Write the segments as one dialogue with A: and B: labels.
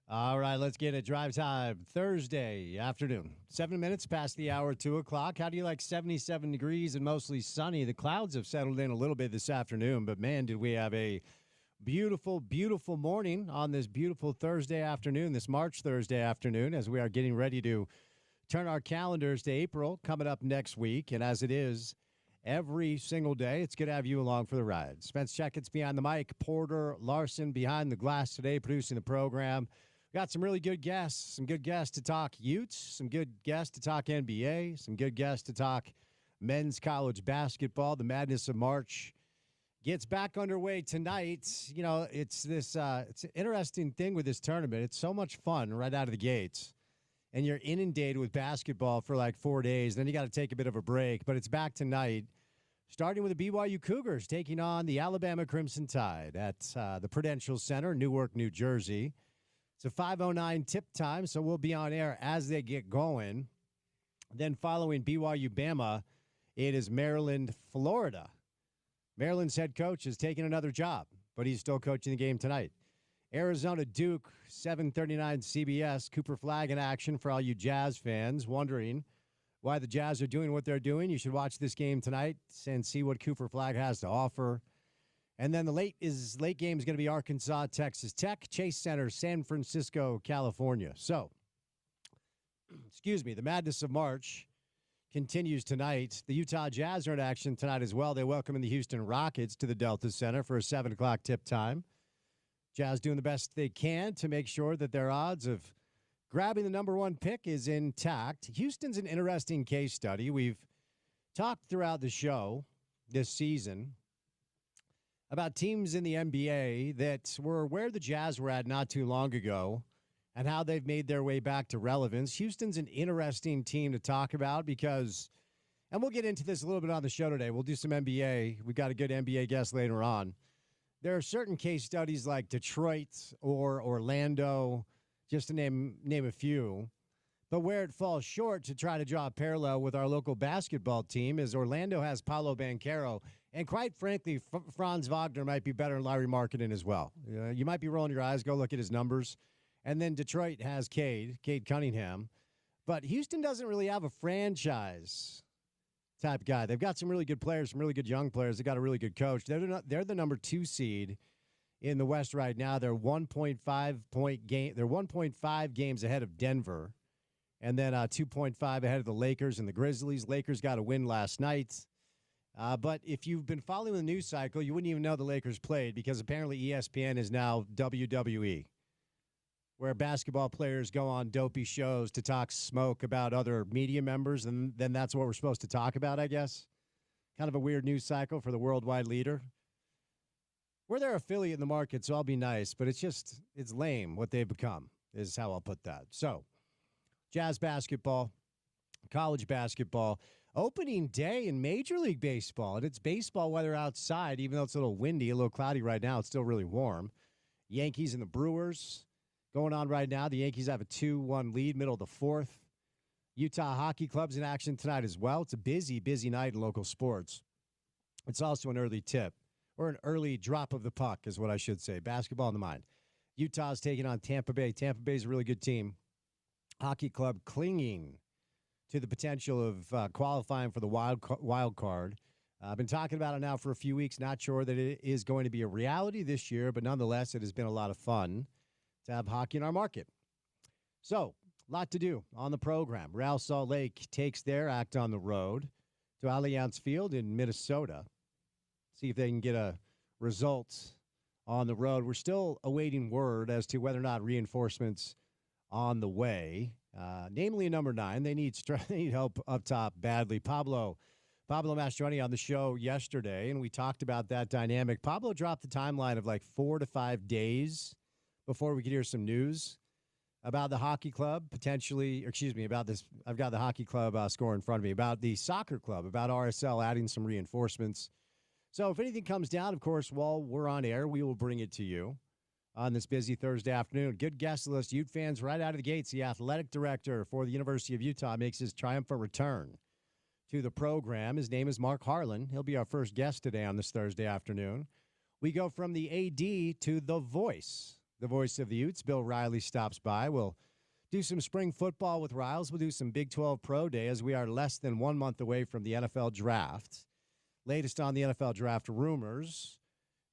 A: All right, let's get it. Drive time Thursday afternoon. 7 minutes past the hour, 2 o'clock. How do you like 77 degrees and mostly sunny? The clouds have settled in a little bit this afternoon, but man, did we have a beautiful, beautiful morning on this beautiful Thursday afternoon, this March Thursday afternoon, as we are getting ready to turn our calendars to April coming up next week. And as it is every single day, it's good to have you along for the ride. Spence Checketts behind the mic, Porter Larson behind the glass today, producing the program. Got some really good guests, some good guests to talk Utes, some good guests to talk NBA, some good guests to talk men's college basketball. The madness of March gets back underway tonight. You know, it's it's an interesting thing with this tournament. It's so much fun right out of the gates, and you're inundated with basketball for like 4 days. Then you got to take a bit of a break, but it's back tonight, starting with the BYU Cougars taking on the Alabama Crimson Tide at the Prudential Center, Newark, New Jersey. It's a 5:09 tip time, so we'll be on air as they get going. Then following BYU Bama, it is Maryland, Florida. Maryland's head coach is taking another job, but he's still coaching the game tonight. Arizona Duke, 7:39 CBS. Cooper Flag in action for all you Jazz fans wondering why the Jazz are doing what they're doing. You should watch this game tonight and see what Cooper Flag has to offer. And then the late game is going to be Arkansas, Texas Tech, Chase Center, San Francisco, California. So, the madness of March continues tonight. The Utah Jazz are in action tonight as well. They welcome in the Houston Rockets to the Delta Center for a 7 o'clock tip time. Jazz doing the best they can to make sure that their odds of grabbing the number one pick is intact. Houston's an interesting case study. We've talked throughout the show this season about teams in the NBA that were where the Jazz were at not too long ago and how they've made their way back to relevance. Houston's an interesting team to talk about because, and we'll get into this a little bit on the show today. We'll do some NBA. We've got a good NBA guest later on. There are certain case studies like Detroit or Orlando, just to name a few. But where it falls short to try to draw a parallel with our local basketball team is Orlando has Paolo Banchero. And quite frankly, Franz Wagner might be better than Larry Markkinen as well. You might be rolling your eyes. Go look at his numbers. And then Detroit has Cade Cunningham. But Houston doesn't really have a franchise type guy. They've got some really good players, some really good young players. They've got a really good coach. They're the number 2 seed in the West right now. They're 1.5 point game. They're 1.5 games ahead of Denver. And then 2.5 ahead of the Lakers and the Grizzlies. Lakers got a win last night. But if you've been following the news cycle, you wouldn't even know the Lakers played because apparently ESPN is now WWE, where basketball players go on dopey shows to talk smoke about other media members, and then that's what we're supposed to talk about, I guess. Kind of a weird news cycle for the worldwide leader. We're their affiliate in the market, so I'll be nice, but it's lame what they've become, is how I'll put that. So, Jazz basketball, college basketball, opening day in Major League Baseball, and it's baseball weather outside, even though it's a little windy, a little cloudy right now. It's still really warm. Yankees and the Brewers going on right now. The Yankees have a 2-1 lead, middle of the fourth. Utah Hockey Club's in action tonight as well. It's a busy, busy night in local sports. It's also an early tip, or an early drop of the puck is what I should say. Basketball in the mind. Utah's taking on Tampa Bay. Tampa Bay's a really good team. Hockey Club clinging to the potential of qualifying for the wild card. I've been talking about it now for a few weeks. Not sure that it is going to be a reality this year, but nonetheless, it has been a lot of fun to have hockey in our market. So, a lot to do on the program. Real Salt Lake takes their act on the road to Allianz Field in Minnesota. See if they can get a result on the road. We're still awaiting word as to whether or not reinforcements on the way. Namely, number 9. They need help up top badly. Pablo Mastroeni on the show yesterday, and we talked about that dynamic. Pablo dropped the timeline of like 4 to 5 days before we could hear some news about the hockey club about this. I've got the hockey club score in front of me, about the soccer club, about RSL adding some reinforcements. So if anything comes down, of course, while we're on air, we will bring it to you on this busy Thursday afternoon. Good guest list. Ute fans right out of the gates. The athletic director for the University of Utah makes his triumphant return to the program. His name is Mark Harlan. He'll be our first guest today on this Thursday afternoon. We go from the AD to the voice the voice of the Utes, Bill Riley, stops by. We'll do some spring football with Riles. We'll do some Big 12 Pro Day as we are less than 1 month away from the NFL Draft. Latest on the NFL Draft rumors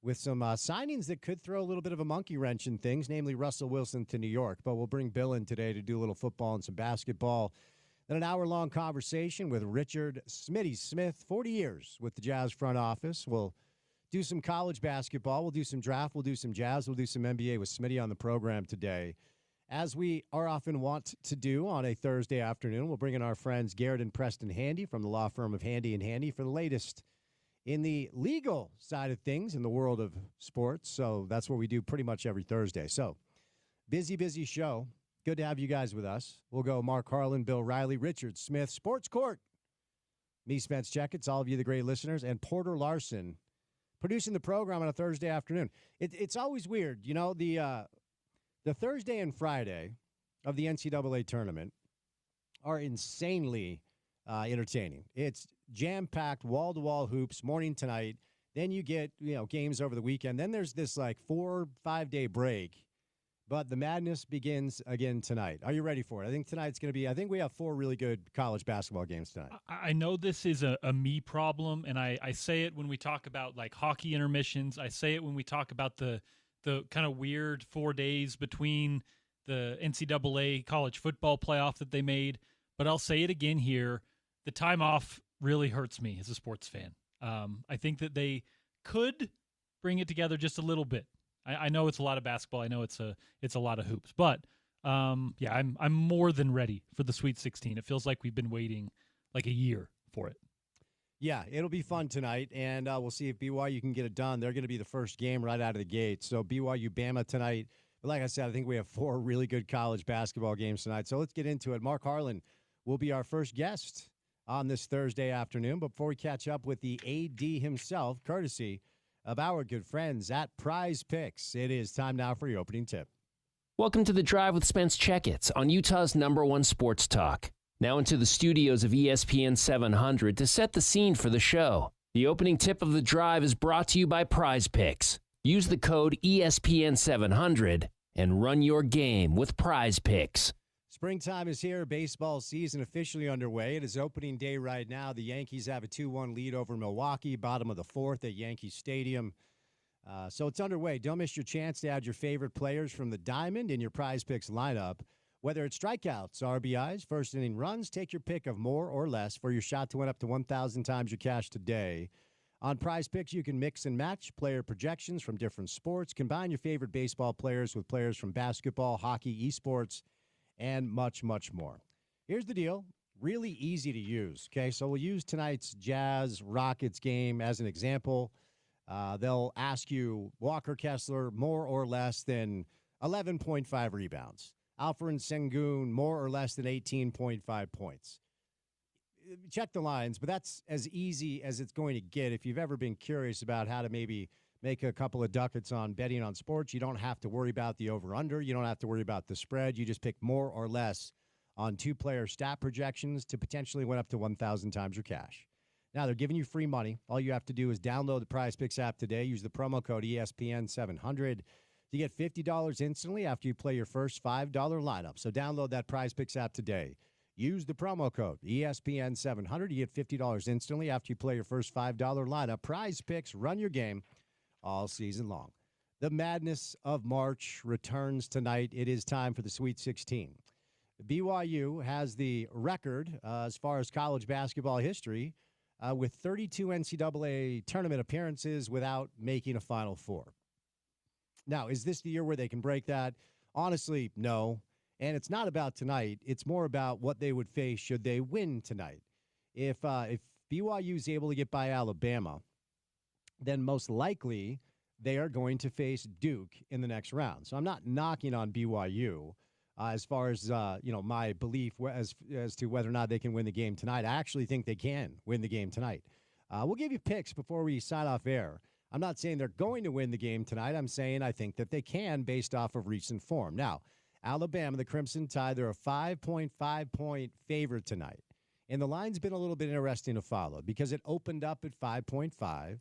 A: with some signings that could throw a little bit of a monkey wrench in things, namely Russell Wilson to New York. But we'll bring Bill in today to do a little football and some basketball. Then an hour-long conversation with Richard Smitty Smith, 40 years with the Jazz front office. We'll do some college basketball. We'll do some draft. We'll do some Jazz. We'll do some NBA with Smitty on the program today. As we are often want to do on a Thursday afternoon, we'll bring in our friends Garrett and Preston Handy from the law firm of Handy & Handy for the latest in the legal side of things in the world of sports. So that's what we do pretty much every Thursday. So busy show. Good to have you guys with us. We'll go Mark Harlan, Bill Riley, Richard Smith, Sports Court. Me, Spence Checketts, all of you, the great listeners, and Porter Larson producing the program on a Thursday afternoon. It's always weird. You know, the Thursday and Friday of the NCAA tournament are insanely entertaining. It's jam-packed, wall-to-wall hoops, morning to night. Then you get, games over the weekend. Then there's this, 4 or 5 day break. But the madness begins again tonight. Are you ready for it? I think tonight's going to be – I think we have 4 really good college basketball games tonight.
B: I know this is a me problem, and I say it when we talk about, hockey intermissions. I say it when we talk about the kind of weird 4 days between the NCAA college football playoff that they made. But I'll say it again here. The time off really hurts me as a sports fan. I think that they could bring it together just a little bit. I know it's a lot of basketball. I know it's a lot of hoops. But, I'm more than ready for the Sweet 16. It feels like we've been waiting a year for it.
A: Yeah, it'll be fun tonight, and we'll see if BYU can get it done. They're going to be the first game right out of the gate. So BYU-Bama tonight. But like I said, I think we have 4 really good college basketball games tonight. So let's get into it. Mark Harlan will be our first guest on this Thursday afternoon. But before we catch up with the AD himself, courtesy of our good friends at Prize Picks, it is time now for your opening tip.
C: Welcome to The Drive with Spence Checketts on Utah's #1 sports talk. Now into the studios of ESPN 700 to set the scene for the show. The opening tip of The Drive is brought to you by Prize Picks. Use the code ESPN 700 and run your game with Prize Picks.
A: Springtime is here. Baseball season officially underway. It is opening day right now. The Yankees have a 2-1 lead over Milwaukee, bottom of the 4th at Yankee Stadium. So it's underway. Don't miss your chance to add your favorite players from the Diamond in your Prize Picks lineup. Whether it's strikeouts, RBIs, first inning runs, take your pick of more or less for your shot to win up to 1,000 times your cash today. On Prize Picks, you can mix and match player projections from different sports. Combine your favorite baseball players with players from basketball, hockey, esports, and much, much more. Here's the deal. Really easy to use, okay? So we'll use tonight's Jazz-Rockets game as an example. They'll ask you Walker Kessler more or less than 11.5 rebounds. Alfred Sengun more or less than 18.5 points. Check the lines, but that's as easy as it's going to get. If you've ever been curious about how to maybe make a couple of ducats on betting on sports, you don't have to worry about the over-under. You don't have to worry about the spread. You just pick more or less on 2-player stat projections to potentially win up to 1,000 times your cash. Now, they're giving you free money. All you have to do is download the Prize Picks app today. Use the promo code ESPN700 to get $50 instantly after you play your first $5 lineup. So download that Prize Picks app today. Use the promo code ESPN700 to get $50 instantly after you play your first $5 lineup. Prize Picks, run your game all season long. The madness of March returns tonight. It is time for the Sweet 16. BYU has the record as far as college basketball history with 32 NCAA tournament appearances without making a Final Four. Now, is this the year where they can break that? Honestly, no. And it's not about tonight. It's more about what they would face should they win tonight. If BYU is able to get by Alabama, then most likely they are going to face Duke in the next round. So I'm not knocking on BYU as far as my belief as to whether or not they can win the game tonight. I actually think they can win the game tonight. We'll give you picks before we sign off air. I'm not saying they're going to win the game tonight. I'm saying I think that they can based off of recent form. Now, Alabama, the Crimson Tide, they're a 5.5-point favorite tonight. And the line's been a little bit interesting to follow because it opened up at 5.5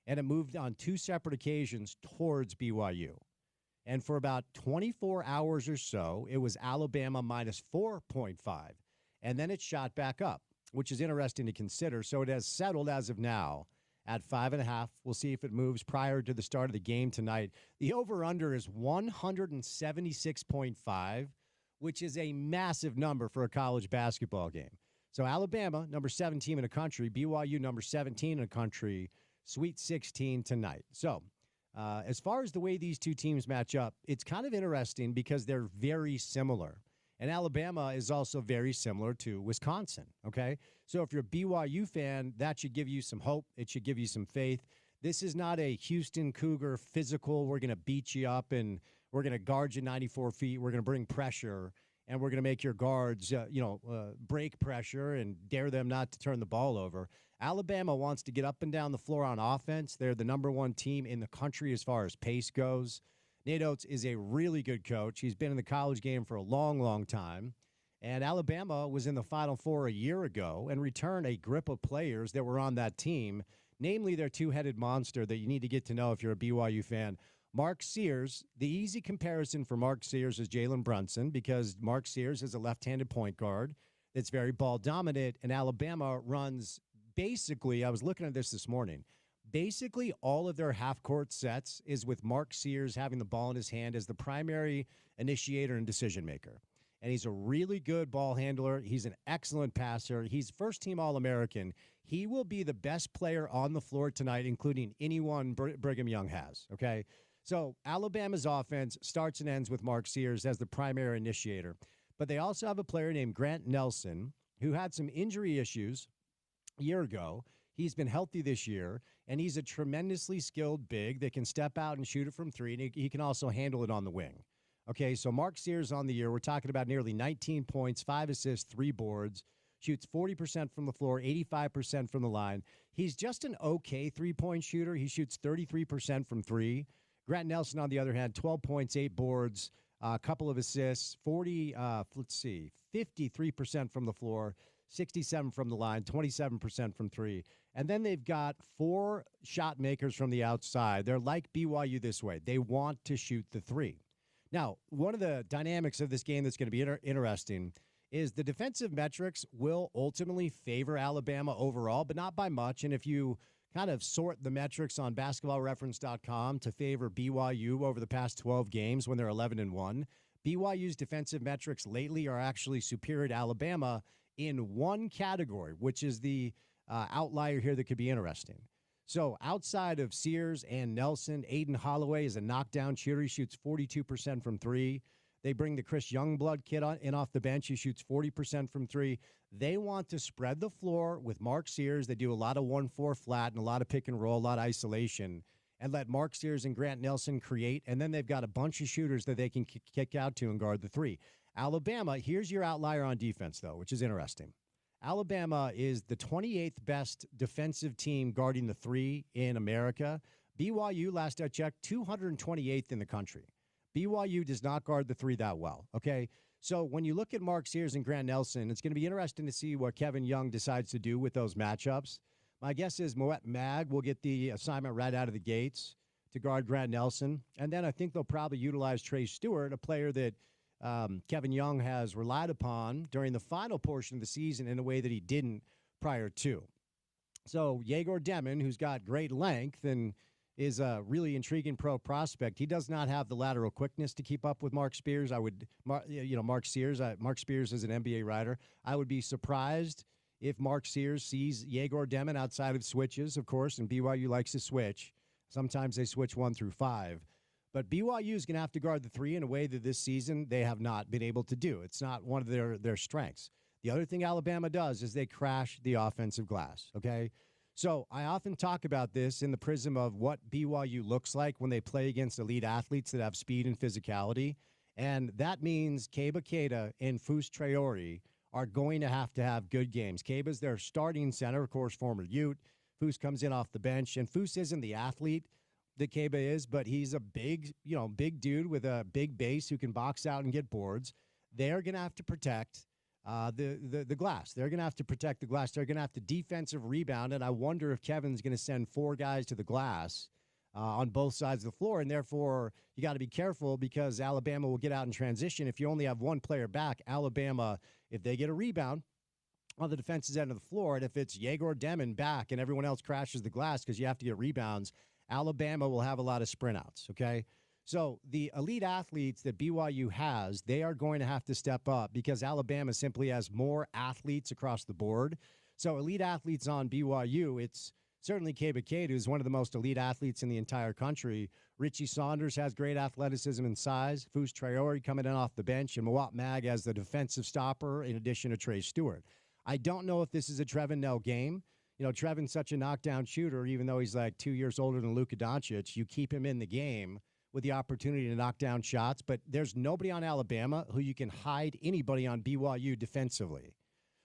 A: and it moved on 2 separate occasions towards BYU. And for about 24 hours or so, it was Alabama minus 4.5. And then it shot back up, which is interesting to consider. So it has settled as of now at 5.5. We'll see if it moves prior to the start of the game tonight. The over-under is 176.5, which is a massive number for a college basketball game. So Alabama, number 7 team in the country, BYU, number 17 in the country, Sweet 16 tonight. So as far as the way these two teams match up, it's kind of interesting because they're very similar. And Alabama is also very similar to Wisconsin, okay? So if you're a BYU fan, that should give you some hope. It should give you some faith. This is not a Houston Cougar physical, we're going to beat you up and we're going to guard you 94 feet. We're going to bring pressure, and we're going to make your guards, break pressure and dare them not to turn the ball over. Alabama wants to get up and down the floor on offense. They're the number 1 team in the country as far as pace goes. Nate Oates is a really good coach. He's been in the college game for a long, long time. And Alabama was in the Final Four a year ago and returned a grip of players that were on that team, namely their two-headed monster that you need to get to know if you're a BYU fan. Mark Sears, the easy comparison for Mark Sears is Jalen Brunson, because Mark Sears is a left-handed point guard that's very ball-dominant, and Alabama runs basically, I was looking at this morning, basically all of their half-court sets is with Mark Sears having the ball in his hand as the primary initiator and decision-maker. And he's a really good ball handler. He's an excellent passer. He's first-team All-American. He will be the best player on the floor tonight, including anyone Brigham Young has, okay? So Alabama's offense starts and ends with Mark Sears as the primary initiator. But they also have a player named Grant Nelson who had some injury issues a year ago. He's been healthy this year, and he's a tremendously skilled big that can step out and shoot it from 3, and he can also handle it on the wing. Okay, so Mark Sears on the year, we're talking about nearly 19 points, 5 assists, 3 boards, shoots 40% from the floor, 85% from the line. He's just an okay three-point shooter. He shoots 33% from 3. Grant Nelson, on the other hand, 12 points, 8 boards, a couple of assists, 53% from the floor, 67 from the line, 27% from 3. And then they've got 4 shot makers from the outside. They're like BYU this way. They want to shoot the 3. Now, one of the dynamics of this game that's going to be interesting is the defensive metrics will ultimately favor Alabama overall, but not by much. And if you kind of sort the metrics on basketballreference.com to favor BYU over the past 12 games when they're 11-1, BYU's defensive metrics lately are actually superior to Alabama in one category, which is the outlier here that could be interesting. So outside of Sears and Nelson, Aiden Holloway is a knockdown shooter. He shoots 42% from 3. They bring the Chris Youngblood kid in off the bench. He shoots 40% from 3. They want to spread the floor with Mark Sears. They do a lot of 1-4 flat and a lot of pick and roll, a lot of isolation, and let Mark Sears and Grant Nelson create. And then they've got a bunch of shooters that they can kick out to and guard the 3. Alabama, here's your outlier on defense, though, which is interesting. Alabama is the 28th best defensive team guarding the 3 in America. BYU, last I checked, 228th in the country. BYU does not guard the 3 that well, okay? So when you look at Mark Sears and Grant Nelson, it's going to be interesting to see what Kevin Young decides to do with those matchups. My guess is Moet Mag will get the assignment right out of the gates to guard Grant Nelson. And then I think they'll probably utilize Trey Stewart, a player that Kevin Young has relied upon during the final portion of the season in a way that he didn't prior to. So Yegor Demon, who's got great length and is a really intriguing pro prospect, he does not have the lateral quickness to keep up with Mark Spears. Mark Sears. Mark Spears is an NBA writer. I would be surprised if Mark Sears sees Yegor Demon outside of switches, of course, and BYU likes to switch. Sometimes they switch 1 through 5. But BYU is going to have to guard the 3 in a way that this season they have not been able to do. It's not one of their strengths. The other thing Alabama does is they crash the offensive glass, okay? So I often talk about this in the prism of what BYU looks like when they play against elite athletes that have speed and physicality. And that means Keba Keita and Fus Traore are going to have good games. Keba's their starting center, of course, former Ute. Fus comes in off the bench, and Fus isn't the athlete that Keba is, but he's a big dude with a big base who can box out and get boards. They're going to have to protect the glass. They're going to have to protect the glass. They're going to have to defensive rebound, and I wonder if Kevin's going to send 4 guys to the glass on both sides of the floor. And therefore, you got to be careful because Alabama will get out in transition. If you only have one player back, Alabama, if they get a rebound on the defense's end of the floor, and if it's Yegor Demon back and everyone else crashes the glass because you have to get rebounds, Alabama will have a lot of sprint outs, okay? So the elite athletes that BYU has, they are going to have to step up because Alabama simply has more athletes across the board. So elite athletes on BYU, it's certainly Keba Kade, who's one of the most elite athletes in the entire country. Richie Saunders has great athleticism and size. Fus Traore coming in off the bench, and Mawot Mag as the defensive stopper in addition to Trey Stewart. I don't know if this is a Trevin Nell game. You know, Trevin's such a knockdown shooter, even though he's like 2 years older than Luka Doncic. You keep him in the game with the opportunity to knock down shots, but there's nobody on Alabama who you can hide anybody on BYU defensively.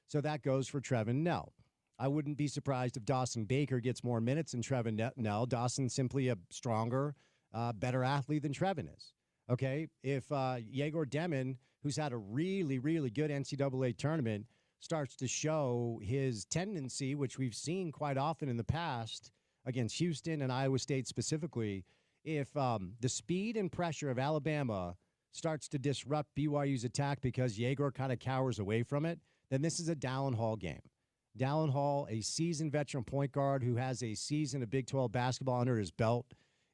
A: So that goes for Trevin Nell. I wouldn't be surprised if Dawson Baker gets more minutes than Trevin Nell. Dawson's simply a stronger, better athlete than Trevin is. Okay, if Yegor Demon, who's had a really, really good NCAA tournament, starts to show his tendency, which we've seen quite often in the past against Houston and Iowa State specifically, if the speed and pressure of Alabama starts to disrupt BYU's attack because Yegor kind of cowers away from it, then this is a Dallin Hall game. Dallin Hall, a seasoned veteran point guard who has a season of Big 12 basketball under his belt,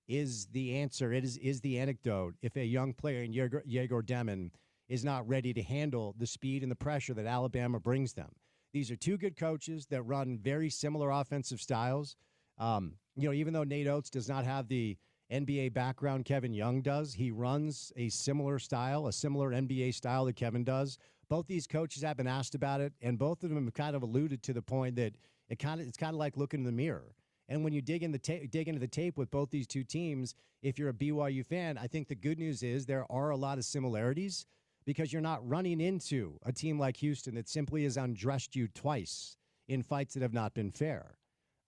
A: is the answer. It is the anecdote. If a young player in Yegor Demon is not ready to handle the speed and the pressure that Alabama brings them. These are two good coaches that run very similar offensive styles. Even though Nate Oates does not have the NBA background Kevin Young does, he runs a similar style, a similar NBA style that Kevin does. Both these coaches have been asked about it, and both of them have kind of alluded to the point that it's kind of like looking in the mirror. And when you dig into the tape with both these two teams, if you're a BYU fan, I think the good news is there are a lot of similarities, because you're not running into a team like Houston that simply has undressed you twice in fights that have not been fair.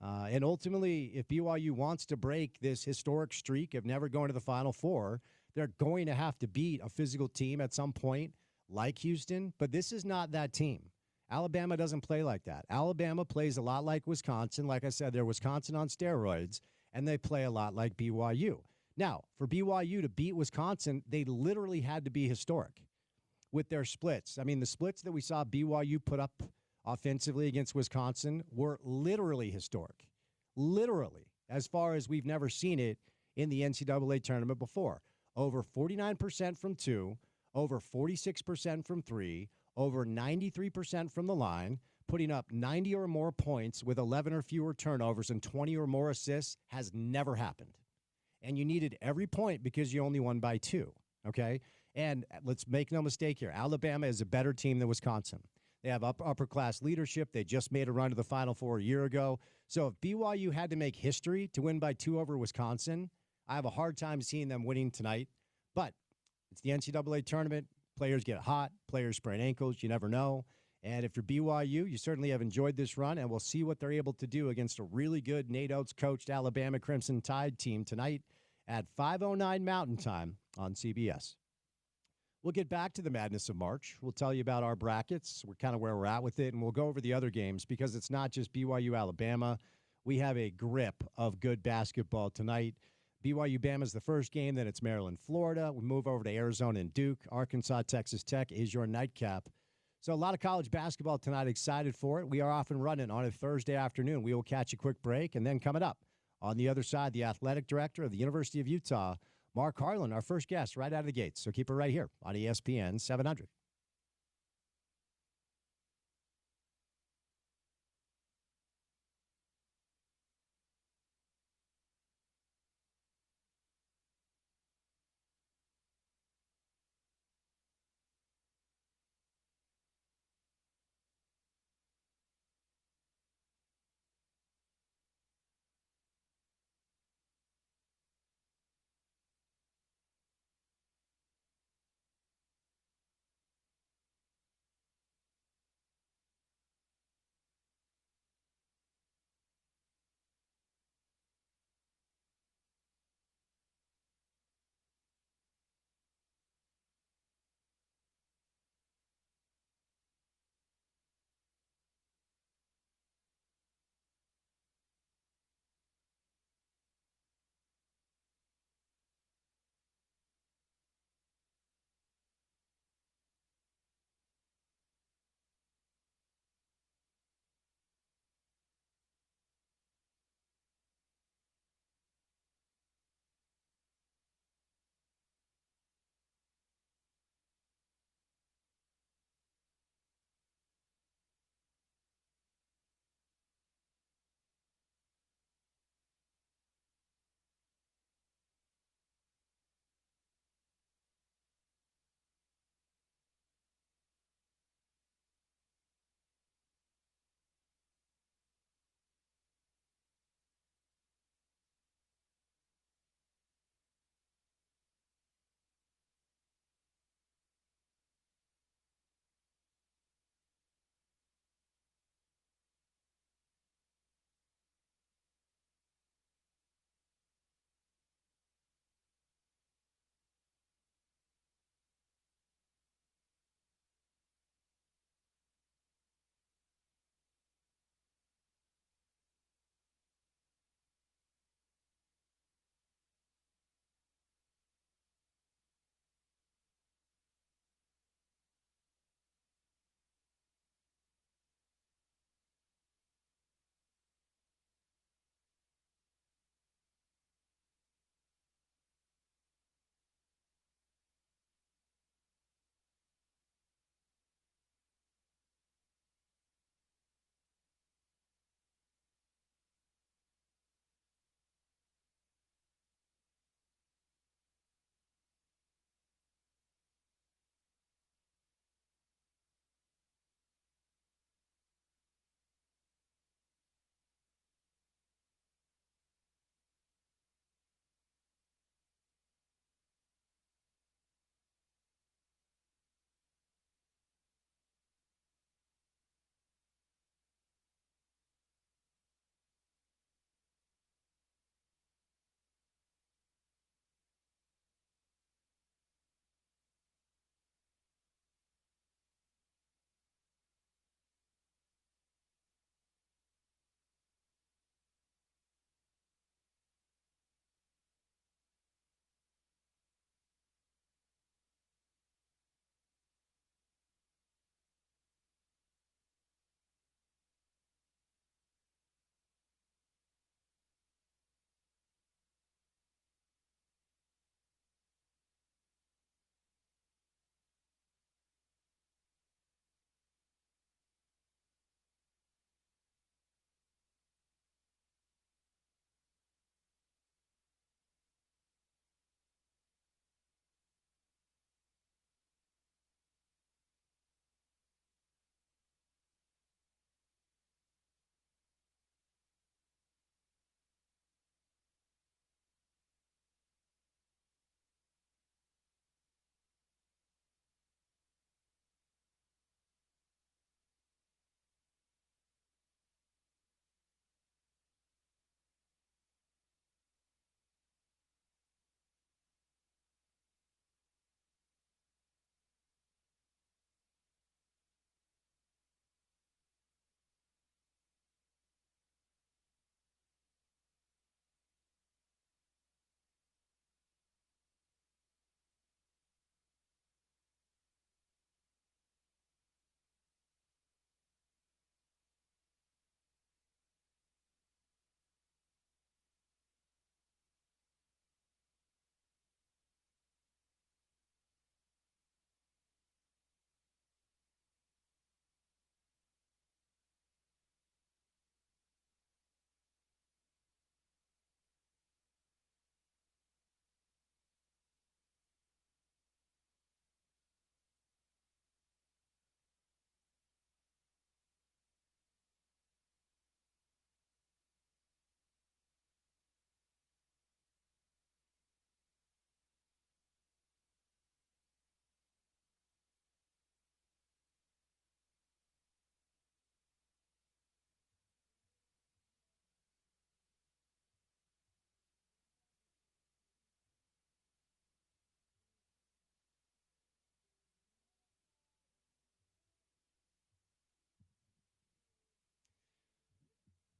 A: And ultimately, if BYU wants to break this historic streak of never going to the Final Four, they're going to have to beat a physical team at some point like Houston. But this is not that team. Alabama doesn't play like that. Alabama plays a lot like Wisconsin. Like I said, they're Wisconsin on steroids, and they play a lot like BYU. Now, for BYU to beat Wisconsin, they literally had to be historic with their splits. I mean, the splits that we saw BYU put up offensively against Wisconsin were literally historic. Literally, as far as we've never seen it in the NCAA tournament before. Over 49% from two, over 46% from three, over 93% from the line, putting up 90 or more points with 11 or fewer turnovers and 20 or more assists has never happened. And you needed every point because you only won by 2, okay? And let's make no mistake here. Alabama is a better team than Wisconsin. They have upper-class leadership. They just made a run to the Final Four a year ago. So if BYU had to make history to win by 2 over Wisconsin, I have a hard time seeing them winning tonight. But it's the NCAA tournament. Players get hot. Players sprain ankles. You never know. And if you're BYU, you certainly have enjoyed this run, and we'll see what they're able to do against a really good Nate Oates-coached Alabama Crimson Tide team tonight at 5:09 Mountain Time on CBS. We'll get back to the madness of March. We'll tell you about our brackets. We're kind of where we're at with it, and we'll go over the other games because it's not just BYU Alabama. We have a grip of good basketball tonight. BYU Bama is the first game, then it's Maryland, Florida. We move over to Arizona and Duke. Arkansas, Texas Tech is your nightcap. So a lot of college basketball tonight. Excited for it. We are off and running on a Thursday afternoon. We will catch a quick break, and then coming up on the other side, the athletic director of the University of Utah, Mark Harlan, our first guest right out of the gates. So keep it right here on ESPN 700.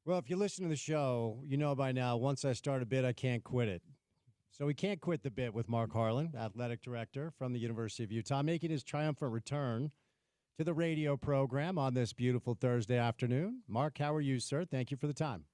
A: Well, if you listen to the show, you know by now, once I start a bit, I can't quit it. So we can't quit the bit with Mark Harlan, athletic director from the University of Utah, making his triumphant return to the radio program on this beautiful Thursday afternoon. Mark, how are you, sir? Thank you for the time.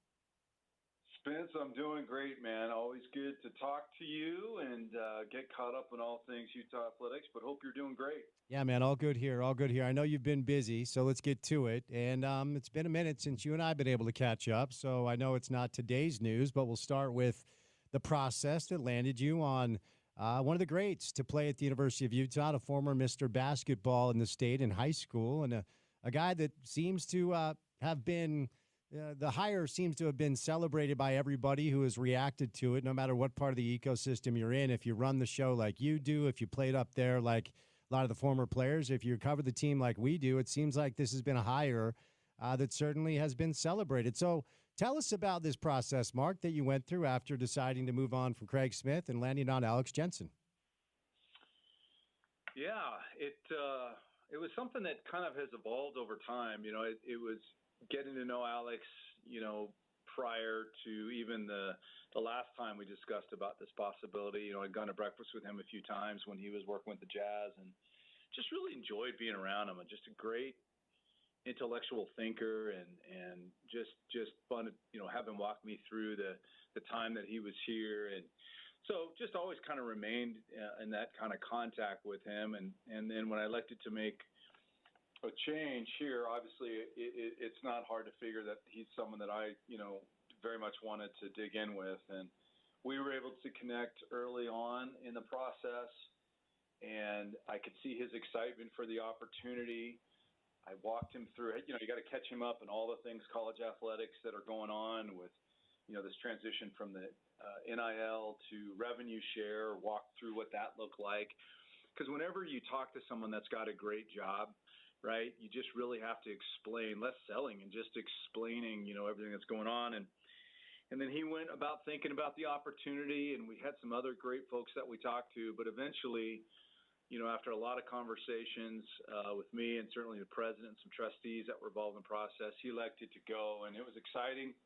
D: Spence, I'm doing great, man. Always good to talk to you and get caught up in all things Utah athletics, but hope you're doing great.
A: Yeah, man, all good here, all good here. I know you've been busy, so let's get to it. And it's been a minute since you and I have been able to catch up, so I know it's not today's news, but we'll start with the process that landed you on one of the greats to play at the University of Utah, a former Mr. Basketball in the state in high school, and a guy that seems to have been the hire seems to have been celebrated by everybody who has reacted to it, no matter what part of the ecosystem you're in. If you run the show like you do, if you played up there like a lot of the former players, if you cover the team like we do, it seems like this has been a hire that certainly has been celebrated. So tell us about this process, Mark, that you went through after deciding to move on from Craig Smith and landing on Alex Jensen.
D: Yeah, it was something that kind of has evolved over time. You know, it was getting to know Alex, you know, prior to even the last time we discussed about this possibility. You know, I'd gone to breakfast with him a few times when he was working with the Jazz, and just really enjoyed being around him. And just a great intellectual thinker, and just fun to, you know, have him walk me through the time that he was here. And so just always kind of remained in that kind of contact with him. And then when I elected to make a change here, obviously it's not hard to figure that he's someone that I, you know, very much wanted to dig in with. And we were able to connect early on in the process, and I could see his excitement for the opportunity. I walked him through, you know, you got to catch him up in all the things college athletics that are going on with, you know, this transition from the NIL to revenue share, walk through what that looked like. Because whenever you talk to someone that's got a great job, right, you just really have to explain, less selling and just explaining, you know, everything that's going on. And then he went about thinking about the opportunity, and we had some other great folks that we talked to. But eventually, you know, after a lot of conversations with me and certainly the president and some trustees that were involved in the process, he elected to go, and it was exciting.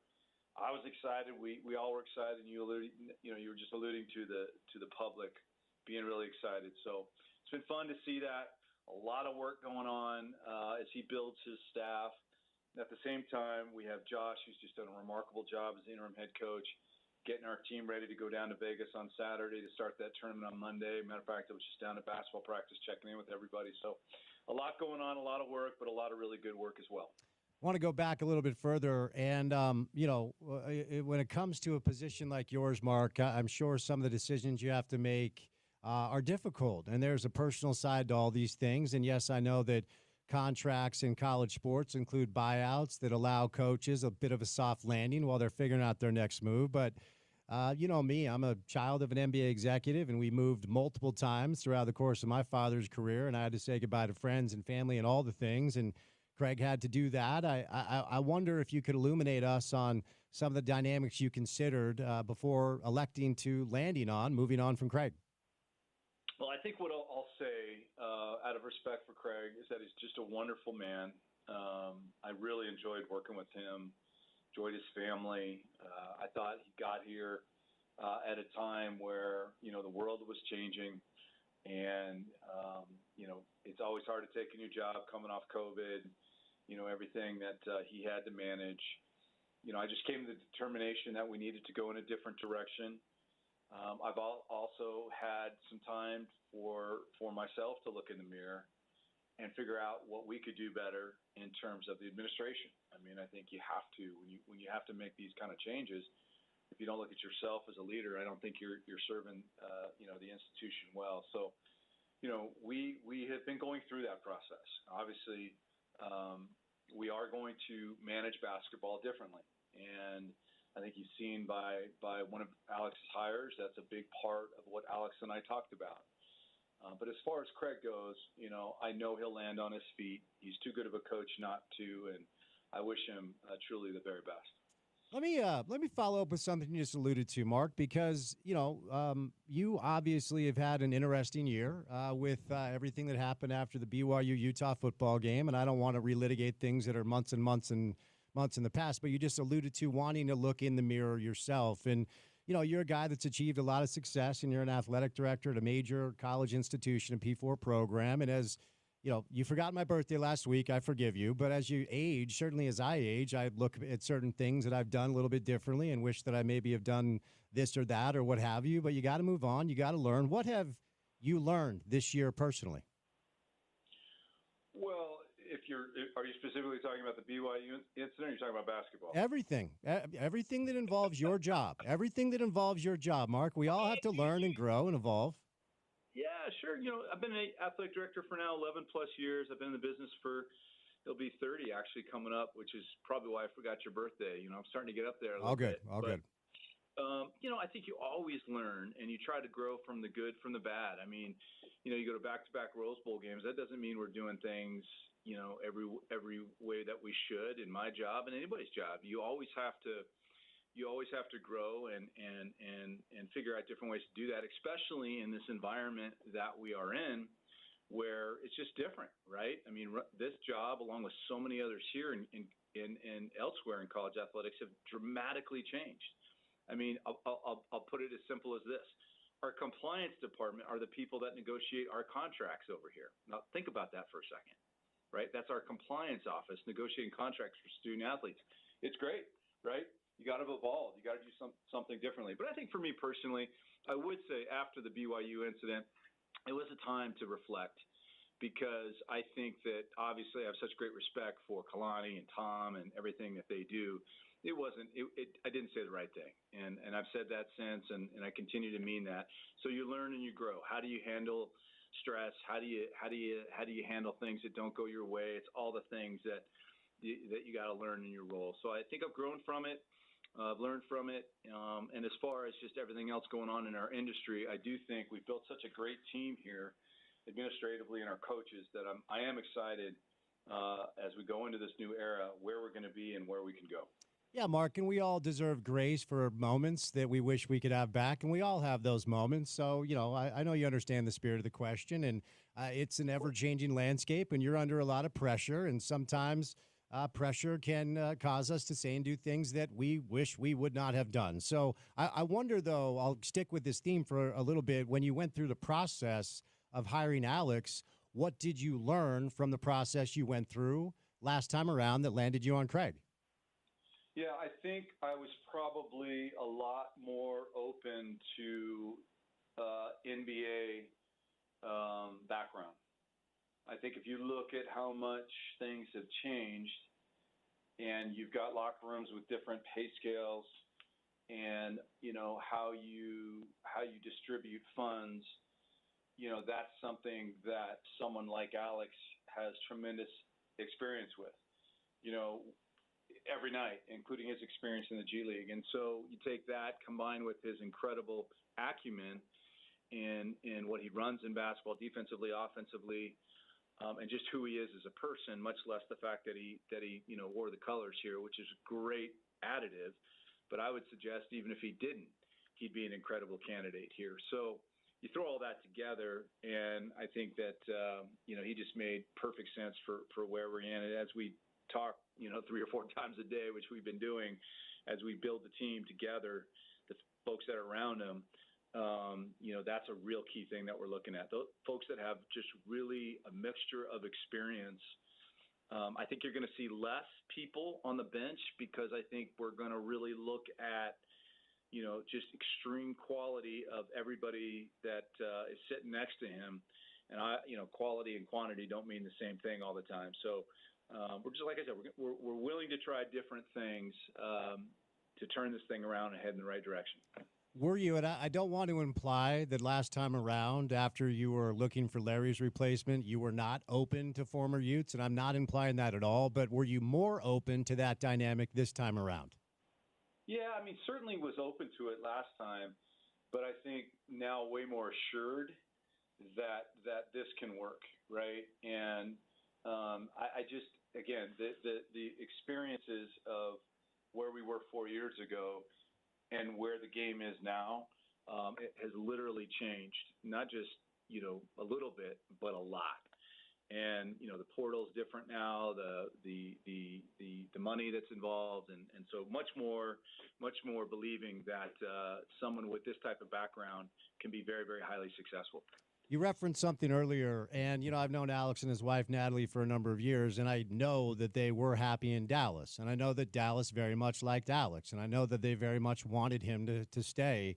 D: I was excited. We all were excited. You were just alluding to the public being really excited. So it's been fun to see that. A lot of work going on as he builds his staff. At the same time, we have Josh, who's just done a remarkable job as the interim head coach, getting our team ready to go down to Vegas on Saturday to start that tournament on Monday. Matter of fact, I was just down at basketball practice checking in with everybody. So a lot going on, a lot of work, but a lot of really good work as well.
A: I want to go back a little bit further. And, you know, when it comes to a position like yours, Mark, I'm sure some of the decisions you have to make are difficult. And there's a personal side to all these things. And, yes, I know that contracts in college sports include buyouts that allow coaches a bit of a soft landing while they're figuring out their next move. But, you know me, I'm a child of an NBA executive, and we moved multiple times throughout the course of my father's career. And I had to say goodbye to friends and family and all the things. And Craig had to do that. I wonder if you could illuminate us on some of the dynamics you considered before electing to moving on from Craig.
D: Well, I think what I'll say out of respect for Craig is that he's just a wonderful man. I really enjoyed working with him, enjoyed his family. I thought he got here at a time where, you know, the world was changing. And, you know, it's always hard to take a new job coming off COVID, you know, everything that he had to manage. You know, I just came to the determination that we needed to go in a different direction. I've also had some time for myself to look in the mirror and figure out what we could do better in terms of the administration. I mean, I think you have to, when you have to make these kind of changes, if you don't look at yourself as a leader, I don't think you're serving, you know, the institution well. So, you know, we have been going through that process. Obviously, we are going to manage basketball differently. And I think you've seen by one of Alex's hires, that's a big part of what Alex and I talked about. But as far as Craig goes, you know, I know he'll land on his feet. He's too good of a coach not to, and I wish him truly the very best.
A: Let me follow up with something you just alluded to, Mark, because, you know, you obviously have had an interesting year with everything that happened after the BYU Utah football game, and I don't want to relitigate things that are months and months and months in the past, but you just alluded to wanting to look in the mirror yourself. And, you're a guy that's achieved a lot of success, and you're an athletic director at a major college institution, a P4 program. And as you forgot my birthday last week. I forgive you. But as you age, certainly as I age, I look at certain things that I've done a little bit differently and wish that I maybe have done this or that or what have you. But you got to move on. You got to learn. What have you learned this year personally?
D: Well, are you specifically talking about the BYU incident, or are you talking about basketball?
A: Everything that involves your job. Everything that involves your job, Mark. We all have to learn and grow and evolve.
D: Yeah, sure. I've been an athletic director for now 11 plus years. I've been in the business it'll be 30 actually coming up, which is probably why I forgot your birthday. I'm starting to get up there a little bit.
A: All good.
D: I think you always learn and you try to grow from the good, from the bad. I mean, you go to back-to-back Rose Bowl games. That doesn't mean we're doing things, every way that we should in my job and anybody's job. You always have to grow and figure out different ways to do that, especially in this environment that we are in, where it's just different, right? I mean, this job, along with so many others here and elsewhere in college athletics, have dramatically changed. I mean, I'll put it as simple as this. Our compliance department are the people that negotiate our contracts over here. Now, think about that for a second, right? That's our compliance office negotiating contracts for student athletes. It's great, right? You got to evolve. You got to do something differently. But I think for me personally, I would say after the BYU incident, it was a time to reflect, because I think that obviously I have such great respect for Kalani and Tom and everything that they do. I didn't say the right thing. And I've said that since, and I continue to mean that. So you learn and you grow. How do you handle stress? How do you handle things that don't go your way? It's all the things that you got to learn in your role. So I think I've grown from it. I've learned from it. And as far as just everything else going on in our industry, I do think we've built such a great team here administratively and our coaches that I am excited as we go into this new era, where we're going to be and where we can go.
A: Yeah, Mark, and we all deserve grace for moments that we wish we could have back, and we all have those moments. So, I know you understand the spirit of the question, and it's an ever-changing landscape, and you're under a lot of pressure, and sometimes pressure can cause us to say and do things that we wish we would not have done. So I wonder, though, I'll stick with this theme for a little bit. When you went through the process of hiring Alex, what did you learn from the process you went through last time around that landed you on Craig?
D: Yeah, I think I was probably a lot more open to NBA background. I think if you look at how much things have changed, and you've got locker rooms with different pay scales, and how you distribute funds, that's something that someone like Alex has tremendous experience with. Every night, including his experience in the G League. And so you take that combined with his incredible acumen in what he runs in basketball, defensively, offensively, and just who he is as a person, much less the fact that he wore the colors here, which is a great additive. But I would suggest even if he didn't, he'd be an incredible candidate here. So you throw all that together, and I think that he just made perfect sense for where we're in. And as we talk 3 or 4 times a day, which we've been doing as we build the team together, the folks that are around him, that's a real key thing that we're looking at. Those folks that have just really a mixture of experience. I think you're going to see less people on the bench, because I think we're going to really look at just extreme quality of everybody that is sitting next to him. And quality and quantity don't mean the same thing all the time. So we're just, like I said, we're willing to try different things to turn this thing around and head in the right direction.
A: Were you, and I don't want to imply that last time around, after you were looking for Larry's replacement, you were not open to former Utes, and I'm not implying that at all, but were you more open to that dynamic this time around?
D: Yeah, I mean, certainly was open to it last time, but I think now way more assured that this can work, right? And I just, again, the experiences of where we were 4 years ago and where the game is now, it has literally changed, not just, a little bit, but a lot. And the portal's different now. The money that's involved, and so much more believing that someone with this type of background can be very, very highly successful.
A: You referenced something earlier, and, I've known Alex and his wife, Natalie, for a number of years, and I know that they were happy in Dallas. And I know that Dallas very much liked Alex, and I know that they very much wanted him to stay.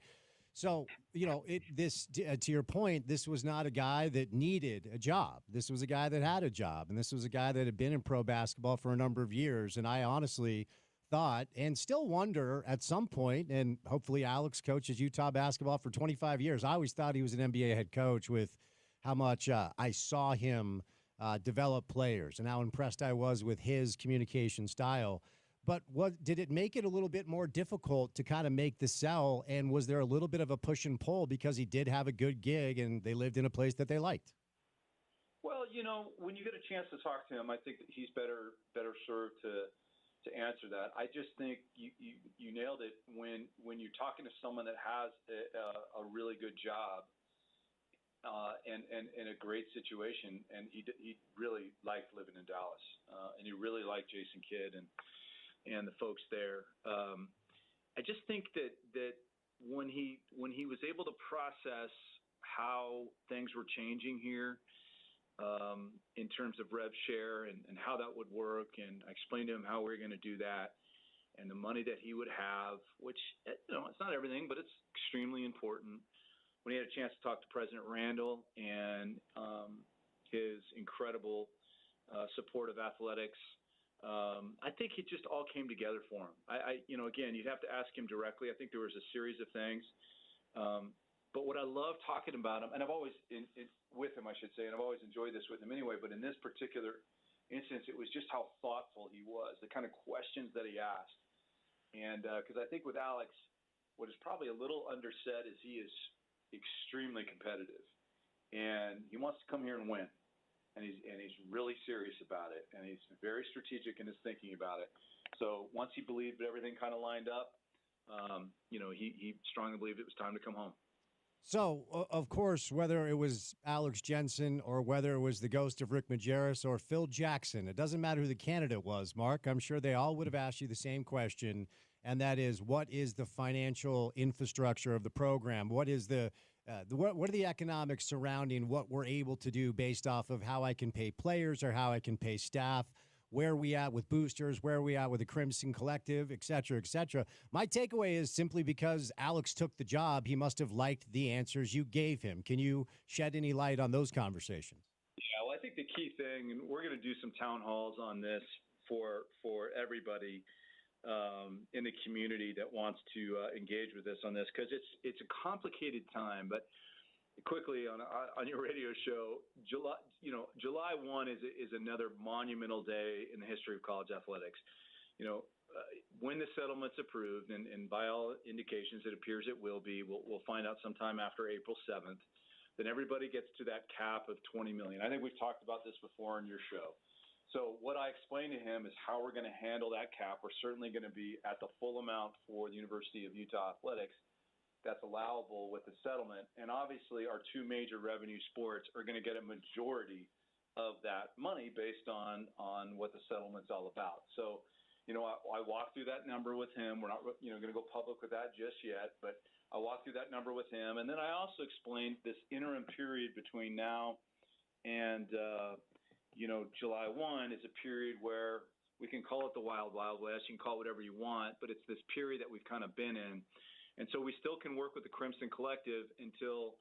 A: So, to your point, this was not a guy that needed a job. This was a guy that had a job, and this was a guy that had been in pro basketball for a number of years. And I honestly thought and still wonder at some point, and hopefully Alex coaches Utah basketball for 25 years. I always thought he was an NBA head coach with how much I saw him develop players and how impressed I was with his communication style. But did it make it a little bit more difficult to kind of make the sell? And was there a little bit of a push and pull because he did have a good gig and they lived in a place that they liked?
D: Well, when you get a chance to talk to him, I think that he's better served to answer that. I just think you nailed it when you're talking to someone that has a really good job and a great situation, and he really liked living in Dallas, and he really liked Jason Kidd and the folks there. I just think that when he was able to process how things were changing here, in terms of rev share and how that would work, and I explained to him how we were going to do that, and the money that he would have, which it's not everything, but it's extremely important. When he had a chance to talk to President Randall and his incredible support of athletics, I think it just all came together for him. Again, you'd have to ask him directly. I think there was a series of things. But what I love talking about him, and I've always, with him, I should say, and I've always enjoyed this with him anyway, but in this particular instance, it was just how thoughtful he was, the kind of questions that he asked. And because I think with Alex, what is probably a little undersaid is he is extremely competitive. And he wants to come here and win. And he's really serious about it. And he's very strategic in his thinking about it. So once he believed everything kind of lined up, he strongly believed it was time to come home.
A: So, of course, whether it was Alex Jensen or whether it was the ghost of Rick Majerus or Phil Jackson, it doesn't matter who the candidate was, Mark. I'm sure they all would have asked you the same question, and that is, what is the financial infrastructure of the program? What is what are the economics surrounding what we're able to do based off of how I can pay players or how I can pay staff? Where are we at with boosters? Where are we at with the Crimson Collective, et cetera, et cetera? My takeaway is simply because Alex took the job, he must have liked the answers you gave him. Can you shed any light on those conversations?
D: Yeah, well, I think the key thing, and we're going to do some town halls on this for everybody in the community that wants to engage with us on this, because it's a complicated time, but quickly on your radio show, July 1 is another monumental day in the history of college athletics. When the settlement's approved, and by all indications it appears it will be, we'll find out sometime after April 7th, then everybody gets to that cap of $20 million. I think we've talked about this before on your show. So what I explained to him is how we're going to handle that cap. We're certainly going to be at the full amount for the University of Utah Athletics that's allowable with the settlement. And obviously our two major revenue sports are going to get a majority of that money based on what the settlement's all about. So, I walked through that number with him. We're not, going to go public with that just yet, but I walked through that number with him. And then I also explained this interim period between now and, July 1 is a period where we can call it the Wild Wild West. You can call it whatever you want, but it's this period that we've kind of been in. And so we still can work with the Crimson Collective until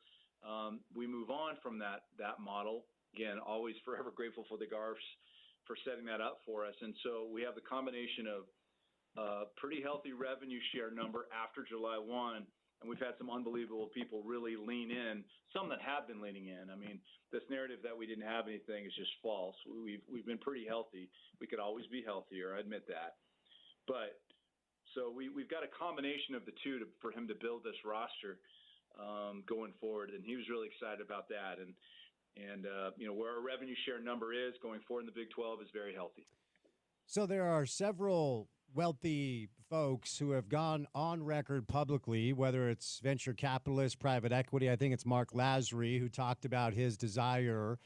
D: we move on from that model. Again, always forever grateful for the Garfs for setting that up for us. And so we have the combination of pretty healthy revenue share number after July 1, and we've had some unbelievable people really lean in, some that have been leaning in. I mean, this narrative that we didn't have anything is just false. We've been pretty healthy. We could always be healthier, I admit that. But so we've got a combination of the two for him to build this roster going forward, and he was really excited about that. And where our revenue share number is going forward in the Big 12 is very healthy.
A: So there are several wealthy folks who have gone on record publicly, whether it's venture capitalists, private equity. I think it's Mark Lazary who talked about his desire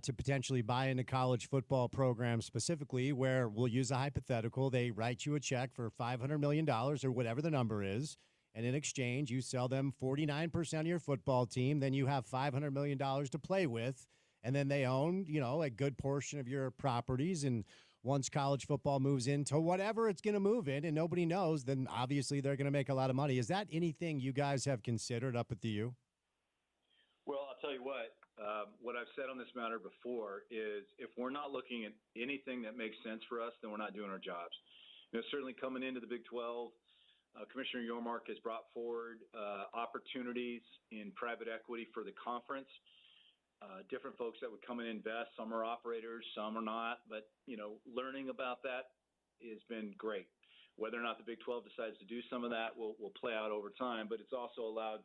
A: to potentially buy into college football programs specifically, where we'll use a hypothetical. They write you a check for $500 million or whatever the number is. And in exchange, you sell them 49% of your football team. Then you have $500 million to play with. And then they own, a good portion of your properties. And once college football moves into whatever it's going to move in and nobody knows, then obviously they're going to make a lot of money. Is that anything you guys have considered up at the U?
D: Well, I'll tell you what I've said on this matter before is if we're not looking at anything that makes sense for us, then we're not doing our jobs. Certainly coming into the Big 12, Commissioner Yormark has brought forward opportunities in private equity for the conference. Different folks that would come and invest. Some are operators, some are not. But, learning about that has been great. Whether or not the Big 12 decides to do some of that will play out over time. But it's also allowed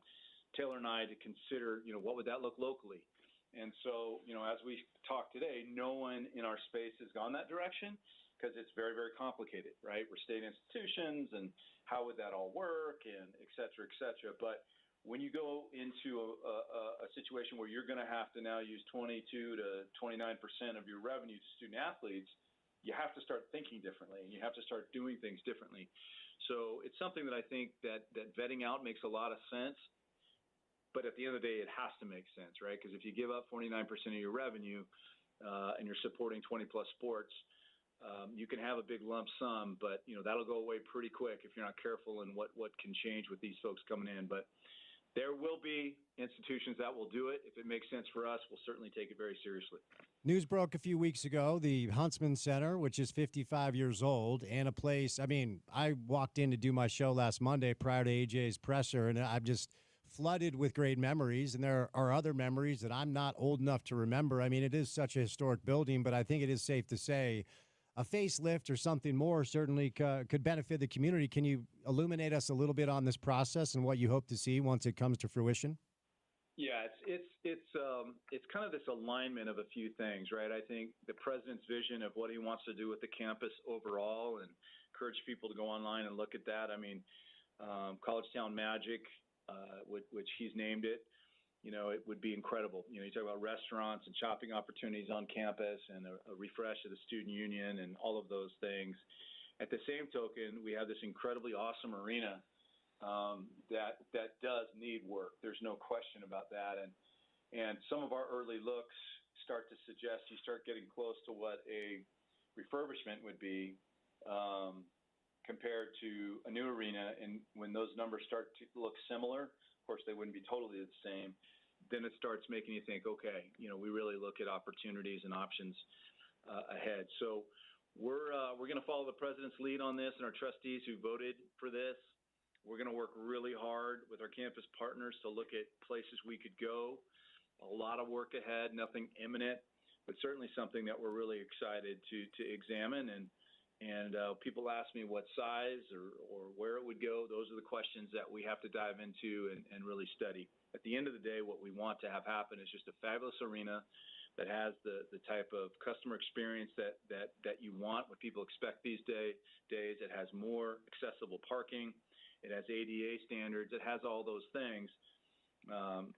D: Taylor and I to consider, what would that look locally? And so, as we talk today, no one in our space has gone that direction because it's very, very complicated, right? We're state institutions, and how would that all work, and et cetera, et cetera. But when you go into a situation where you're going to have to now use 22 to 29% of your revenue to student athletes, you have to start thinking differently, and you have to start doing things differently. So it's something that I think that vetting out makes a lot of sense. But at the end of the day, it has to make sense, right? Because if you give up 49% of your revenue and you're supporting 20-plus sports, you can have a big lump sum, but that'll go away pretty quick if you're not careful in what can change with these folks coming in. But there will be institutions that will do it. If it makes sense for us, we'll certainly take it very seriously.
A: News broke a few weeks ago, the Huntsman Center, which is 55 years old, and a place, I walked in to do my show last Monday prior to AJ's presser, and I'm just flooded with great memories, and there are other memories that I'm not old enough to remember. It is such a historic building, but I think it is safe to say a facelift or something more certainly could benefit the community. Can you illuminate us a little bit on this process and what you hope to see once it comes to fruition?
D: Yeah, it's kind of this alignment of a few things, right? I think the president's vision of what he wants to do with the campus overall, and encourage people to go online and look at that. College Town Magic, which he's named it, it would be incredible. You talk about restaurants and shopping opportunities on campus and a refresh of the student union and all of those things. At the same token, we have this incredibly awesome arena that does need work. There's no question about that. And some of our early looks start to suggest you start getting close to what a refurbishment would be compared to a new arena. And when those numbers start to look similar, of course, they wouldn't be totally the same, then it starts making you think, okay, we really look at opportunities and options ahead. So we're going to follow the president's lead on this and our trustees who voted for this. We're going to work really hard with our campus partners to look at places we could go. A lot of work ahead, nothing imminent, but certainly something that we're really excited to examine. And people ask me what size or where it would go. Those are the questions that we have to dive into and really study. At the end of the day, what we want to have happen is just a fabulous arena that has the type of customer experience that you want, what people expect these days. It has more accessible parking. It has ADA standards. It has all those things.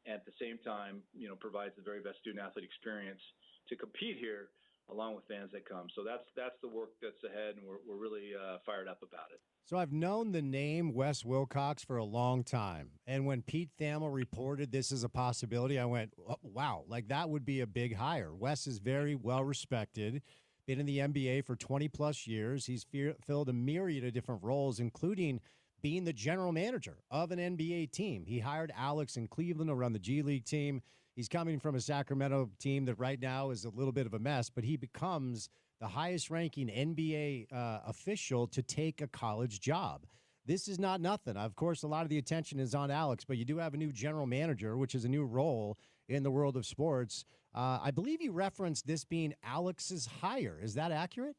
D: At the same time, provides the very best student athlete experience to compete here, along with fans that come. So that's the work that's ahead, and we're really fired up about it.
A: So I've known the name Wes Wilcox for a long time. And when Pete Thamel reported this as a possibility, I went, oh, wow, that would be a big hire. Wes is very well respected, been in the NBA for 20-plus years. He's filled a myriad of different roles, including being the general manager of an NBA team. He hired Alex in Cleveland to run the G League team. He's coming from a Sacramento team that right now is a little bit of a mess, but he becomes the highest-ranking NBA official to take a college job. This is not nothing. Of course, a lot of the attention is on Alex, but you do have a new general manager, which is a new role in the world of sports. I believe you referenced this being Alex's hire. Is that accurate?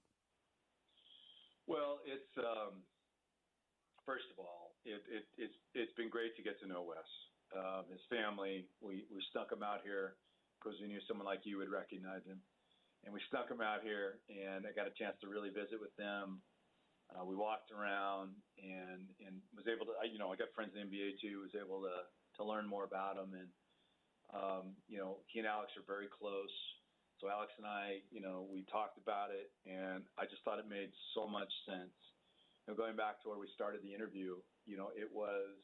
D: Well, it's first of all, it's been great to get to know Wes. His family, we snuck him out here because we knew someone like you would recognize him. And we snuck him out here, and I got a chance to really visit with them. We walked around and was able to, I got friends in the NBA too, was able to learn more about him. And, he and Alex are very close. So Alex and I, we talked about it, and I just thought it made so much sense. Going back to where we started the interview, it was,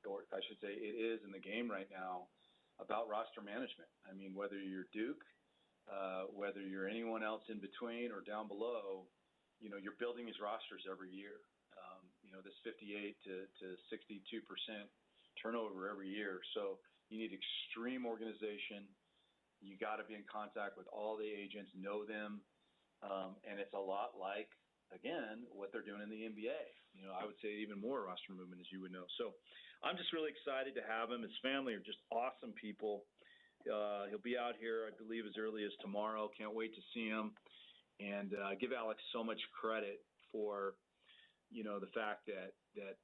D: or I should say it is in the game right now, about roster management. I mean, whether you're Duke, whether you're anyone else in between or down below, you're building these rosters every year. This 58 to 62% turnover every year. So you need extreme organization. You got to be in contact with all the agents, know them, and it's a lot like, again, what they're doing in the NBA. I would say even more roster movement, as you would know. So I'm just really excited to have him. His family are just awesome people. He'll be out here, I believe, as early as tomorrow. Can't wait to see him. And give Alex so much credit for, the fact that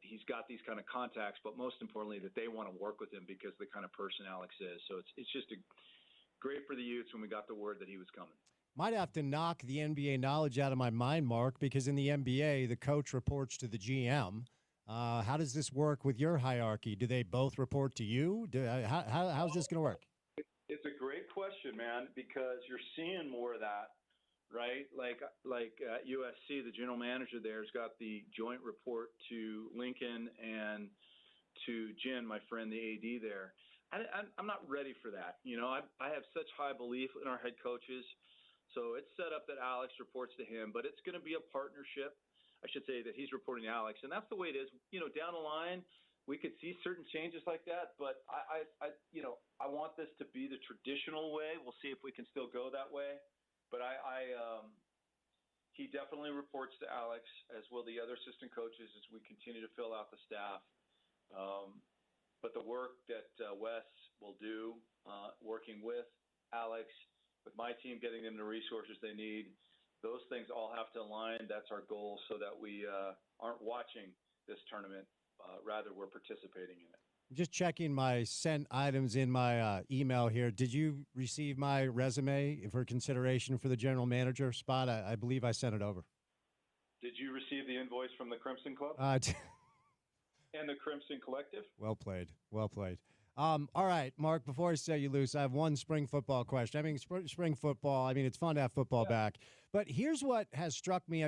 D: he's got these kind of contacts, but most importantly, that they want to work with him because of the kind of person Alex is. So it's just great for the Utes when we got the word that he was coming.
A: Might have to knock the NBA knowledge out of my mind, Mark, because in the NBA, the coach reports to the GM. How does this work with your hierarchy? Do they both report to you? How's this going to work?
D: It's a great question, man, because you're seeing more of that, right? Like at USC, the general manager there has got the joint report to Lincoln and to Jen, my friend, the AD there. I'm not ready for that. I have such high belief in our head coaches. So it's set up that Alex reports to him, but it's going to be a partnership. I should say that he's reporting to Alex, and that's the way it is. Down the line, we could see certain changes like that, but I want this to be the traditional way. We'll see if we can still go that way. But he definitely reports to Alex, as will the other assistant coaches, as we continue to fill out the staff. But the work that Wes will do, working with Alex, with my team, getting them the resources they need, those things all have to align. That's our goal, so that we aren't watching this tournament. Rather, we're participating in it.
A: Just checking my sent items in my email here. Did you receive my resume for consideration for the general manager spot? I believe I sent it over.
D: Did you receive the invoice from the Crimson Club and the Crimson Collective?
A: Well played. Well played. All right, Mark, before I set you loose, I have one spring football question. I mean, spring football, it's fun to have football back. But here's what has struck me.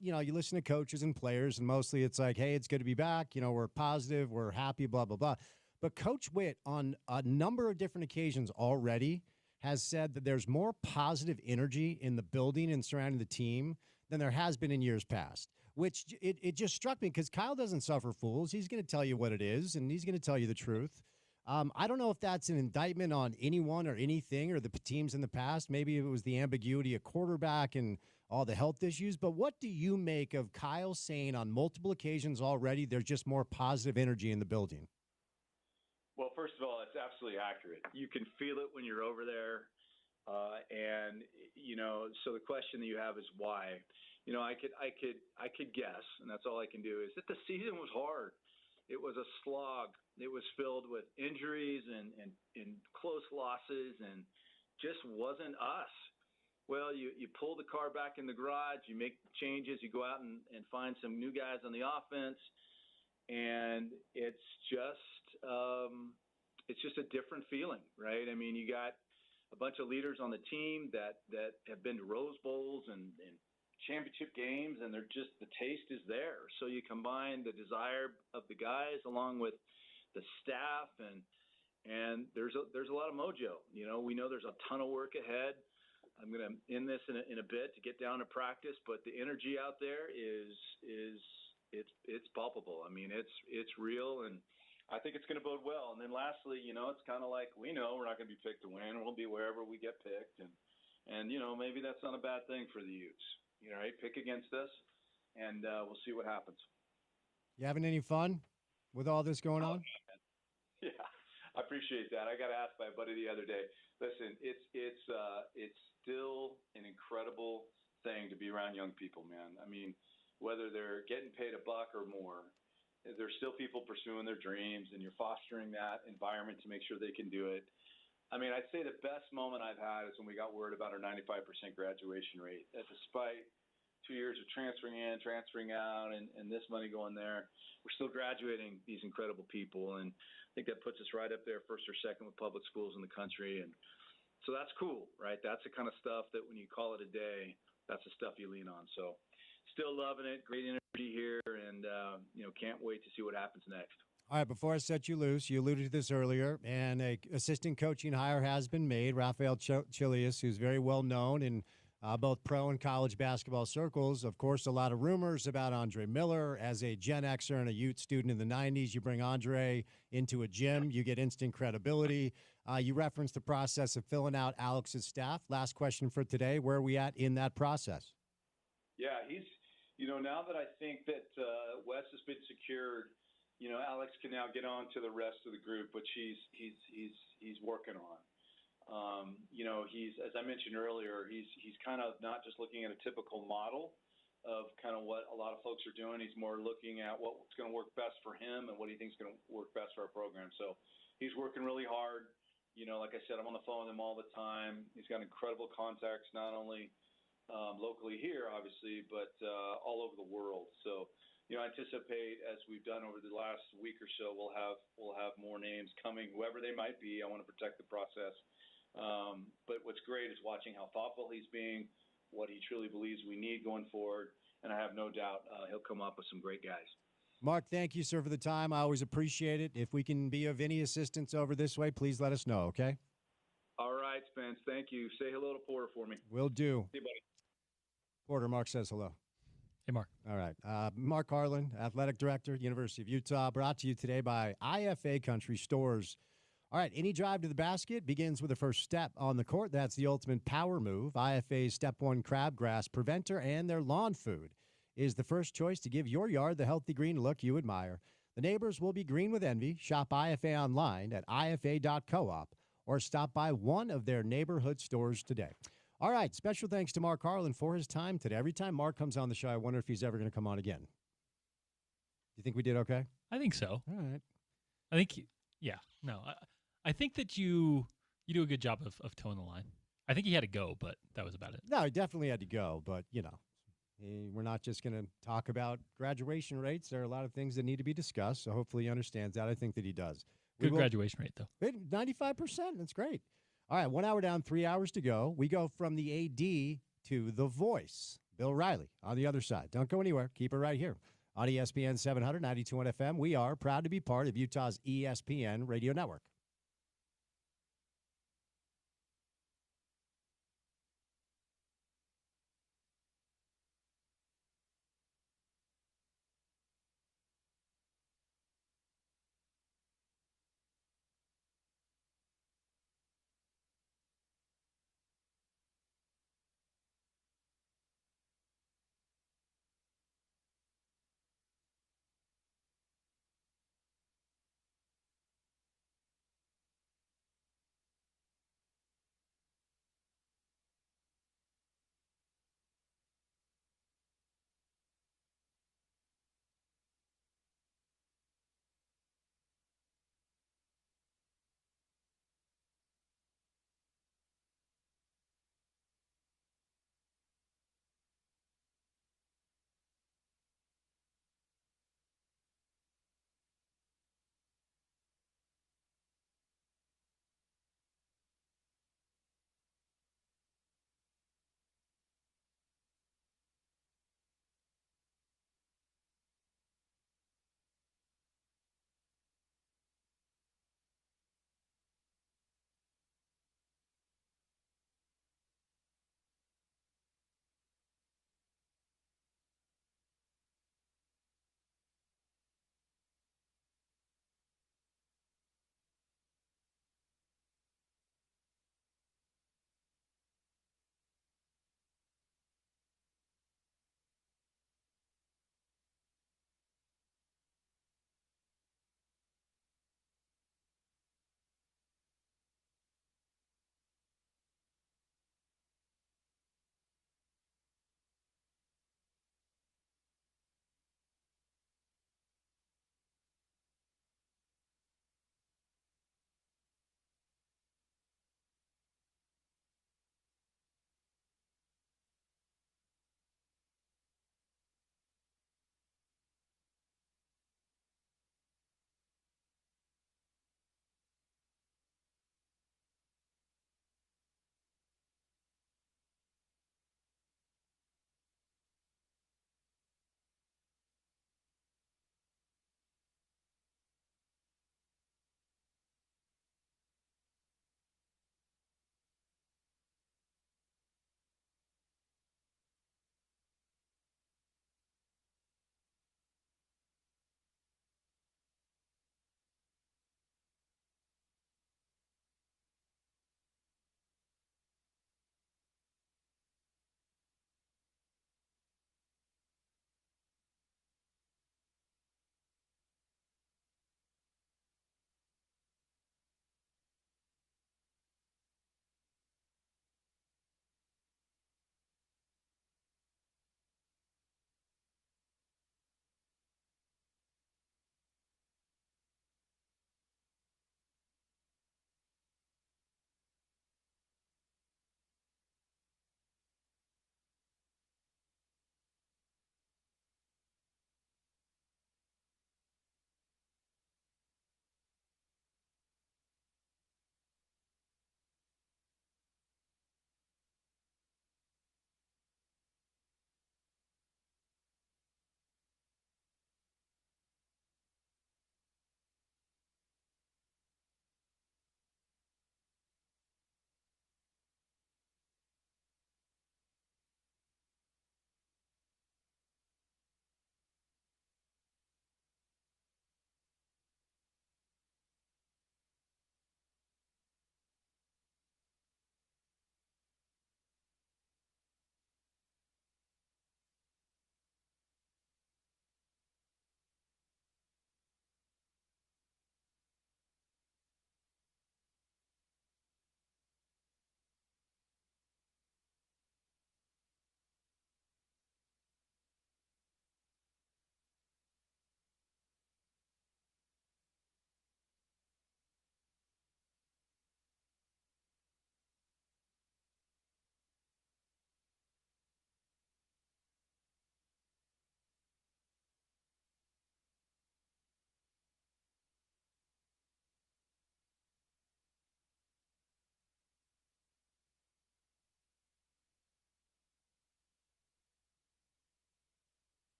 A: You listen to coaches and players, and mostly it's like, hey, it's good to be back. We're positive, we're happy, blah, blah, blah. But Coach Witt, on a number of different occasions already, has said that there's more positive energy in the building and surrounding the team than there has been in years past. Which it just struck me because Kyle doesn't suffer fools. He's going to tell you what it is, and he's going to tell you the truth. I don't know if that's an indictment on anyone or anything or the teams in the past. Maybe it was the ambiguity of quarterback and all the health issues. But what do you make of Kyle saying on multiple occasions already there's just more positive energy in the building?
D: Well, first of all, it's absolutely accurate. You can feel it when you're over there. So the question that you have is why? I could guess, and that's all I can do, is that the season was hard. It was a slog. It was filled with injuries and close losses, and just wasn't us. Well, you pull the car back in the garage, you make changes, you go out and find some new guys on the offense, and it's just a different feeling, right? You got a bunch of leaders on the team that have been to Rose Bowls and championship games, and the taste is there. So you combine the desire of the guys along with the staff, and there's a lot of mojo. We know there's a ton of work ahead. I'm going to end this in a bit to get down to practice, but the energy out there is palpable. It's real, and I think it's going to bode well. And then lastly, it's kind of like, we know we're not going to be picked to win. We'll be wherever we get picked, and maybe that's not a bad thing for the Utes. Right? Pick against us, and we'll see what happens. You having any fun with all this going on? Yeah, I appreciate that. I got asked by a buddy the other day. Listen, it's still an incredible thing to be around young people, man. Whether they're getting paid $1 or more, there's still people pursuing their dreams, and you're fostering that environment to make sure they can do it. I'd say the best moment I've had is when we got word about our 95% graduation rate. That despite 2 years of transferring in, transferring out, and this money going there, we're still graduating these incredible people. And I think that puts us right up there, first or second, with public schools in the country. And So that's cool, right? That's the kind of stuff that when you call it a day, that's the stuff you lean on. So still loving it. Great energy here, and can't wait to see what happens next.
A: All right, before I set you loose, you alluded to this earlier, and a assistant coaching hire has been made. Rafael Chilius, who's very well known in both pro and college basketball circles. Of course, a lot of rumors about Andre Miller as a Gen Xer and a Ute student in the 90s. You bring Andre into a gym, you get instant credibility. You referenced the process of filling out Alex's staff. Last question for today. Where are we at in that process?
D: Yeah, he's, now that I think that Wes has been secured, Alex can now get on to the rest of the group, which he's working on. He's, as I mentioned earlier, he's kind of not just looking at a typical model of kind of what a lot of folks are doing. He's more looking at what's going to work best for him and what he thinks is going to work best for our program. So he's working really hard. Like I said, I'm on the phone with him all the time. He's got incredible contacts, not only locally here, obviously, but all over the world. So, I anticipate, as we've done over the last week or so, we'll have more names coming, whoever they might be. I want to protect the process. But what's great is watching how thoughtful he's being, what he truly believes we need going forward, and I have no doubt he'll come up with some great guys.
A: Mark, thank you, sir, for the time. I always appreciate it. If we can be of any assistance over this way, please let us know, okay?
D: All right, Spence. Thank you. Say hello to Porter for me.
A: Will do.
D: See you, buddy.
A: Porter, Mark says hello.
B: Hey, Mark.
A: All right. Mark Harlan, Athletic Director, University of Utah, brought to you today by IFA Country Stores. All right, any drive to the basket begins with the first step on the court. That's the ultimate power move. IFA's Step 1 Crabgrass Preventer and their lawn food is the first choice to give your yard the healthy green look you admire. The neighbors will be green with envy. Shop IFA online at ifa.coop or stop by one of their neighborhood stores today. All right, special thanks to Mark Harlan for his time today. Every time Mark comes on the show, I wonder if he's ever going to come on again. Do you think we did okay?
B: I think so.
A: All right.
B: I think, yeah, no. I think that you do a good job of towing the line. I think he had to go, but that was about it.
A: No, he definitely had to go, but, we're not just going to talk about graduation rates. There are a lot of things that need to be discussed, so hopefully he understands that. I think that he does.
B: Good graduation rate, though.
A: 95%. That's great. All right, 1 hour down, 3 hours to go. We go from the AD to the voice, Bill Riley, on the other side. Don't go anywhere. Keep it right here on ESPN 700, 92.1 FM. We are proud to be part of Utah's ESPN radio network.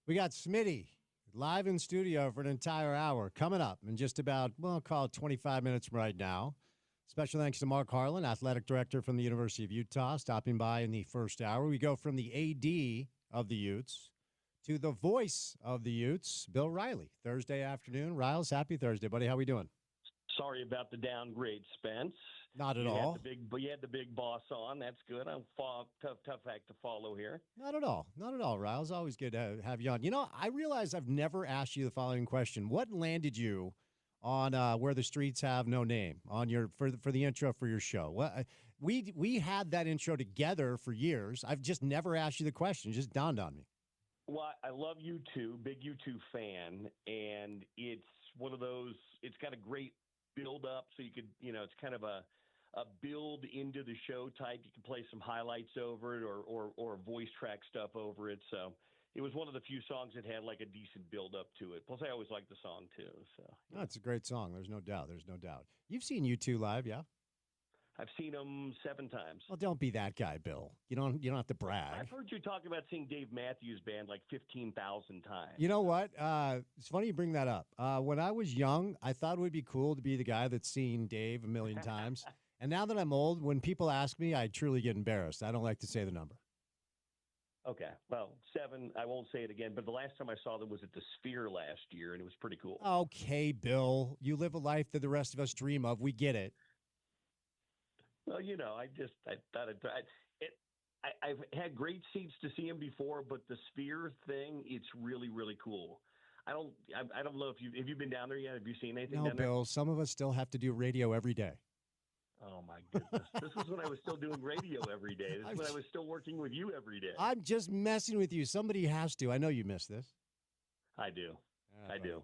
A: We got Smitty live in studio for an entire hour coming up in just about, well, I'll call it 25 minutes from right now. Special thanks to Mark Harlan, athletic director from the University of Utah, stopping by in the first hour. We go from the AD of the Utes to the voice of the Utes, Bill Riley. Thursday afternoon. Riles, happy Thursday, buddy. How we doing?
E: Sorry about the downgrade, Spence.
A: Not at all.
E: You had the big boss on. That's good. I'm tough act to follow here.
A: Not at all. Not at all, Riles. Always good to have you on. You know, I realize I've never asked you the following question. What landed you on Where the Streets Have No Name on your for the intro for your show? Well, we had that intro together for years. I've just never asked you the question. It just dawned on me.
E: Well, I love U2, big U2 fan, and it's one of those. It's got a great build up, so you could, it's kind of a build into the show type. You can play some highlights over it or voice track stuff over it. So it was one of the few songs that had like a decent build up to it. Plus, I always liked the song too. So
A: no, it's a great song. There's no doubt. There's no doubt. You've seen U2 live, yeah?
E: I've seen them 7 times.
A: Well, don't be that guy, Bill. You don't have to brag.
E: I've heard you talk about seeing Dave Matthews Band like 15,000 times.
A: You know what? It's funny you bring that up. When I was young, I thought it would be cool to be the guy that's seen Dave a million times. And now that I'm old, when people ask me, I truly get embarrassed. I don't like to say the number.
E: Okay. Well, 7, I won't say it again, but the last time I saw them was at the Sphere last year, and it was pretty cool.
A: Okay, Bill. You live a life that the rest of us dream of. We get it.
E: Well, I've had great seats to see him before, but the Sphere thing, it's really, really cool. I don't know if you've been down there yet. Have you seen anything?
A: No,
E: down there?
A: Bill. Some of us still have to do radio every day.
E: Oh my goodness! This was when I was still doing radio every day. This is when I was still working with you every day.
A: I'm just messing with you. Somebody has to. I know you missed this.
E: I do. I do.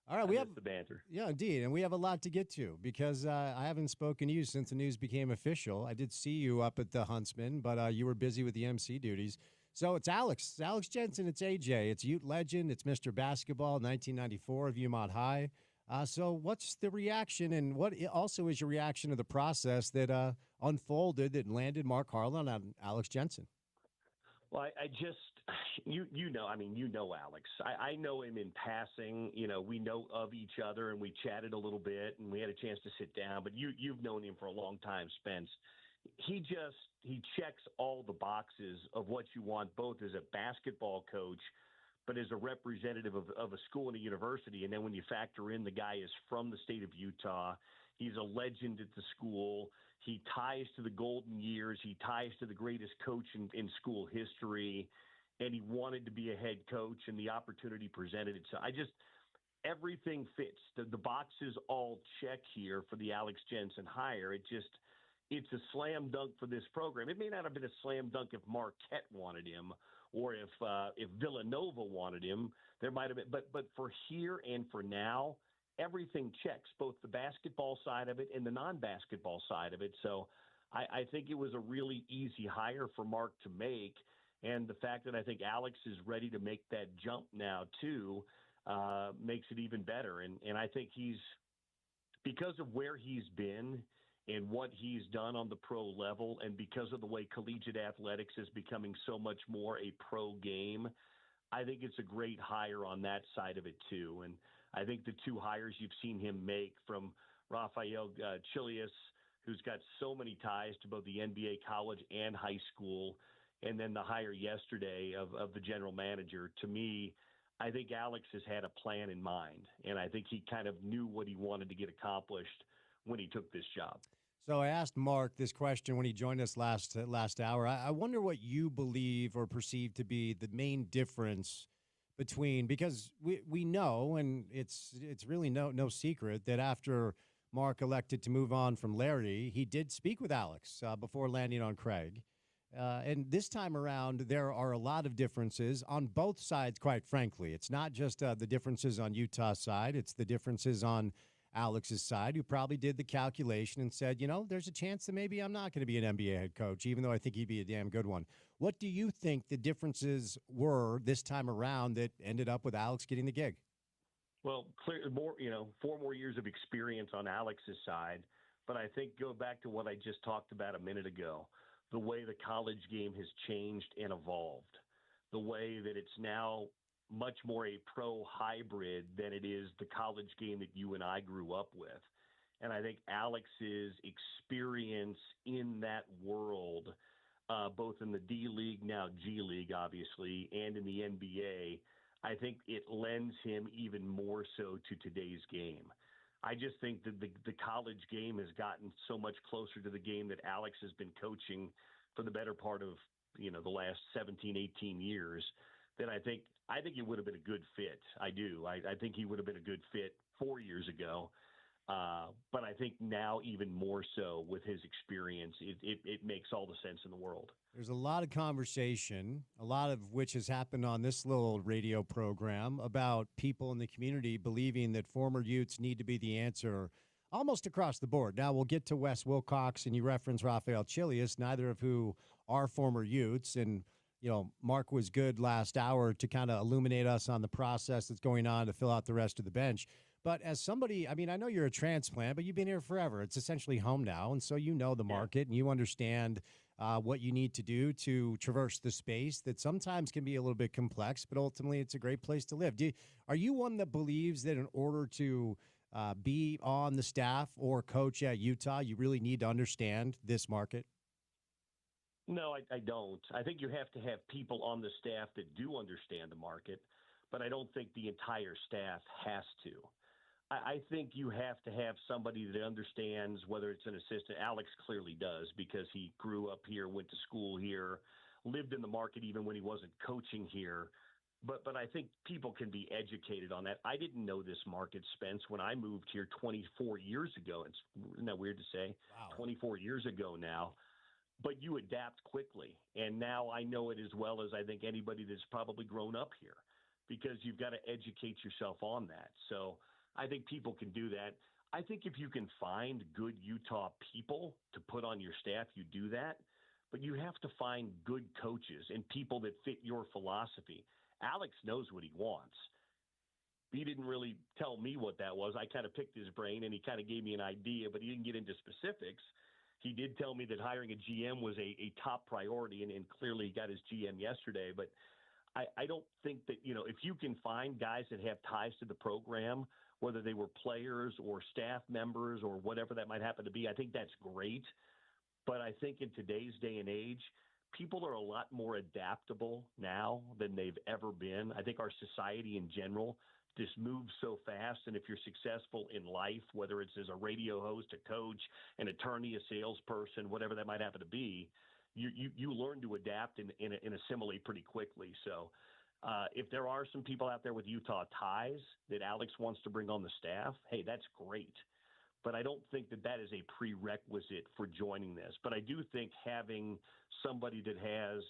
A: All right, we have
E: the banter.
A: Yeah, indeed, and we have a lot to get to because I haven't spoken to you since the news became official. I did see you up at the Huntsman, but you were busy with the MC duties. So it's Alex Jensen, it's AJ, it's Ute legend, it's Mr. Basketball, 1994 of Umont High. So what's the reaction, and what also is your reaction to the process that unfolded that landed Mark Harlan on Alex Jensen?
E: Well, I just, you know Alex. I know him in passing. We know of each other, and we chatted a little bit, and we had a chance to sit down. But you've known him for a long time, Spence. He checks all the boxes of what you want, both as a basketball coach, but as a representative of a school and a university. And then when you factor in the guy is from the state of Utah, he's a legend at the school. He ties to the golden years. He ties to the greatest coach in school history, and he wanted to be a head coach, and the opportunity presented itself. Everything fits. The boxes all check here for the Alex Jensen hire. It's a slam dunk for this program. It may not have been a slam dunk if Marquette wanted him or if Villanova wanted him. There might have been, but for here and for now, everything checks, both the basketball side of it and the non-basketball side of it. So I think it was a really easy hire for Mark to make. And the fact that I think Alex is ready to make that jump now, too, makes it even better. And I think because of where he's been and what he's done on the pro level, and because of the way collegiate athletics is becoming so much more a pro game, I think it's a great hire on that side of it, too. And I think the 2 hires you've seen him make, from Rafael Chilius, who's got so many ties to both the NBA, college, and high school, and then the hire yesterday of the general manager, to me, I think Alex has had a plan in mind, and I think he kind of knew what he wanted to get accomplished when he took this job.
A: So I asked Mark this question when he joined us last hour. I wonder what you believe or perceive to be the main difference between, because we know, and it's really no secret, that after Mark elected to move on from Larry, he did speak with Alex before landing on Craig. And this time around, there are a lot of differences on both sides, quite frankly. It's not just the differences on Utah's side. It's the differences on Alex's side, who probably did the calculation and said, there's a chance that maybe I'm not going to be an NBA head coach, even though I think he'd be a damn good one. What do you think the differences were this time around that ended up with Alex getting the gig?
E: Well, 4 more years of experience on Alex's side. But I think go back to what I just talked about a minute ago, the way the college game has changed and evolved, the way that it's now much more a pro hybrid than it is the college game that you and I grew up with. And I think Alex's experience in that world, both in the D League, now G League, obviously, and in the NBA, I think it lends him even more so to today's game. I just think that the college game has gotten so much closer to the game that Alex has been coaching for the better part of, the last 17, 18 years, that I think it would have been a good fit. I do. I think he would have been a good fit 4 years ago. But I think now even more so with his experience, it makes all the sense in the world.
A: There's a lot of conversation, a lot of which has happened on this little radio program about people in the community believing that former Utes need to be the answer almost across the board. Now, we'll get to Wes Wilcox, and you reference Rafael Chilius, neither of who are former Utes. And, Mark was good last hour to kind of illuminate us on the process that's going on to fill out the rest of the bench. But as somebody, I know you're a transplant, but you've been here forever. It's essentially home now. And so you know the market and you understand what you need to do to traverse the space that sometimes can be a little bit complex, but ultimately it's a great place to live. Are you one that believes that in order to be on the staff or coach at Utah, you really need to understand this market?
E: No, I don't. I think you have to have people on the staff that do understand the market, but I don't think the entire staff has to. I think you have to have somebody that understands, whether it's an assistant. Alex clearly does, because he grew up here, went to school here, lived in the market even when he wasn't coaching here. But I think people can be educated on that. I didn't know this market, Spence, when I moved here 24 years ago. Isn't that weird to say? Wow. 24 years ago now. But you adapt quickly. And now I know it as well as I think anybody that's probably grown up here, because you've got to educate yourself on that. So I think people can do that. I think if you can find good Utah people to put on your staff, you do that. But you have to find good coaches and people that fit your philosophy. Alex knows what he wants. He didn't really tell me what that was. I kind of picked his brain, and he kind of gave me an idea, but he didn't get into specifics. He did tell me that hiring a GM was a top priority, and clearly he got his GM yesterday. But I don't think that, if you can find guys that have ties to the program, whether they were players or staff members or whatever that might happen to be, I think that's great. But I think in today's day and age, people are a lot more adaptable now than they've ever been. I think our society in general just moves so fast. And if you're successful in life, whether it's as a radio host, a coach, an attorney, a salesperson, whatever that might happen to be, you learn to adapt and assimilate pretty quickly. So if there are some people out there with Utah ties that Alex wants to bring on the staff, hey, that's great. But I don't think that is a prerequisite for joining this. But I do think having somebody that has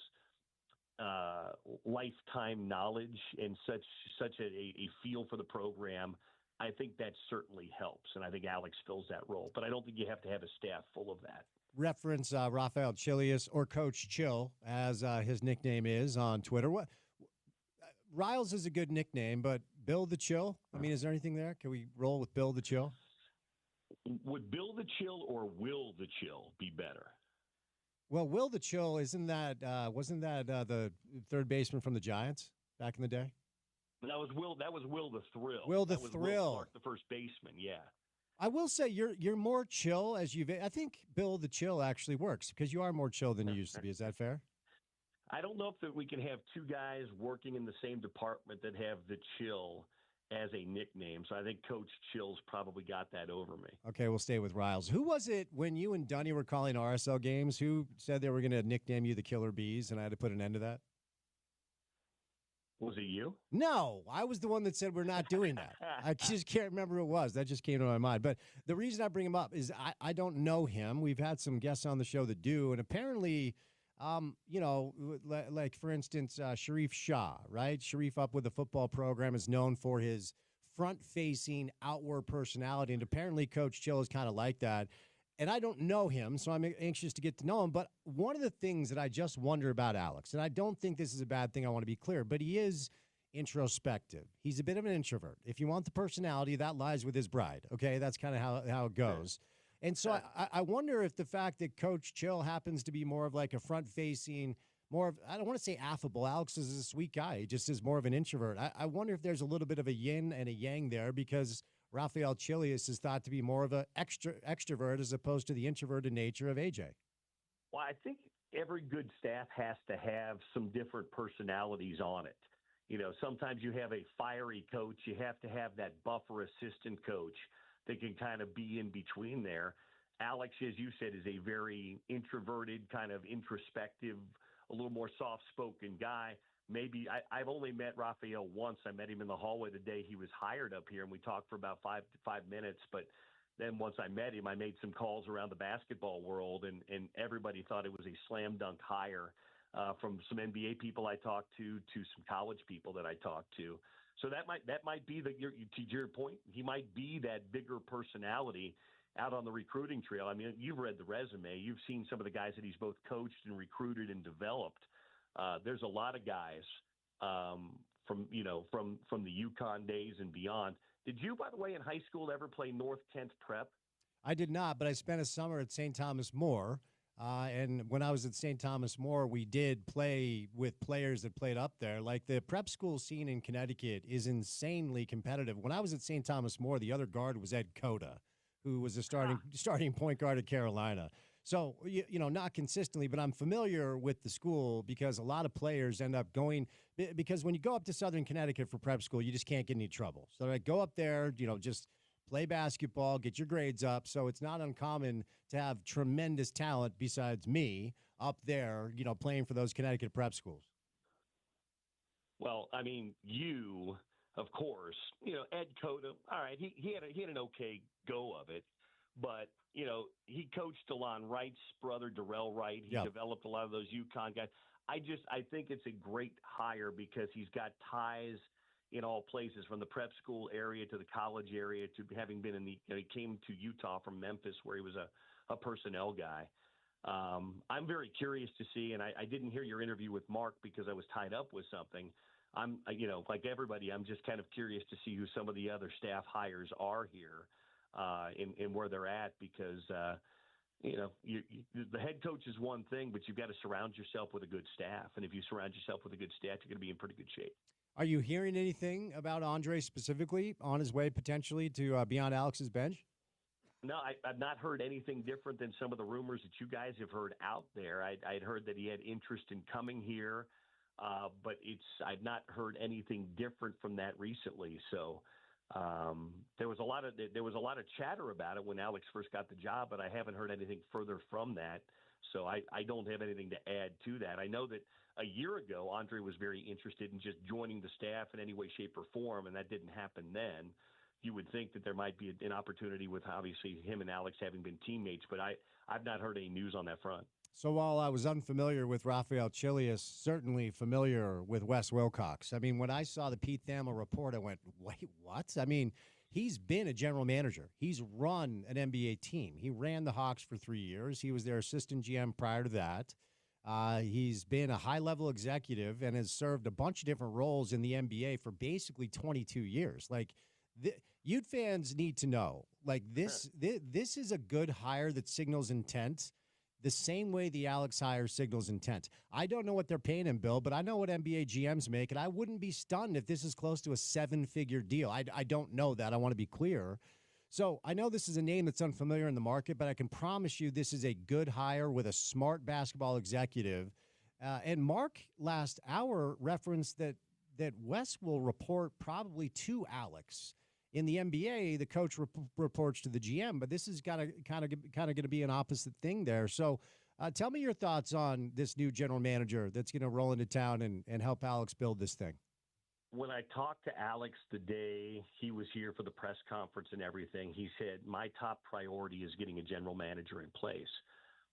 E: lifetime knowledge and such a feel for the program, I think that certainly helps. And I think Alex fills that role. But I don't think you have to have a staff full of that.
A: Reference Rafael Chilius, or Coach Chill, as his nickname is on Twitter. Riles is a good nickname, but Bill the Chill? Is there anything there? Can we roll with Bill the Chill?
E: Would Bill the Chill or Will the Chill be better?
A: Well, Will the Chill, wasn't that the third baseman from the Giants back in the day?
E: That was Will the Thrill.
A: Will the
E: that was
A: Thrill.
E: Will Clark, the first baseman, yeah.
A: I will say you're more chill as I think Bill the Chill actually works, because you are more chill than you used to be. Is that fair?
E: I don't know if we can have two guys working in the same department that have the Chill as a nickname. So I think Coach Chill's probably got that over me.
A: Okay, we'll stay with Riles. Who was it when you and Dunny were calling RSL games? Who said they were going to nickname you the Killer Bees, and I had to put an end to that?
E: Was it you?
A: No, I was the one that said we're not doing that. I just can't remember who it was. That just came to my mind. But the reason I bring him up is I don't know him. We've had some guests on the show that do, and apparently like for instance, Sharif Shah, right? Sharif up with the football program is known for his front-facing, outward personality, and apparently Coach Chill is kind of like that. And I don't know him, so I'm anxious to get to know him. But one of the things that I just wonder about Alex, and I don't think this is a bad thing, I want to be clear, but he is introspective. He's a bit of an introvert. If you want the personality, that lies with his bride, okay? That's kind of how it goes. And so I wonder if the fact that Coach Chill happens to be more of like a front-facing, more of, I don't want to say affable. Alex is a sweet guy. He just is more of an introvert. I wonder if there's a little bit of a yin and a yang there, because Rafael Chilius is thought to be more of an extrovert as opposed to the introverted nature of AJ.
E: Well, I think every good staff has to have some different personalities on it. Sometimes you have a fiery coach. You have to have that buffer assistant coach that can kind of be in between there. Alex, as you said, is a very introverted, kind of introspective, a little more soft-spoken guy. Maybe I've only met Rafael once. I met him in the hallway the day he was hired up here, and we talked for about five minutes. But then once I met him, I made some calls around the basketball world, and everybody thought it was a slam dunk hire, from some NBA people I talked to some college people that I talked to. So that might be to your point, he might be that bigger personality out on the recruiting trail. I mean, you've read the resume. You've seen some of the guys that he's both coached and recruited and developed. There's a lot of guys from the UConn days and beyond. Did you, by the way, in high school ever play North Kent Prep?
A: I did not, but I spent a summer at St. Thomas More. And when I was at St. Thomas More, we did play with players that played up there. Like, the prep school scene in Connecticut is insanely competitive. When I was at St. Thomas More, the other guard was Ed Cota, who was a starting point guard at Carolina. So, not consistently, but I'm familiar with the school because a lot of players end up going, because when you go up to Southern Connecticut for prep school, you just can't get any trouble. So I go up there, just play basketball, get your grades up. So it's not uncommon to have tremendous talent besides me up there, playing for those Connecticut prep schools.
E: Well, I mean, you, of course, Ed Cota, all right, he had an okay go of it, but, he coached DeLon Wright's brother, Darrell Wright. He developed a lot of those UConn guys. I think it's a great hire because he's got ties in all places, from the prep school area to the college area to having been he came to Utah from Memphis, where he was a personnel guy. I'm very curious to see, and I didn't hear your interview with Mark because I was tied up with something. I'm, like everybody, I'm just kind of curious to see who some of the other staff hires are here, and where they're at, because, the head coach is one thing, but you've got to surround yourself with a good staff. And if you surround yourself with a good staff, you're going to be in pretty good shape.
A: Are you hearing anything about Andre specifically on his way potentially to be on Alex's bench?
E: No, I've not heard anything different than some of the rumors that you guys have heard out there. I'd heard that he had interest in coming here, but I've not heard anything different from that recently. So there was a lot of chatter about it when Alex first got the job, but I haven't heard anything further from that. So I don't have anything to add to that. I know that a year ago, Andre was very interested in just joining the staff in any way, shape, or form, and that didn't happen then. You would think that there might be an opportunity with, obviously, him and Alex having been teammates, but I've not heard any news on that front.
A: So while I was unfamiliar with Rafael Chilius, certainly familiar with Wes Wilcox. I mean, when I saw the Pete Thamel report, I went, wait, what? I mean, he's been a general manager. He's run an NBA team. He ran the Hawks for 3 years. He was their assistant GM prior to that. He's been a high-level executive and has served a bunch of different roles in the NBA for basically 22 years. Like, Ute fans need to know, like, this is a good hire that signals intent the same way the Alex hire signals intent. I don't know what they're paying him, Bill, but I know what NBA GMs make, and I wouldn't be stunned if this is close to a 7-figure deal. I don't know that. I want to be clear. So I know this is a name that's unfamiliar in the market, but I can promise you this is a good hire with a smart basketball executive. And Mark last hour referenced that Wes will report probably to Alex. In the NBA, the coach reports to the GM, but this is kind of going to be an opposite thing there. So tell me your thoughts on this new general manager that's going to roll into town and help Alex build this thing.
E: When I talked to Alex the day he was here for the press conference and everything, he said, my top priority is getting a general manager in place.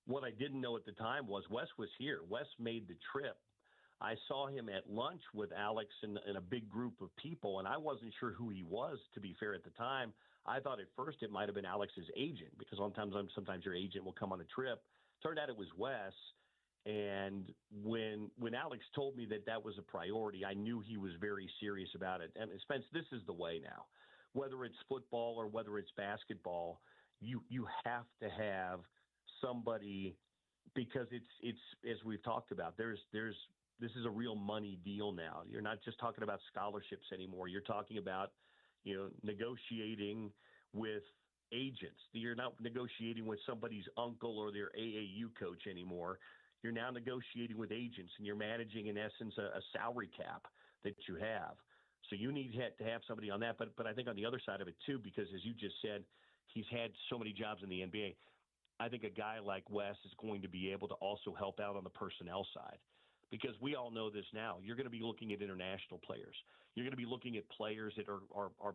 E: What I didn't know at the time was Wes was here. Wes made the trip. I saw him at lunch with Alex and a big group of people, and I wasn't sure who he was, to be fair, at the time. I thought at first it might have been Alex's agent, because sometimes your agent will come on a trip. Turned out it was Wes. And when Alex told me that was a priority, I knew he was very serious about it. And Spence, this is the way now. Whether it's football or whether it's basketball, you have to have somebody because it's as we've talked about, this is a real money deal now. You're not just talking about scholarships anymore. You're talking about, negotiating with agents. You're not negotiating with somebody's uncle or their AAU coach anymore. You're now negotiating with agents, and you're managing, in essence, a salary cap that you have. So you need to have somebody on that. But I think on the other side of it, too, because as you just said, he's had so many jobs in the NBA. I think a guy like Wes is going to be able to also help out on the personnel side, because we all know this now. You're going to be looking at international players. You're going to be looking at players that are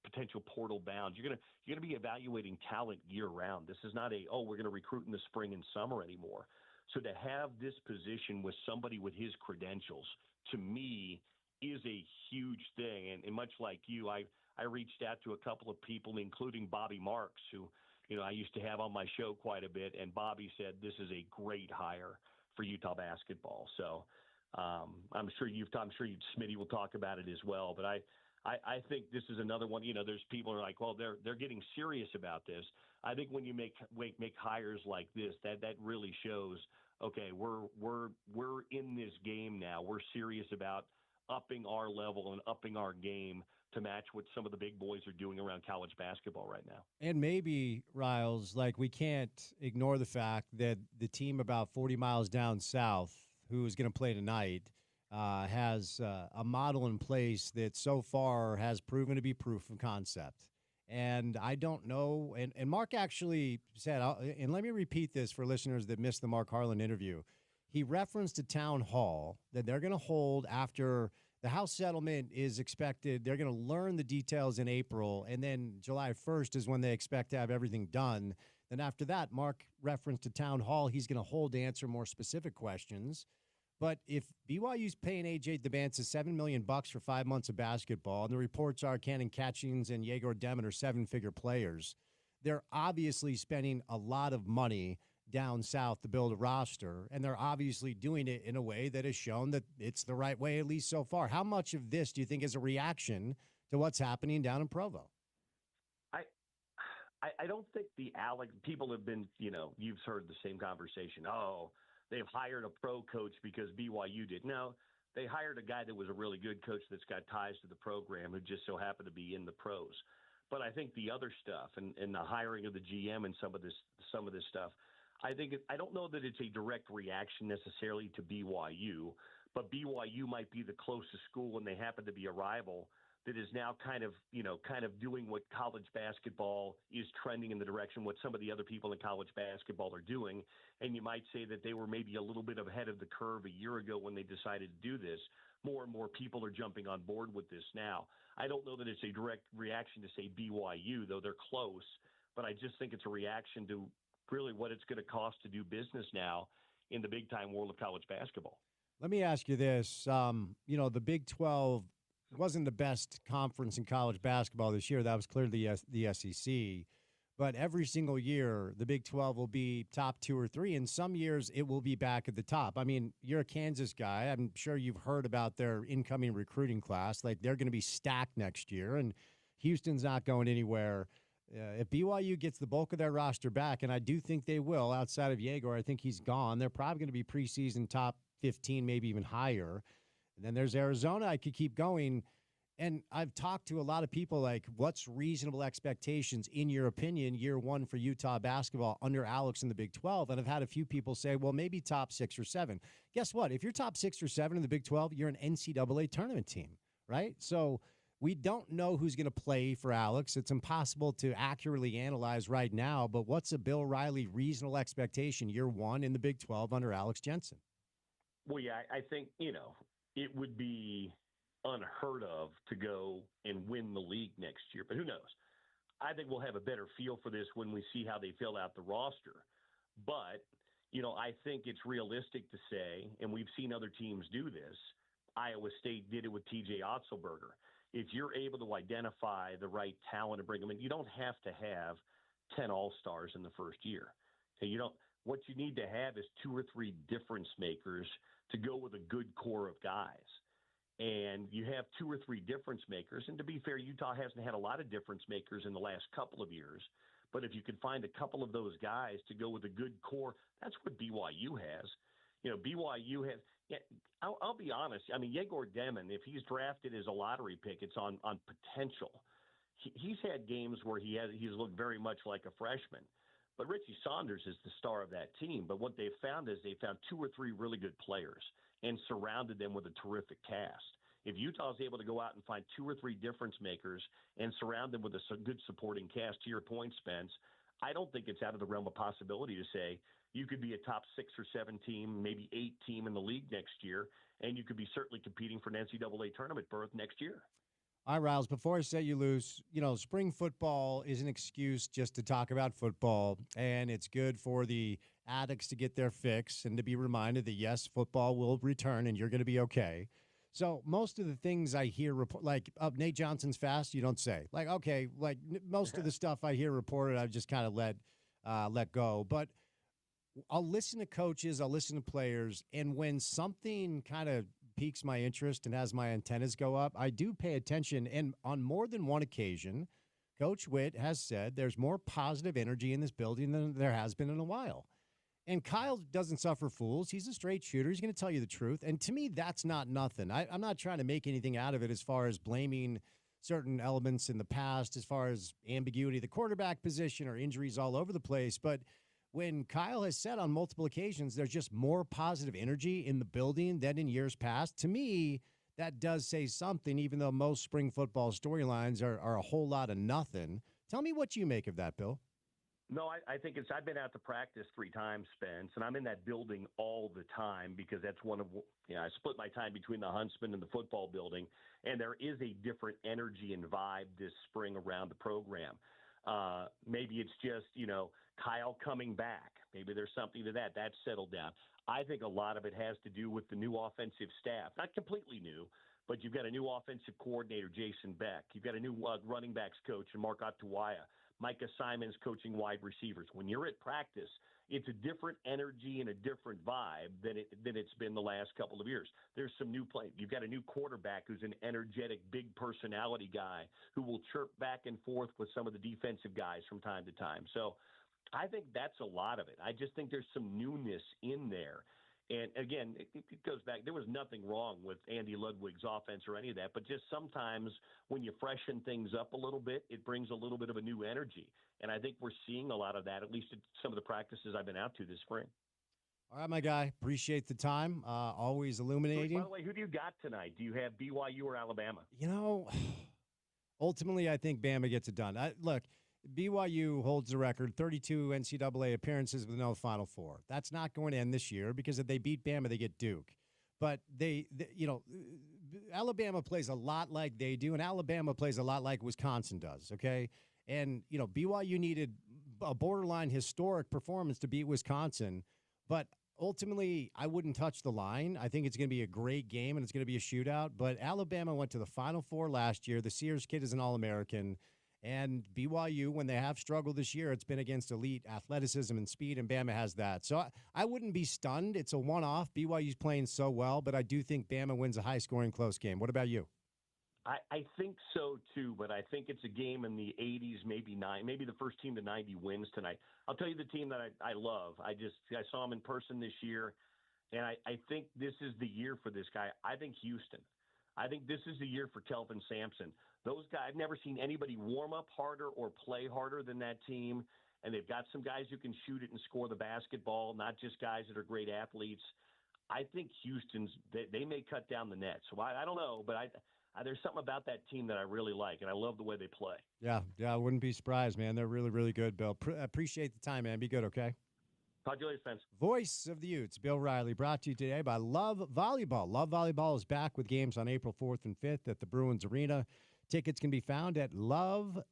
E: potential portal bound. You're going to be evaluating talent year round. This is not we're going to recruit in the spring and summer anymore. So to have this position with somebody with his credentials, to me, is a huge thing. And much like you, I reached out to a couple of people, including Bobby Marks, who I used to have on my show quite a bit. And Bobby said this is a great hire for Utah basketball. So I'm sure Smitty will talk about it as well. But I think this is another one. There's people who are like, well, they're getting serious about this. I think when you make hires like this, that really shows, okay, we're in this game now. We're serious about upping our level and upping our game to match what some of the big boys are doing around college basketball right now.
A: And maybe, Riles, we can't ignore the fact that the team about 40 miles down south who is going to play tonight has a model in place that so far has proven to be proof of concept. And I don't know, and Mark actually said, and let me repeat this for listeners that missed the Mark Harlan interview. He referenced a town hall that they're going to hold after the House settlement is expected. They're going to learn the details in April, and then July 1st is when they expect to have everything done. Then after that, Mark referenced a town hall he's going to hold to answer more specific questions. But if BYU's paying AJ DeBantis $7 million for 5 months of basketball, and the reports are Cannon Catchings and Yegor Demin are seven-figure players, they're obviously spending a lot of money down south to build a roster, and they're obviously doing it in a way that has shown that it's the right way, at least so far. How much of this do you think is a reaction to what's happening down in Provo?
E: I don't think people have been, you've heard the same conversation. Oh, they've hired a pro coach because BYU did. No, they hired a guy that was a really good coach that's got ties to the program who just so happened to be in the pros. But I think the other stuff and the hiring of the GM and some of this stuff, I don't know that it's a direct reaction necessarily to BYU, but BYU might be the closest school when they happen to be a rival that is now kind of doing what college basketball is trending in the direction what some of the other people in college basketball are doing. And you might say that they were maybe a little bit ahead of the curve a year ago when they decided to do this. More and more people are jumping on board with this now. I don't know that it's a direct reaction to say BYU, though they're close, but I just think it's a reaction to really what it's going to cost to do business now in the big time world of college basketball.
A: Let me ask you this. The Big 12 wasn't the best conference in college basketball this year. That was clearly the SEC. But every single year, the Big 12 will be top 2 or 3. And some years, it will be back at the top. I mean, you're a Kansas guy. I'm sure you've heard about their incoming recruiting class. They're going to be stacked next year. And Houston's not going anywhere. If BYU gets the bulk of their roster back, and I do think they will, outside of Yegor, I think he's gone. They're probably going to be preseason top 15, maybe even higher. And then there's Arizona. I could keep going. And I've talked to a lot of people what's reasonable expectations, in your opinion, year one for Utah basketball under Alex in the Big 12? And I've had a few people say, well, maybe top 6 or 7. Guess what? If you're top 6 or 7 in the Big 12, you're an NCAA tournament team, right? So we don't know who's going to play for Alex. It's impossible to accurately analyze right now. But what's a Bill Riley reasonable expectation year one in the Big 12 under Alex Jensen?
E: Well, yeah, I think, it would be unheard of to go and win the league next year, but who knows? I think we'll have a better feel for this when we see how they fill out the roster. But, I think it's realistic to say, and we've seen other teams do this, Iowa State did it with TJ Otzelberger. If you're able to identify the right talent and bring them in, you don't have to have 10 all-stars in the first year. Okay, what you need to have is 2 or 3 difference makers to go with a good core of guys. And you have 2 or 3 difference makers. And to be fair, Utah hasn't had a lot of difference makers in the last couple of years. But if you could find a couple of those guys to go with a good core, that's what BYU has. BYU has. Yeah, I'll be honest. I mean, Yegor Demon, if he's drafted as a lottery pick, it's on potential. He's had games where he's looked very much like a freshman. But Richie Saunders is the star of that team. But what they've found is they found 2 or 3 really good players and surrounded them with a terrific cast. If Utah is able to go out and find 2 or 3 difference makers and surround them with a good supporting cast, to your point, Spence, I don't think it's out of the realm of possibility to say you could be a top 6 or 7 team, maybe 8 team in the league next year, and you could be certainly competing for an NCAA tournament berth next year.
A: All right, Riles, before I set you loose, spring football is an excuse just to talk about football, and it's good for the addicts to get their fix and to be reminded that, yes, football will return and you're going to be okay. So most of the things I hear, like Nate Johnson's fast, you don't say. Like, okay, like most of the stuff I hear reported, I've just kind of let go. But I'll listen to coaches, I'll listen to players, and when something kind of piques my interest and has my antennas go up, I do pay attention. And on more than one occasion, Coach Witt has said there's more positive energy in this building than there has been in a while. And Kyle doesn't suffer fools. He's a straight shooter. He's going to tell you the truth. And to me, that's not nothing. I'm not trying to make anything out of it as far as blaming certain elements in the past, as far as ambiguity of the quarterback position or injuries all over the place. But when Kyle has said on multiple occasions there's just more positive energy in the building than in years past, to me, that does say something, even though most spring football storylines are a whole lot of nothing. Tell me what you make of that, Bill.
E: No, I think I've been out to practice 3 times, Spence, and I'm in that building all the time because that's I split my time between the Huntsman and the football building, and there is a different energy and vibe this spring around the program. Maybe it's just, Kyle coming back. Maybe there's something to that. That's settled down. I think a lot of it has to do with the new offensive staff. Not completely new, but you've got a new offensive coordinator, Jason Beck. You've got a new running backs coach, Mark Atuaya. Micah Simons coaching wide receivers. When you're at practice, it's a different energy and a different vibe than it's been the last couple of years. There's some new play. You've got a new quarterback who's an energetic, big personality guy who will chirp back and forth with some of the defensive guys from time to time. So I think that's a lot of it. I just think there's some newness in there. And again, it goes back. There was nothing wrong with Andy Ludwig's offense or any of that, but just sometimes when you freshen things up a little bit, it brings a little bit of a new energy. And I think we're seeing a lot of that, at least at some of the practices I've been out to this spring.
A: All right, my guy. Appreciate the time. Always illuminating.
E: By the way, who do you got tonight? Do you have BYU or Alabama?
A: Ultimately, I think Bama gets it done. Look, BYU holds the record, 32 NCAA appearances with no Final Four. That's not going to end this year because if they beat Bama, they get Duke. But Alabama plays a lot like they do, and Alabama plays a lot like Wisconsin does, okay? And, BYU needed a borderline historic performance to beat Wisconsin, but ultimately, I wouldn't touch the line. I think it's going to be a great game, and it's going to be a shootout. But Alabama went to the Final Four last year. The Sears kid is an All-American. And BYU, when they have struggled this year, it's been against elite athleticism and speed, and Bama has that. So I wouldn't be stunned. It's a one-off. BYU's playing so well, but I do think Bama wins a high-scoring close game. What about you?
E: I think so, too, but I think it's a game in the 80s, maybe the first team to 90 wins tonight. I'll tell you the team that I love. I saw him in person this year, and I think this is the year for this guy. I think Houston. I think this is the year for Kelvin Sampson. Those guys, I've never seen anybody warm up harder or play harder than that team, and they've got some guys who can shoot it and score the basketball, not just guys that are great athletes. I think they may cut down the net. So I don't know, but there's something about that team that I really like, and I love the way they play.
A: Yeah, I wouldn't be surprised, man. They're really, really good, Bill. Appreciate the time, man. Be good, okay?
E: Talk to you later, Spence.
A: Voice of the Utes, Bill Riley, brought to you today by Love Volleyball. Love Volleyball is back with games on April 4th and 5th at the Bruins Arena. Tickets can be found at loveb.com.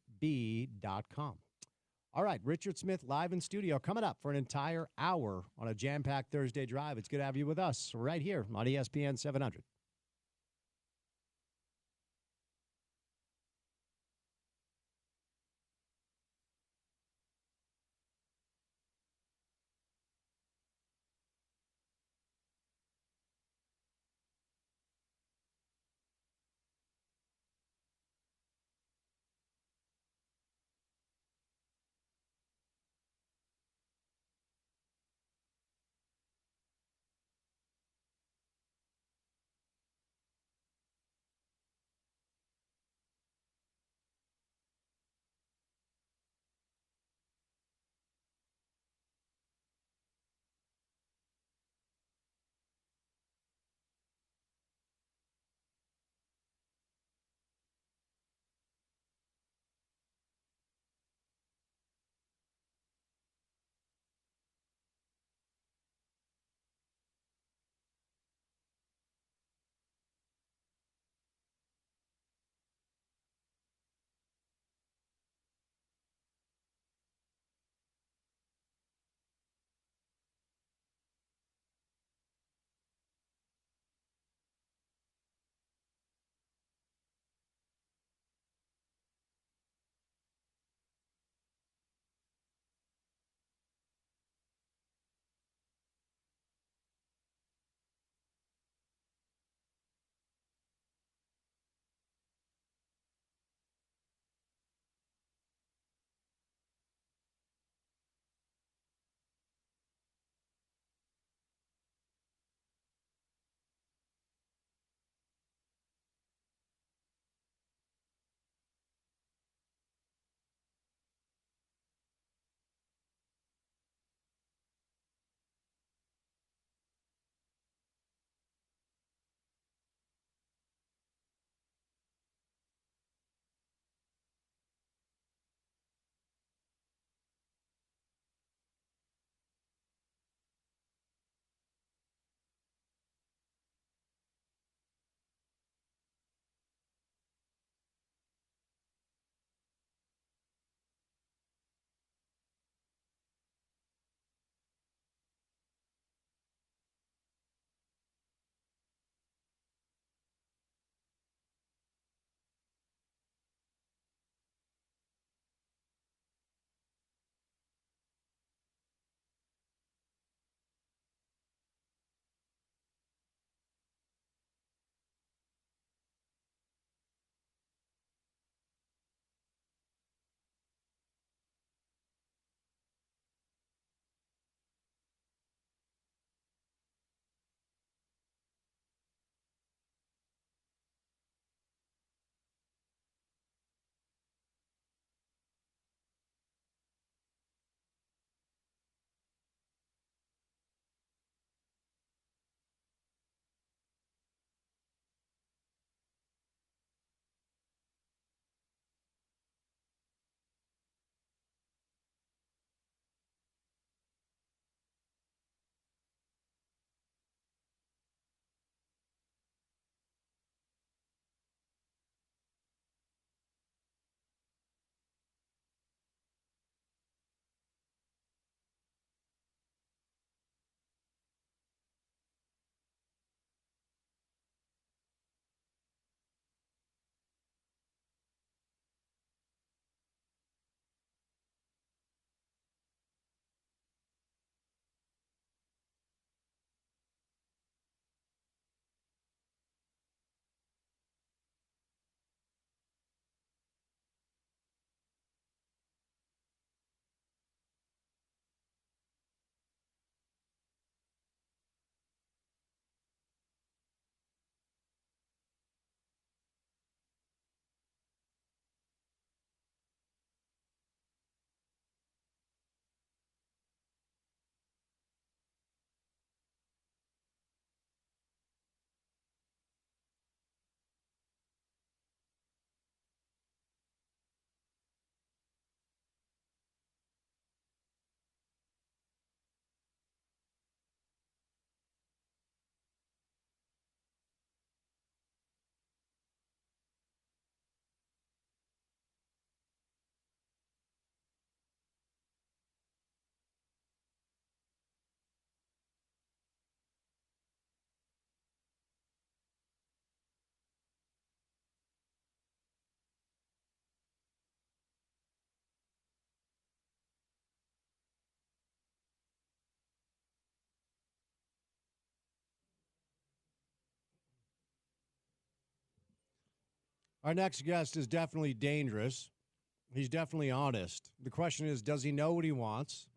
A: All right, Richard Smith live in studio coming up for an entire hour on a jam-packed Thursday drive. It's good to have you with us right here on ESPN 700. Our next guest is definitely dangerous. He's definitely honest. The question is, does he know what he wants?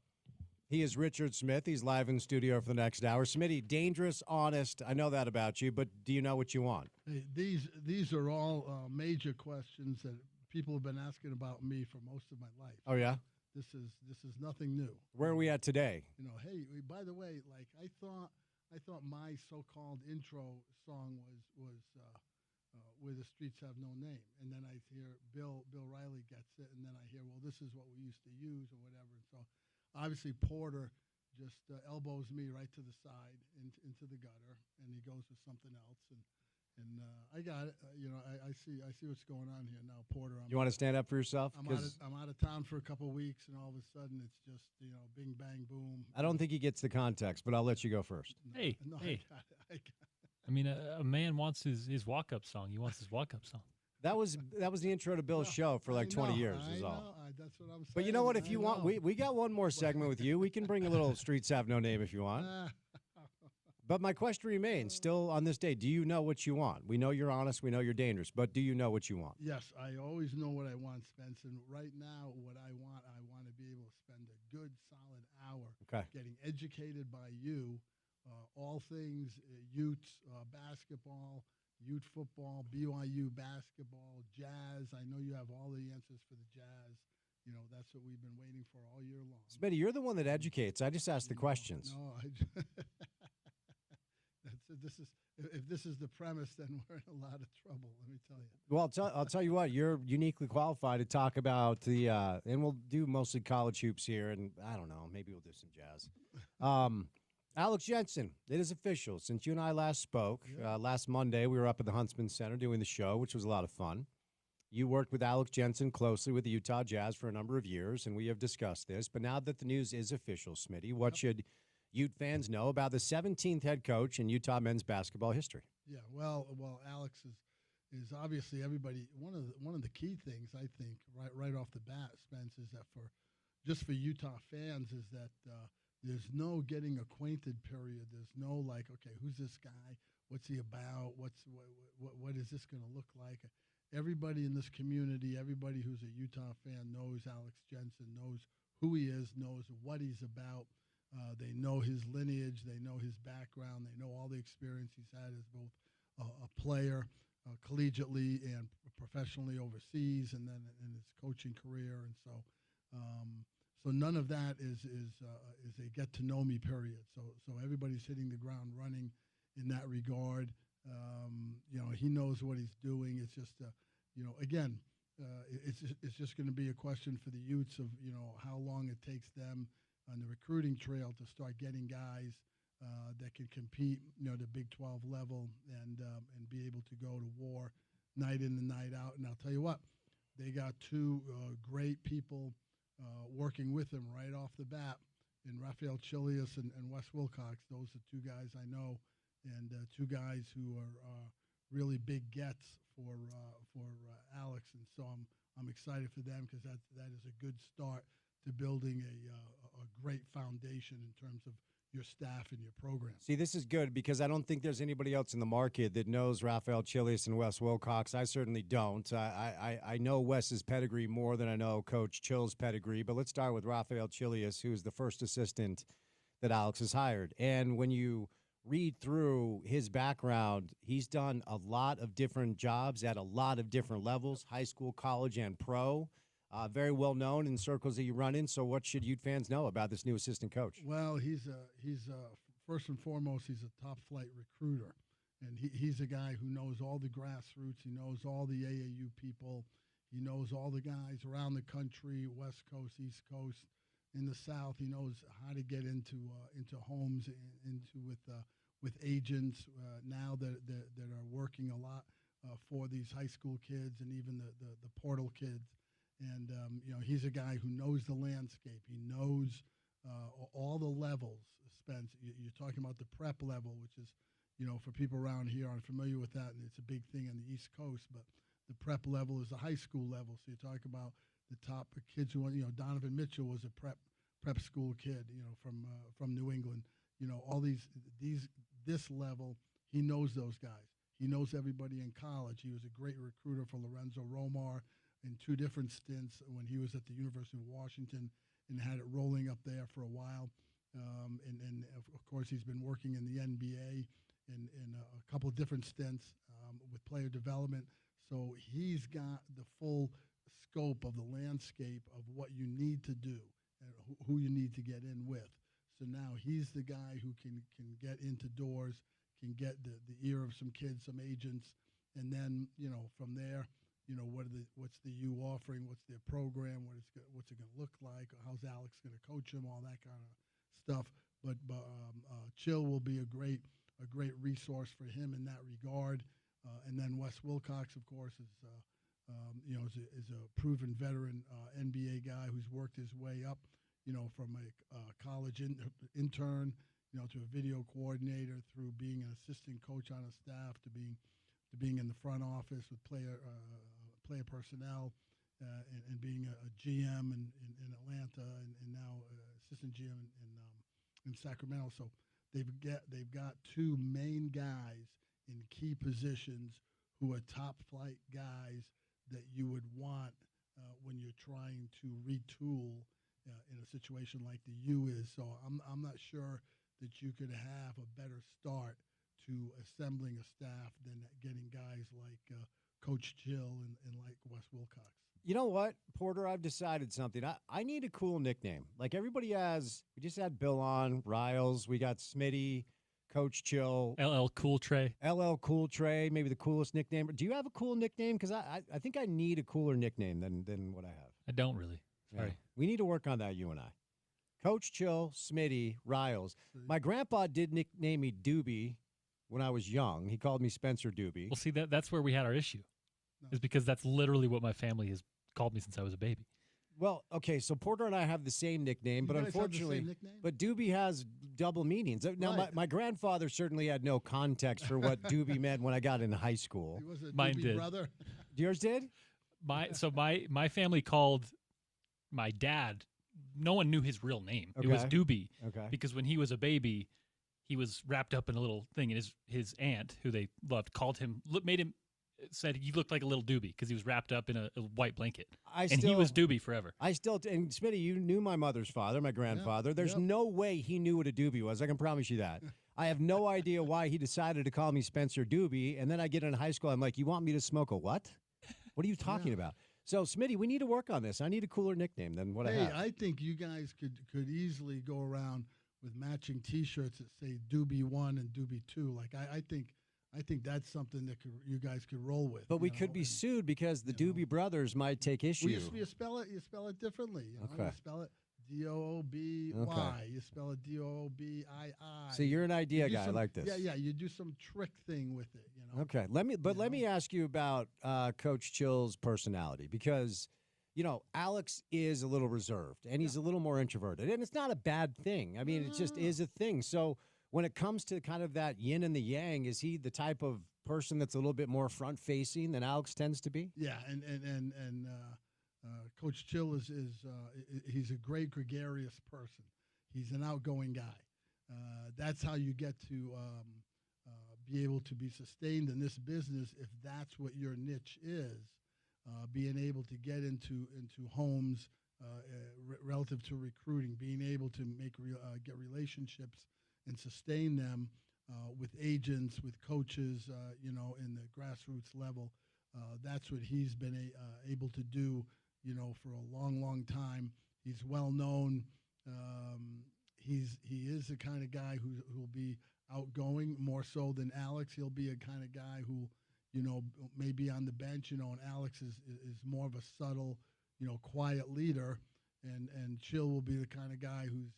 A: He is Richard Smith. He's live in studio for the next hour. Smitty, dangerous, honest. I know that about you, but do you know what you want?
F: Hey, these are all major questions that people have been asking about me for most of my life.
A: Oh, yeah?
F: This is nothing new.
A: Where are we at today?
F: Hey, by the way, like I thought my so-called intro song was Where the Streets Have No Name, and then I hear Bill Riley gets it, and then I hear, well, this is what we used to use or whatever. And so obviously Porter just elbows me right to the side into the gutter, and he goes with something else, and I got it. I see what's going on here now, Porter.
A: You want to stand up for yourself?
F: I'm out of town for a couple of weeks, and all of a sudden it's just bing bang boom.
A: I don't think he gets the context, but I'll let you go first.
B: Hey.
F: I got it.
B: I mean, a man wants his walk-up song. He wants his walk-up song.
A: That was the intro to Bill's show for like 20 years is all.
F: That's what I'm saying.
A: But you know what? If you want, we got one more segment with you. We can bring a little Streets Have No Name if you want. But my question remains, still on this day, do you know what you want? We know you're honest. We know you're dangerous. But do you know what you want?
F: Yes, I always know what I want, Spence. And right now, what I want to be able to spend a good, solid hour getting educated by you, all things Utes, basketball, Ute football, BYU basketball, jazz. I know you have all the answers for the jazz. That's what we've been waiting for all year long.
A: Smitty, you're the one that educates. I just ask the questions.
F: No, if this is the premise, then we're in a lot of trouble, let me tell you.
A: Well, I'll tell you what, you're uniquely qualified to talk about the and we'll do mostly college hoops here, and I don't know, maybe we'll do some jazz. Alex Jensen, it is official. Since you and I last spoke, last Monday, we were up at the Huntsman Center doing the show, which was a lot of fun. You worked with Alex Jensen closely with the Utah Jazz for a number of years, and we have discussed this. But now that the news is official, Smitty, what should Ute fans know about the 17th head coach in Utah men's basketball history?
F: Yeah, well, Alex is obviously everybody. One of the key things I think right off the bat, Spence, is that for Utah fans is that there's no getting acquainted period. There's no like, okay, who's this guy? What's he about? What is this going to look like? Everybody in this community, everybody who's a Utah fan knows Alex Jensen, knows who he is, knows what he's about. They know his lineage. They know his background. They know all the experience he's had as both a player, collegiately and professionally overseas, and then in his coaching career. And so none of that is a get to know me period. So everybody's hitting the ground running in that regard. He knows what he's doing. It's just again, it's just going to be a question for the Utes of how long it takes them on the recruiting trail to start getting guys that can compete, the Big 12 level and be able to go to war night in and night out. And I'll tell you what, they got two great people working with him right off the bat in Raphael Chilius and Wes Wilcox. Those are two guys I know, and two guys who are really big gets for Alex. And so I'm excited for them because that is a good start to building a great foundation in terms of your staff and your program.
A: See, this is good because I don't think there's anybody else in the market that knows Raphael Chilius and Wes Wilcox. I certainly don't. I know Wes's pedigree more than I know Coach Chill's pedigree, but let's start with Raphael Chilius, who's the first assistant that Alex has hired. And when you read through his background, he's done a lot of different jobs at a lot of different levels, high school, college, and pro. Very well known in circles that you run in. So what should Ute fans know about this new assistant coach?
F: Well, he's first and foremost, he's a top flight recruiter. And he's a guy who knows all the grassroots. He knows all the AAU people. He knows all the guys around the country, West Coast, East Coast, in the South. He knows how to get into homes, with agents now that are working a lot for these high school kids and even the portal kids. And, he's a guy who knows the landscape. He knows all the levels, Spence. You're talking about the prep level, which is, for people around here aren't familiar with that, and it's a big thing on the East Coast. But the prep level is the high school level. So you talk about the top kids who, Donovan Mitchell was a prep school kid, from New England. All this level, he knows those guys. He knows everybody in college. He was a great recruiter for Lorenzo Romar in 2 different stints when he was at the University of Washington and had it rolling up there for a while. And of course, he's been working in the NBA in a couple of different stints with player development. So he's got the full scope of the landscape of what you need to do and who you need to get in with. So now he's the guy who can get into doors, can get the ear of some kids, some agents, and then, from there, what's the U offering, what's their program, what's it going to look like, how's Alex going to coach him, all that kind of stuff. But Chill will be a great resource for him in that regard. And then Wes Wilcox, of course, is a proven veteran NBA guy who's worked his way up, from a college intern, to a video coordinator, through being an assistant coach on a staff, to being in the front office with player personnel, and being a GM in Atlanta, and now assistant GM in Sacramento. So they've got 2 main guys in key positions who are top flight guys that you would want when you're trying to retool in a situation like the U is. So I'm not sure that you could have a better start to assembling a staff than getting guys like Coach Chill and like Wes Wilcox.
A: You know what, Porter? I've decided something. I need a cool nickname. Like everybody has. We just had Bill on, Riles. We got Smitty, Coach Chill.
B: LL Cool Tray.
A: LL Cool Tray, maybe the coolest nickname. Do you have a cool nickname? Because I think I need a cooler nickname than what I have.
B: I don't really. Sorry.
A: Yeah. We need to work on that, you and I. Coach Chill, Smitty, Riles. My grandpa did nickname me Doobie when I was young. He called me Spencer Doobie.
B: Well, see, that's where we had our issue. Is because that's literally what my family has called me since I was a baby.
A: Well, okay, so Porter and I have the same nickname, but unfortunately, but Doobie has double meanings. Now,
F: right.
A: my grandfather certainly had no context for what Doobie meant when I got into high school.
F: He was a
B: Mine
F: Doobie
B: did.
F: brother.
A: Yours did?
B: My family called my dad. No one knew his real name.
A: Okay.
B: It was Doobie.
A: Okay.
B: Because when he was a baby, he was wrapped up in a little thing, and his aunt, who they loved, said he looked like a little doobie because he was wrapped up in a white blanket. He was Doobie forever.
A: And Smitty, you knew my mother's father, my grandfather. There's no way he knew what a doobie was. I can promise you that. I have no idea why he decided to call me Spencer Doobie. And then I get in high school. I'm like, you want me to smoke a what? What are you talking about? So, Smitty, we need to work on this. I need a cooler nickname than what I have.
F: I think you guys could easily go around with matching T-shirts that say Doobie 1 and Doobie 2. Like, I think that's something that you guys could roll with.
A: But we could be sued because the Doobie brothers might take issue.
F: Well, you spell it differently.
A: Okay.
F: You spell it Dooby.
A: Okay.
F: You spell it Dobii.
A: So you're an idea guy. I like this.
F: Yeah. You do some trick thing with it.
A: Okay. Let me ask you about Coach Chill's personality, because Alex is a little reserved and he's a little more introverted, and it's not a bad thing. I mean, it just is a thing. So when it comes to kind of that yin and the yang, is he the type of person that's a little bit more front facing than Alex tends to be?
F: Yeah, and Coach Chill is he's a great gregarious person. He's an outgoing guy. That's how you get to be able to be sustained in this business, if that's what your niche is. Being able to get into homes relative to recruiting, being able to get relationships and sustain them with agents, with coaches, in the grassroots level. That's what he's been able to do, for a long, long time. He's well known. He is the kind of guy who will be outgoing more so than Alex. He'll be a kind of guy who, maybe on the bench, and Alex is more of a subtle, quiet leader, and Chill will be the kind of guy who's,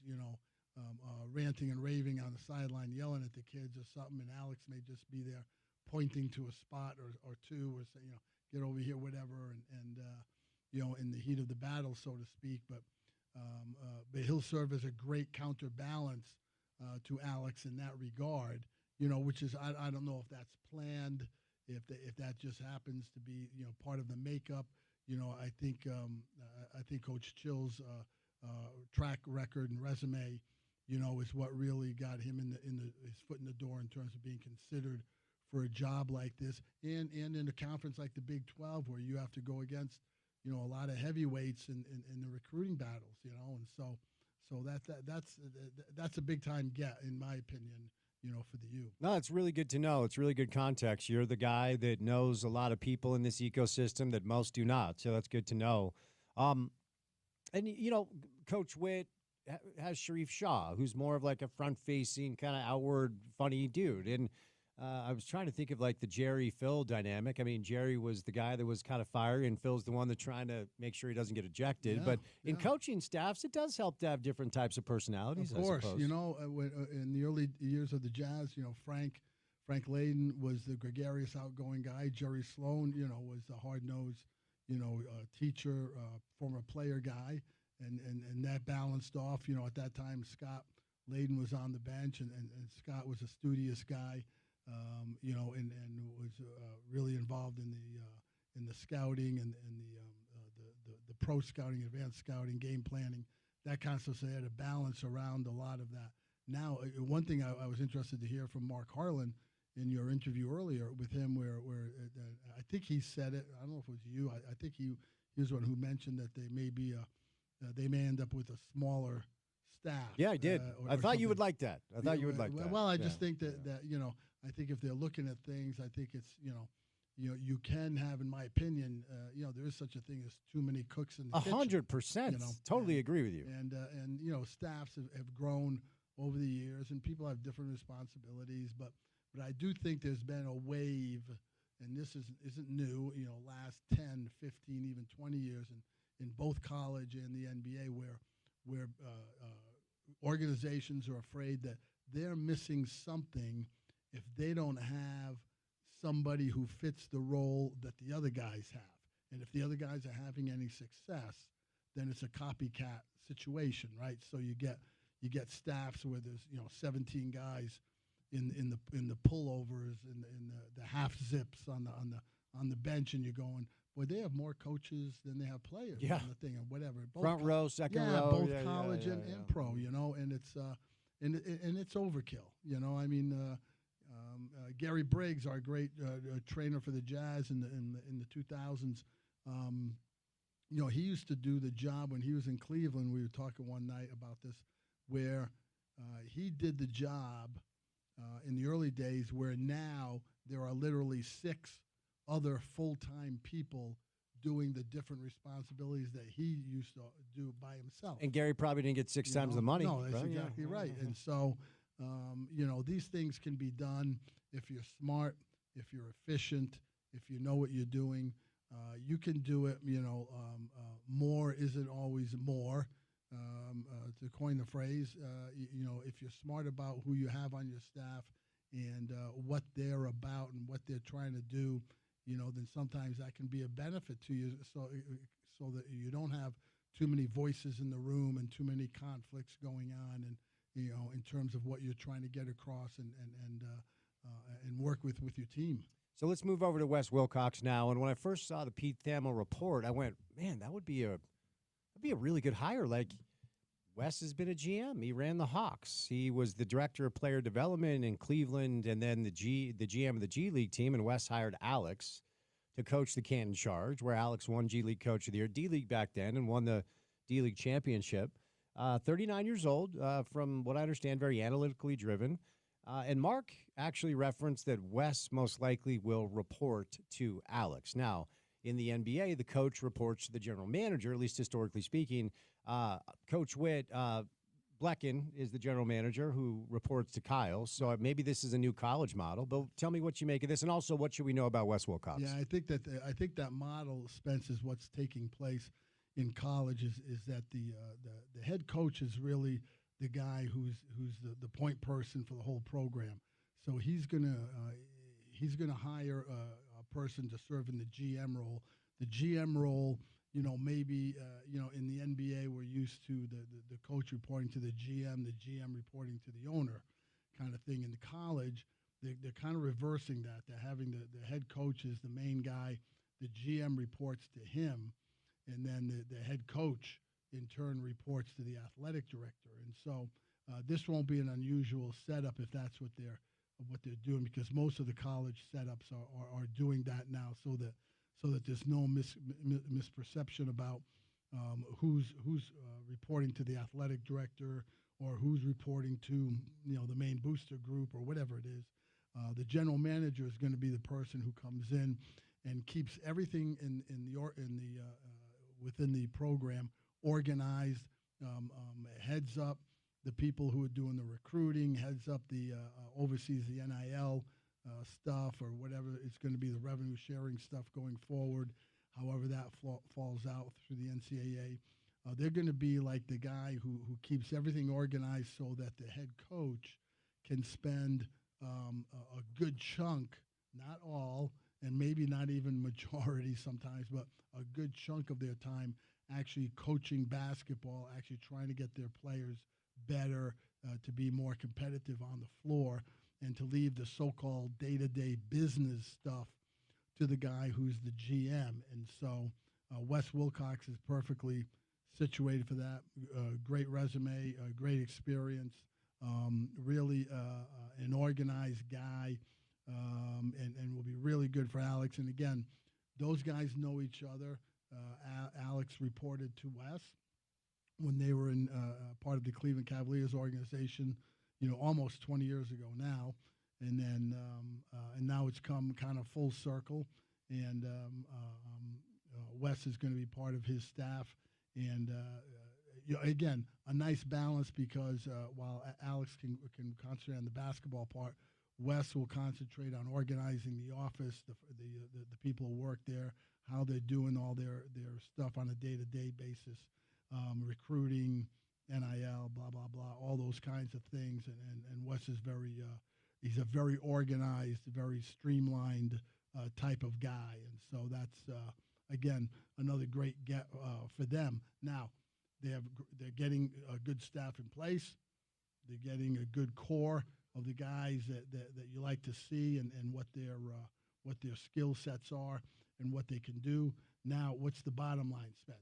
F: ranting and raving on the sideline, yelling at the kids or something, and Alex may just be there pointing to a spot or two, or say, get over here, whatever, and in the heat of the battle, so to speak. But he'll serve as a great counterbalance to Alex in that regard, which is, I don't know if that's planned, if that just happens to be, part of the makeup. I think Coach Chill's track record and resume, is what really got him his foot in the door in terms of being considered for a job like this, and in a conference like the Big 12 where you have to go against, a lot of heavyweights in the recruiting battles, and so that's a big time get, in my opinion, for the U.
A: No, it's really good to know. It's really good context. You're the guy that knows a lot of people in this ecosystem that most do not. So that's good to know. And, Coach Witt has Sharif Shah, who's more of like a front-facing, kind of outward, funny dude. And I was trying to think of like the Jerry-Phil dynamic. I mean, Jerry was the guy that was kind of fiery, and Phil's the one that's trying to make sure he doesn't get ejected.
F: Yeah,
A: but in coaching staffs, it does help to have different types of personalities,
F: of course,
A: I suppose.
F: In the early years of the Jazz, Frank Layden was the gregarious, outgoing guy. Jerry Sloan, was the hard-nosed, teacher, former player guy. And that balanced off. At that time, Scott Layden was on the bench, and Scott was a studious guy, and was really involved in the scouting and the pro scouting, advanced scouting, game planning, that kind of stuff. So they had a balance around a lot of that. Now, one thing I was interested to hear from Mark Harlan in your interview earlier with him, where I think he said it. I don't know if it was you. I think he was one who mentioned that they may end up with a smaller staff.
A: Yeah, I did. I thought you would like that. I thought you would like that.
F: Well, I just think that I think if they're looking at things, I think it's you can have, in my opinion, there is such a thing as too many cooks in the kitchen.
A: 100%. Totally agree with you.
F: And staffs have grown over the years, and people have different responsibilities. But I do think there's been a wave, and this isn't new. Last 10, 15, even 20 years, in both college and the NBA, where organizations are afraid that they're missing something if they don't have somebody who fits the role that the other guys have. And if the other guys are having any success, then it's a copycat situation, right? So you get staffs where there's 17 guys in the pullovers, in the half zips on the bench, and you're going, boy, they have more coaches than they have players.
A: Yeah.
F: On the thing, or whatever. Both
A: Front row, second row.
F: Both college and pro, and it's and it's overkill. I mean, Gary Briggs, our great trainer for the Jazz in the 2000s, he used to do the job when he was in Cleveland. We were talking one night about this, where he did the job in the early days, where now there are literally 6 other full-time people doing the different responsibilities that he used to do by himself.
A: And Gary probably didn't get 6 times the money.
F: No, that's exactly right. And so, these things can be done if you're smart, if you're efficient, if you know what you're doing. You can do it. More isn't always more. To coin the phrase, if you're smart about who you have on your staff and what they're about and what they're trying to do, then sometimes that can be a benefit to you, so that you don't have too many voices in the room and too many conflicts going on, and in terms of what you're trying to get across and work with your team.
A: So let's move over to Wes Wilcox now. And when I first saw the Pete Thamel report, I went, man, that would be a really good hire. Like, Wes has been a GM. He ran the Hawks. He was the director of player development in Cleveland, and then the GM of the G League team. And Wes hired Alex to coach the Canton Charge, where Alex won G League Coach of the Year, D League back then, and won the D League championship. 39 years old, from what I understand, very analytically driven. And Mark actually referenced that Wes most likely will report to Alex. Now, in the NBA, the coach reports to the general manager, at least historically speaking. Coach Witt, Blecken is the general manager who reports to Kyle. So maybe this is a new college model. But tell me what you make of this, and also what should we know about Wes Wilcox?
F: Yeah, I think that model, Spence, is what's taking place in college. Is that the head coach is really the guy who's the point person for the whole program. So he's gonna hire a person to serve in the GM role. The GM role, maybe in the NBA we're used to the coach reporting to the GM reporting to the owner, kind of thing. In the college, they're kind of reversing that. They're having the head coach is the main guy, the GM reports to him, and then the head coach in turn reports to the athletic director. And so this won't be an unusual setup if that's what they're of what they're doing, because most of the college setups are doing that now, so that there's no misperception about who's reporting to the athletic director, or who's reporting to the main booster group, or whatever it is. The general manager is going to be the person who comes in and keeps everything within the program organized, heads up the people who are doing the recruiting, heads up the oversees the NIL stuff, or whatever it's going to be, the revenue sharing stuff going forward, however that falls out through the NCAA. They're going to be like the guy who keeps everything organized, so that the head coach can spend a good chunk, not all, and maybe not even majority sometimes, but a good chunk of their time actually coaching basketball, actually trying to get their players better, to be more competitive on the floor, and to leave the so-called day-to-day business stuff to the guy who's the GM. And so Wes Wilcox is perfectly situated for that. Great resume, great experience, really an organized guy, and will be really good for Alex. And again, those guys know each other. Alex reported to Wes when they were in part of the Cleveland Cavaliers organization, almost 20 years ago now. And then and now it's come kind of full circle, and Wes is going to be part of his staff. And again, a nice balance, because while Alex can concentrate on the basketball part, Wes will concentrate on organizing the office, the people who work there, how they're doing all their stuff on a day-to-day basis, recruiting, NIL, blah, blah, blah, all those kinds of things. And Wes is he's a very organized, very streamlined type of guy. And so that's, again, another great get for them. Now, they're getting a good staff in place. They're getting a good core of the guys that you like to see, and what their skill sets are and what they can do. Now, what's the bottom line, Spence?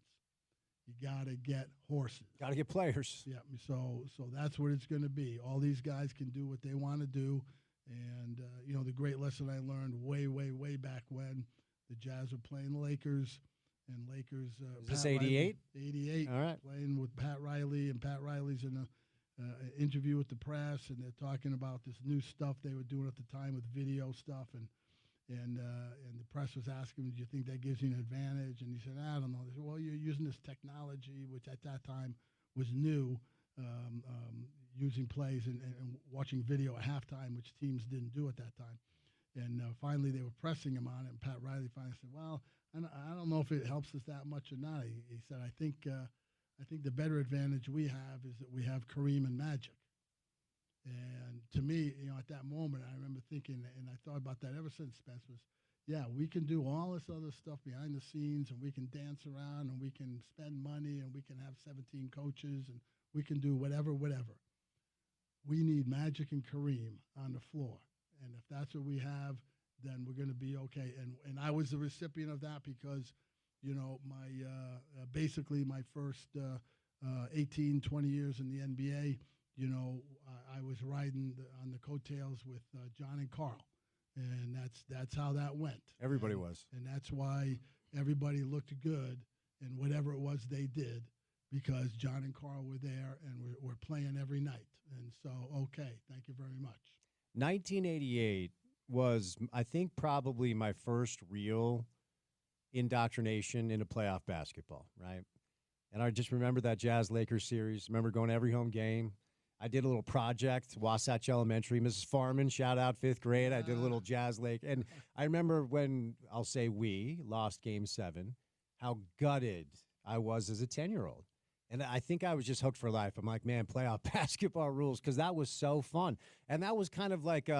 F: You got to get horses.
A: Got to get players.
F: Yeah, so that's what it's going to be. All these guys can do what they want to do. And, the great lesson I learned way, way, way back when the Jazz were playing the Lakers, and Lakers.
A: Is this 88?
F: 88.
A: All right.
F: Playing with Pat Riley, and Pat Riley's in an interview with the press, and they're talking about this new stuff they were doing at the time with video stuff, and the press was asking him, do you think that gives you an advantage? And he said, I don't know. They said, well, you're using this technology, which at that time was new, using plays and watching video at halftime, which teams didn't do at that time. And finally they were pressing him on it, and Pat Riley finally said, well, I don't know if it helps us that much or not. He said, I think the better advantage we have is that we have Kareem and Magic. And to me, at that moment, I remember thinking, and I thought about that ever since, Spence, was, yeah, we can do all this other stuff behind the scenes, and we can dance around, and we can spend money, and we can have 17 coaches, and we can do whatever. We need Magic and Kareem on the floor. And if that's what we have, then we're going to be okay. And I was the recipient of that, because, my basically my first 18, 20 years in the NBA, I was riding on the coattails with John and Carl, and that's how that went.
A: Everybody was.
F: And that's why everybody looked good in whatever it was they did, because John and Carl were there, and we're playing every night. And so, okay, thank you very much.
A: 1988 was, I think, probably my first real indoctrination into playoff basketball, right? And I just remember that Jazz-Lakers series. Remember going to every home game. I did a little project, Wasatch Elementary. Mrs. Farman, shout out, 5th grade. I did a little Jazz-Lake. And I remember when, I'll say we, lost Game 7, how gutted I was as a 10-year-old. And I think I was just hooked for life. I'm like, man, playoff basketball rules, because that was so fun. And that was kind of like,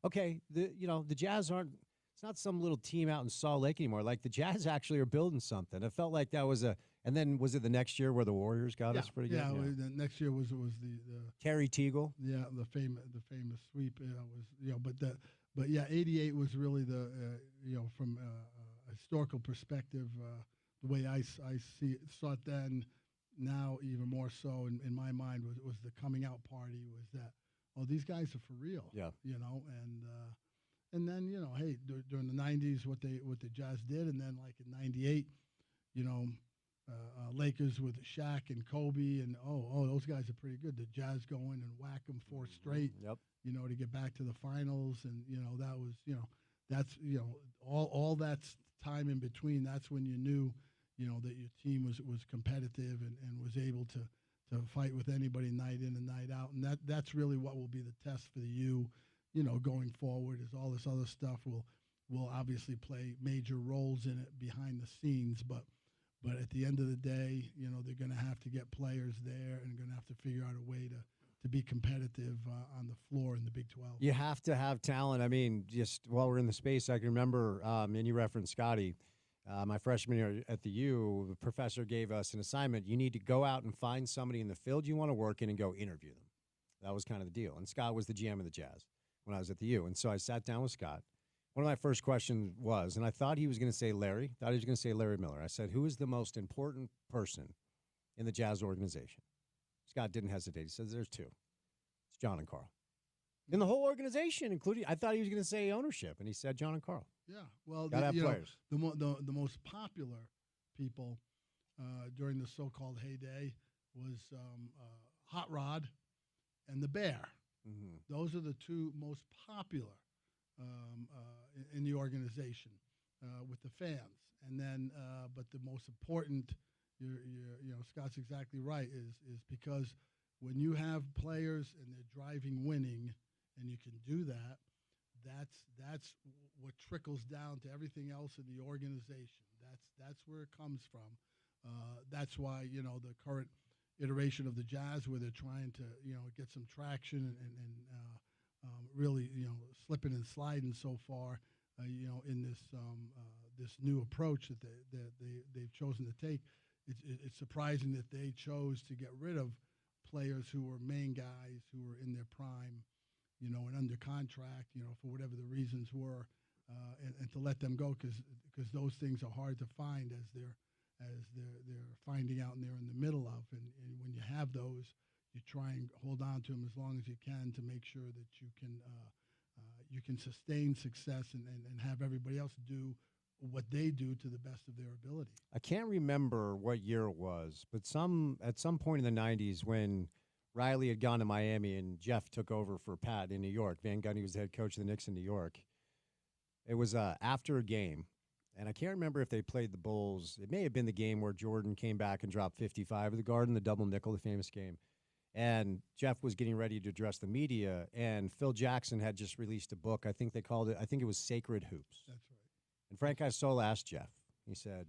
A: okay, the Jazz aren't, it's not some little team out in Salt Lake anymore. Like, the Jazz actually are building something. It felt like that was and then was it the next year where the Warriors got us pretty good?
F: Yeah, the next year was the
A: Terry Teagle.
F: Yeah, the famous sweep. But 88 was really the from a historical perspective, the way I saw it then. Now even more so in my mind was the coming out party, was that oh, these guys are for real.
A: Yeah.
F: And then, hey, during the 90s, what the Jazz did, and then like in 98, Lakers with Shaq and Kobe, and those guys are pretty good. The Jazz go in and whack them 4 straight,
A: Yep.
F: to get back to the finals, and that was that's all that's time in between. That's when you knew that your team was competitive and was able to fight with anybody night in and night out, and that's really what will be the test for the U, going forward. Is all this other stuff will obviously play major roles in it behind the scenes, but at the end of the day, they're going to have to get players there and going to have to figure out a way to be competitive on the floor in the Big 12.
A: You have to have talent. I mean, just while we're in the space, I can remember, and you referenced Scotty, my freshman year at the U, the professor gave us an assignment. You need to go out and find somebody in the field you want to work in and go interview them. That was kind of the deal. And Scott was the GM of the Jazz when I was at the U. And so I sat down with Scott. One of my first questions was, and I thought he was going to say Larry, Larry Miller. I said, who is the most important person in the Jazz organization? Scott didn't hesitate. He says, there's 2. It's John and Carl. In the whole organization, including, I thought he was going to say ownership, and he said John and Carl.
F: Yeah, well,
A: Gotta have players.
F: The most popular people during the so-called heyday was Hot Rod and the Bear. Mm-hmm. Those are the 2 most popular in the organization with the fans. And then, but the most important, Scott's exactly right, is because when you have players and they're driving winning, and you can do that, that's what trickles down to everything else in the organization. That's where it comes from. That's why the current iteration of the Jazz, where they're trying to get some traction and really slipping and sliding so far, in this new approach that they've chosen to take. It's surprising that they chose to get rid of players who were main guys who were in their prime, and under contract, for whatever the reasons were, and to let them go because those things are hard to find as they're finding out and they're in the middle of. And when you have those, you try and hold on to them as long as you can to make sure that you can sustain success and have everybody else do what they do to the best of their ability. I
A: can't remember what year it was, but at some point in the 90s when Riley had gone to Miami and Jeff took over for Pat in New York. Van Gundy was the head coach of the Knicks in New York. It was after a game, and I can't remember if they played the Bulls. It may have been the game where Jordan came back and dropped 55 at the Garden, the double nickel, the famous game. And Jeff was getting ready to address the media, and Phil Jackson had just released a book. I think it was Sacred Hoops.
F: That's right.
A: And Frank Isola asked Jeff. He said,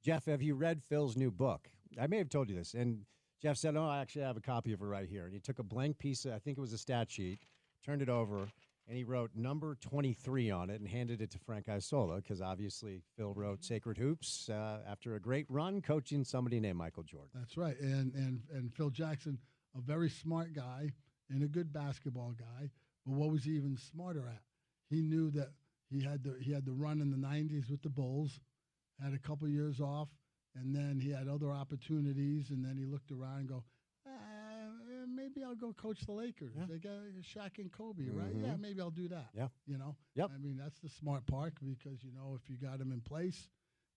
A: Jeff, have you read Phil's new book? I may have told you this. And Jeff said, I actually have a copy of it right here. And he took a blank piece of, I think it was a stat sheet, turned it over, and he wrote number 23 on it and handed it to Frank Isola because obviously Phil wrote Sacred Hoops after a great run coaching somebody named Michael Jordan.
F: That's right. And Phil Jackson, a very smart guy and a good basketball guy. But what was he even smarter at? He knew that he had the run in the 90s with the Bulls, had a couple years off, and then he had other opportunities, and then he looked around and go, maybe I'll go coach the Lakers.
A: Yeah.
F: They got Shaq and Kobe, right? Yeah, maybe I'll do that.
A: Yeah.
F: I mean, that's the smart part because, if you got him in place,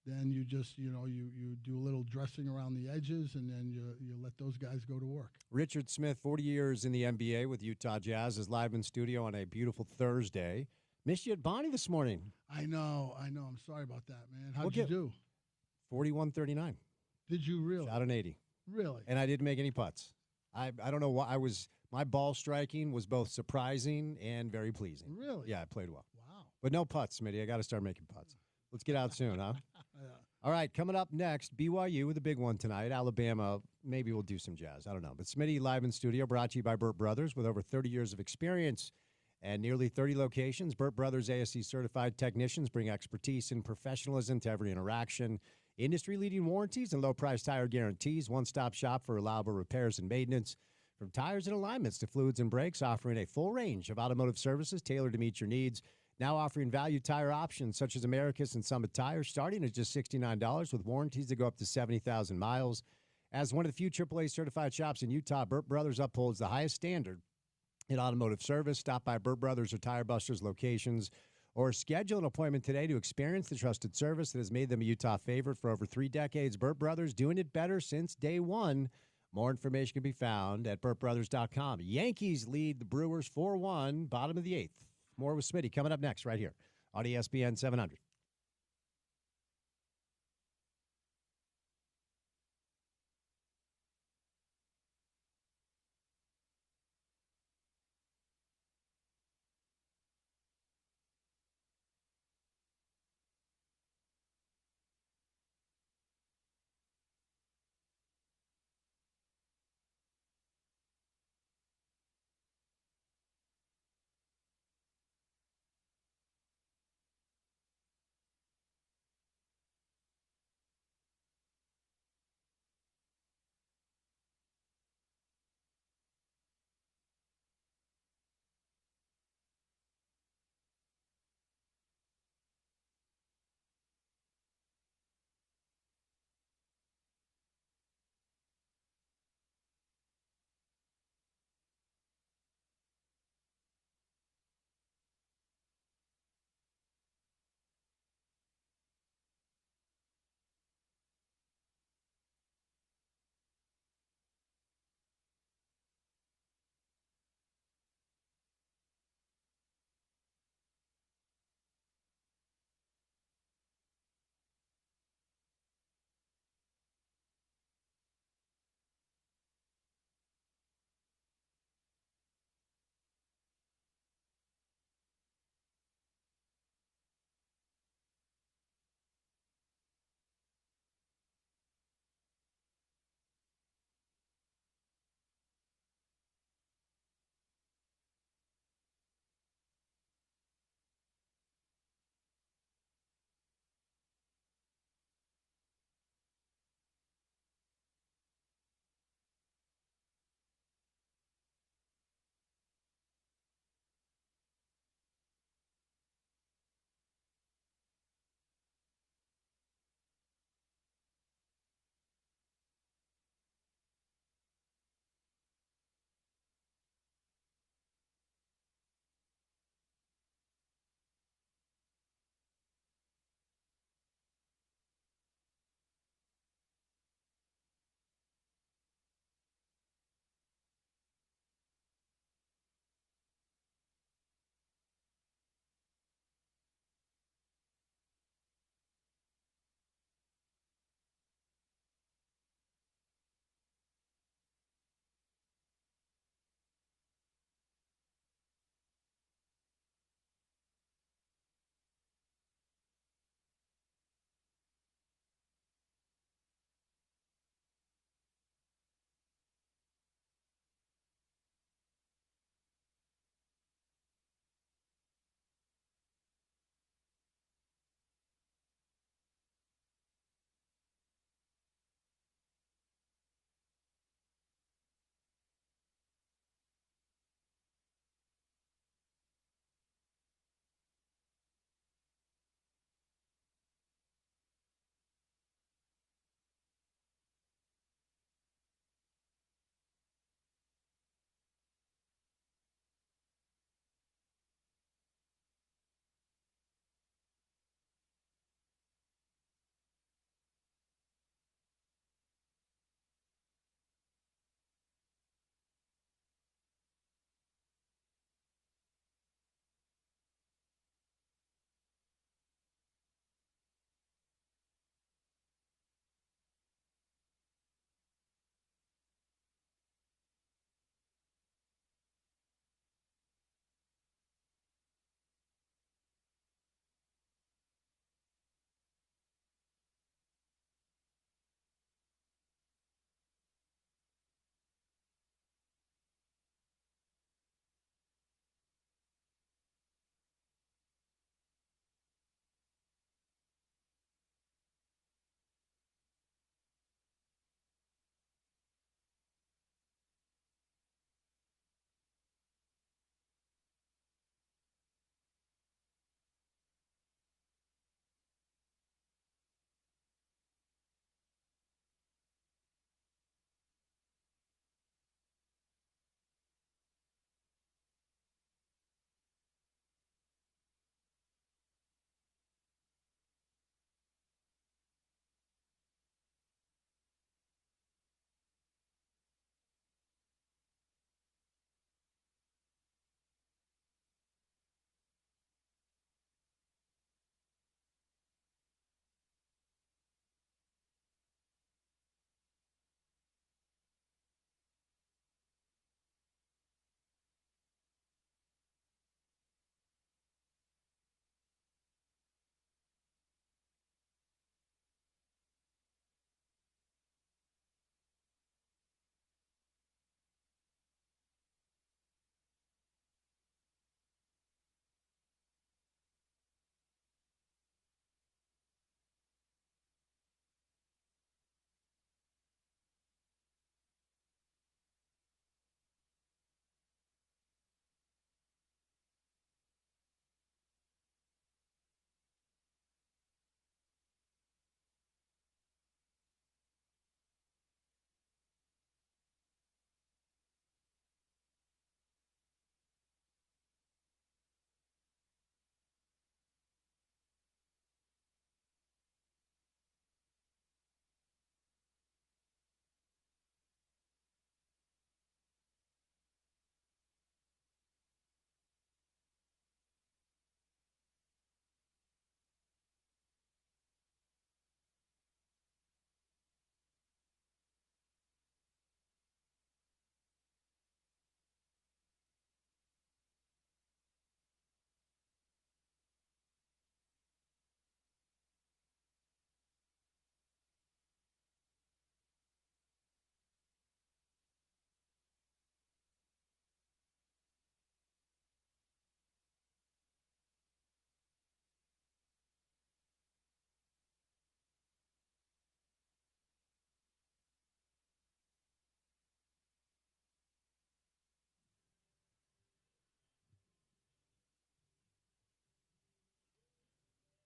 F: then you just, you do a little dressing around the edges, and then you let those guys go to work.
A: Richard Smith, 40 years in the NBA with Utah Jazz, is live in studio on a beautiful Thursday. Missed you at Bonnie this morning.
F: I know. I'm sorry about that, man. How'd you do?
A: 41-39.
F: Did you really?
A: Shot an 80.
F: Really?
A: And I didn't make any putts. I don't know why. My ball striking was both surprising and very pleasing.
F: Really?
A: Yeah, I played well.
F: Wow.
A: But no putts, Smitty. I got to start making putts. Let's get out soon, huh?
F: Yeah.
A: All right, coming up next, BYU with a big one tonight. Alabama, maybe we'll do some Jazz. I don't know. But Smitty live in studio, brought to you by Burt Brothers with over 30 years of experience and nearly 30 locations. Burt Brothers ASC certified technicians bring expertise and professionalism to every interaction. Industry-leading warranties and low-price tire guarantees. One-stop shop for reliable repairs and maintenance. From tires and alignments to fluids and brakes, offering a full range of automotive services tailored to meet your needs. Now offering value tire options such as Americas and Summit tires, starting at just $69 with warranties that go up to 70,000 miles. As one of the few AAA certified shops in Utah, Burt Brothers upholds the highest standard in automotive service. Stop by Burt Brothers or Tire Busters locations or schedule an appointment today to experience the trusted service that has made them a Utah favorite for over 3 decades. Burt Brothers, doing it better since day one. More information can be found at burtbrothers.com. Yankees lead the Brewers 4-1, bottom of the 8th. More with Smitty coming up next right here on ESPN 700.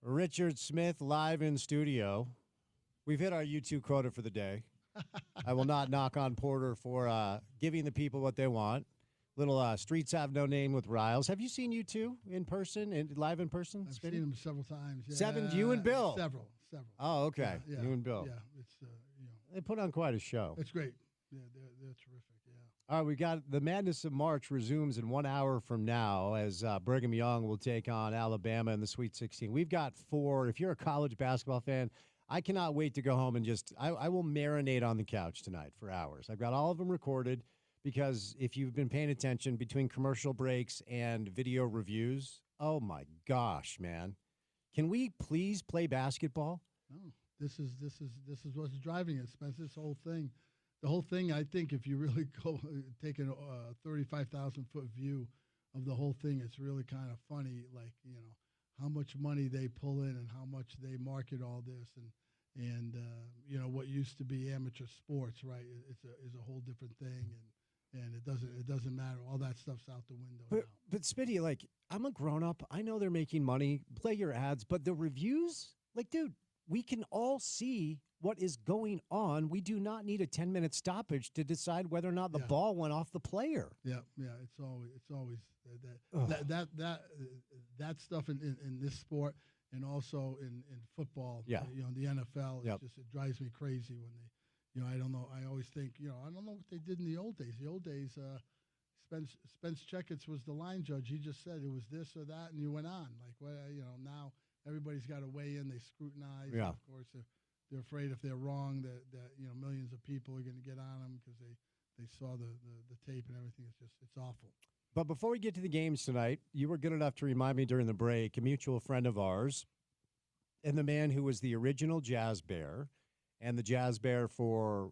A: Richard Smith live in studio. We've hit our U2 quota for the day. I will not knock on Porter for giving the people what they want. Little Streets Have No Name with Riles. Have you seen U2 in person, live in person?
F: I've seen them several times. Yeah.
A: Seven, you and Bill?
F: Several.
A: Oh, okay.
F: Yeah,
A: you and Bill.
F: Yeah, it's,
A: They put on quite a show.
F: It's great. Yeah, they're terrific, yeah.
A: All right, we got the Madness of March resumes in 1 hour from now as Brigham Young will take on Alabama in the Sweet 16. We've got 4. If you're a college basketball fan, I cannot wait to go home and I will marinate on the couch tonight for hours. I've got all of them recorded because if you've been paying attention between commercial breaks and video reviews, oh my gosh, man. Can we please play basketball?
F: No, this is what's driving it, Spence. This whole thing. The whole thing, I think, if you really go take a 35,000-foot view of the whole thing, it's really kind of funny, like, how much money they pull in and how much they market all this. And what used to be amateur sports, right, is a whole different thing. And it doesn't matter. All that stuff's out the window now.
A: But Smitty, like, I'm a grown-up. I know they're making money. Play your ads. But the reviews, like, dude, we can all see what is going on. We do not need a 10-minute stoppage to decide whether or not the ball went off the player.
F: Yeah. It's always that stuff in this sport and also in football.
A: Yeah.
F: The NFL. It drives me crazy when they. I don't know. I always think. I don't know what they did in the old days. The old days, Spence Checketts was the line judge. He just said it was this or that, and you went on. Like, now everybody's got to weigh in. They scrutinize.
A: Yeah.
F: And of course, they're afraid if they're wrong that millions of people are going to get on them because they saw the tape and everything. It's awful.
A: But before we get to the games tonight, you were good enough to remind me during the break, a mutual friend of ours, and the man who was the original Jazz Bear, and the Jazz Bear for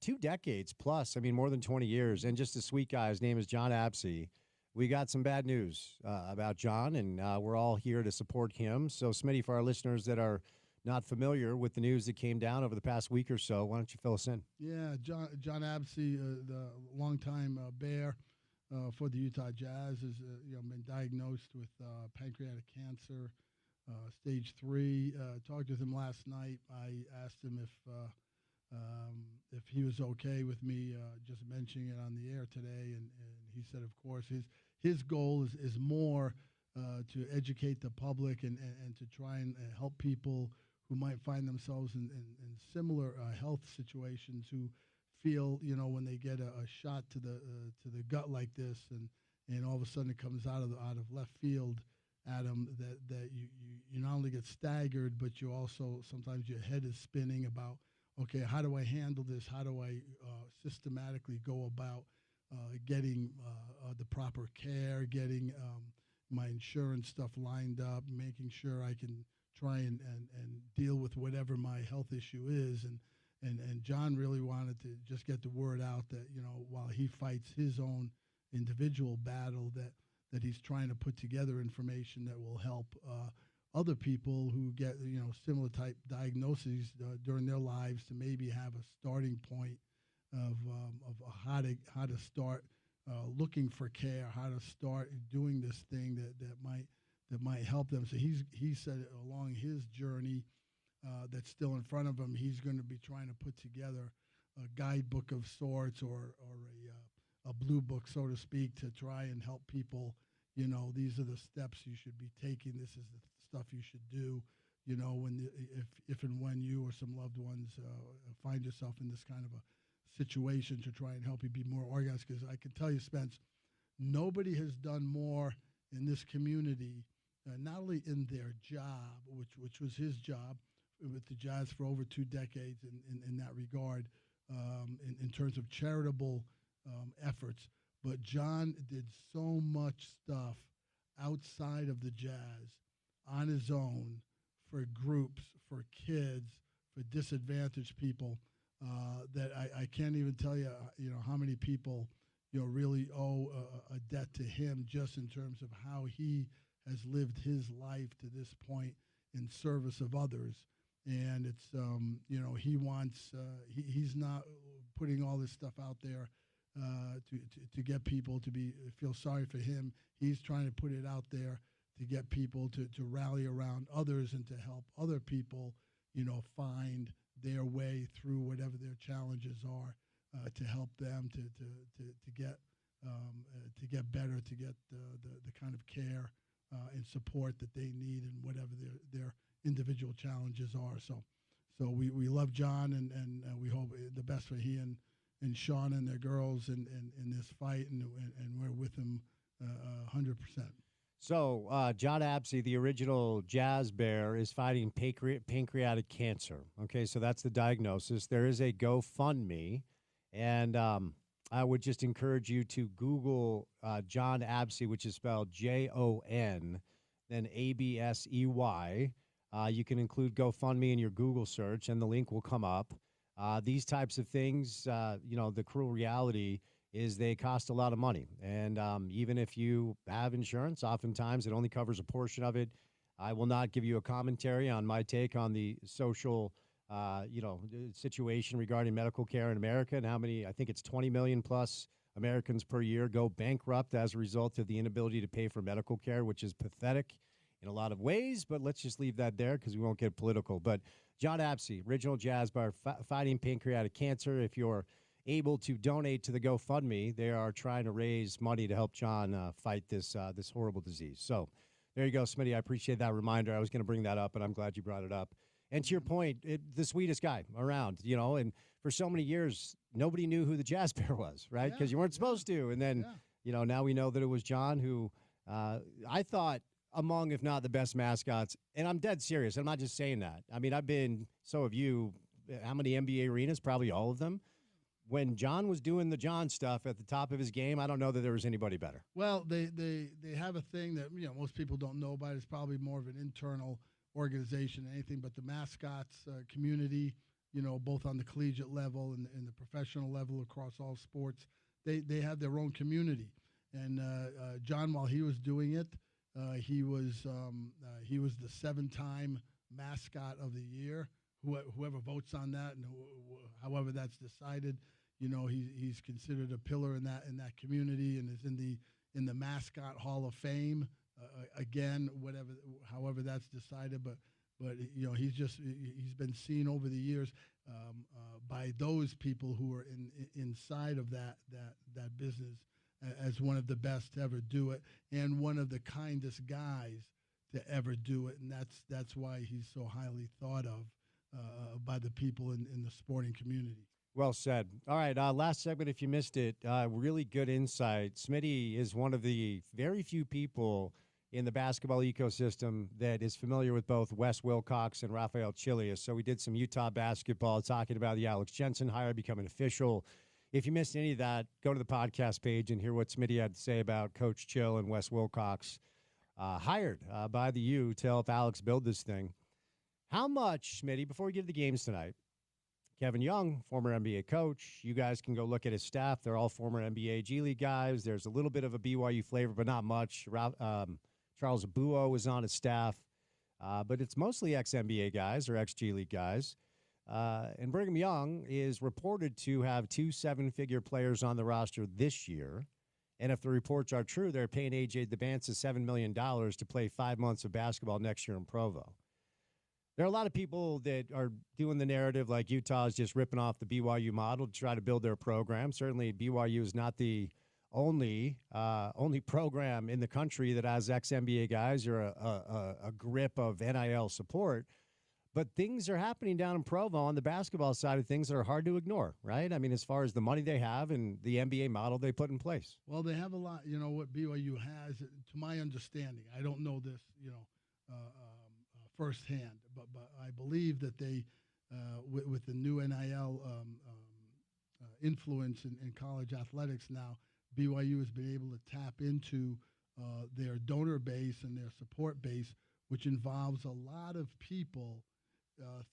A: 2 decades plus, I mean, more than 20 years, and just a sweet guy. His name is John Absey. We got some bad news about John, and we're all here to support him. So, Smitty, for our listeners that are not familiar with the news that came down over the past week or so, why don't you fill us in?
F: Yeah, John Absey, the longtime Bear for the Utah Jazz, has been diagnosed with pancreatic cancer. Stage 3. Talked with him last night. I asked him if he was okay with me just mentioning it on the air today, and he said, of course, his goal is more to educate the public and to try and help people who might find themselves in similar health situations who feel, when they get a shot to the gut like this, and all of a sudden it comes out of left field. Adam, that you not only get staggered, but you also sometimes your head is spinning about, okay, how do I handle this? How do I systematically go about getting the proper care, getting my insurance stuff lined up, making sure I can try and deal with whatever my health issue is. And John really wanted to just get the word out that, while he fights his own individual battle, that he's trying to put together information that will help other people who get similar type diagnoses during their lives to maybe have a starting point of how to start looking for care, how to start doing this thing that might help them. So he said along his journey that's still in front of him, he's going to be trying to put together a guidebook of sorts or a blue book, so to speak, to try and help people. These are the steps you should be taking. This is the stuff you should do. If and when you or some loved ones find yourself in this kind of a situation, to try and help you be more organized. Because I can tell you, Spence, nobody has done more in this community, not only in their job, which was his job with the Jazz for over 2 decades in that regard, in terms of charitable efforts. But John did so much stuff outside of the Jazz on his own for groups, for kids, for disadvantaged people that I can't even tell you, how many people, really owe a debt to him just in terms of how he has lived his life to this point in service of others. And it's, he wants, he's not putting all this stuff out there to get people to feel sorry for him. He's trying to put it out there get people to rally around others and to help other people, find their way through whatever their challenges are, to help them to get better, to get the kind of care and support that they need and whatever their individual challenges are. So we love John and we hope the best for he and Sean and their girls in this fight, and we're with them 100%.
A: So John Absey, the original Jazz Bear, is fighting pancreatic cancer. Okay, so that's the diagnosis. There is a GoFundMe, and I would just encourage you to Google John Absey, which is spelled Jon, then Absey. You can include GoFundMe in your Google search, and the link will come up. These types of things, the cruel reality is they cost a lot of money. And even if you have insurance, oftentimes it only covers a portion of it. I will not give you a commentary on my take on the social, situation regarding medical care in America and how many, I think it's 20 million plus Americans per year go bankrupt as a result of the inability to pay for medical care, which is pathetic in a lot of ways. But let's just leave that there because we won't get political. But John Absey, original Jazz Bar, fighting pancreatic cancer. If you're able to donate to the GoFundMe, they are trying to raise money to help John fight this horrible disease. So there you go, Smitty. I appreciate that reminder. I was going to bring that up, and I'm glad you brought it up. And to your point, the sweetest guy around, and for so many years, nobody knew who the Jazz Bear was, right? Because you weren't supposed to. And then, now we know that it was John who I thought among, if not the best mascots. And I'm dead serious. I'm not just saying that. I mean, so have you. How many NBA arenas? Probably all of them. When John was doing the John stuff at the top of his game, I don't know that there was anybody better.
F: Well, they have a thing that most people don't know about. It's probably more of an internal organization than anything, but the mascots community, both on the collegiate level and the professional level across all sports, they have their own community. And John, while he was doing it, he was the 7-time mascot of the year. Whoever votes on that and however that's decided, he's considered a pillar in that community and is in the mascot Hall of Fame. Again, however that's decided, but he's been seen over the years by those people who are inside of that business as one of the best to ever do it and one of the kindest guys to ever do it, and that's why he's so highly thought of by the people in the sporting community.
A: Well said. All right, last segment, if you missed it, really good insight. Smitty is one of the very few people in the basketball ecosystem that is familiar with both Wes Wilcox and Rafael Chilius. So we did some Utah basketball, talking about the Alex Jensen hire becoming official. If you missed any of that, go to the podcast page and hear what Smitty had to say about Coach Chill and Wes Wilcox, hired by the U to help Alex build this thing. How much, Smitty, before we get to the games tonight, Kevin Young, former NBA coach, you guys can go look at his staff. They're all former NBA G League guys. There's a little bit of a BYU flavor, but not much. Charles Abuo was on his staff, but it's mostly ex-NBA guys or ex-G League guys. And Brigham Young is reported to have 2 7-figure players on the roster this year. And if the reports are true, they're paying A.J. Debancis $7 million to play 5 months of basketball next year in Provo. There are a lot of people that are doing the narrative like Utah is just ripping off the BYU model to try to build their program. Certainly, BYU is not the only program in the country that has ex-NBA guys or a grip of NIL support. But things are happening down in Provo on the basketball side of things that are hard to ignore, right? I mean, as far as the money they have and the NBA model they put in place.
F: Well, they have a lot, what BYU has, to my understanding. I don't know this, firsthand, but I believe that they, with the new NIL influence in college athletics now, BYU has been able to tap into their donor base and their support base, which involves a lot of people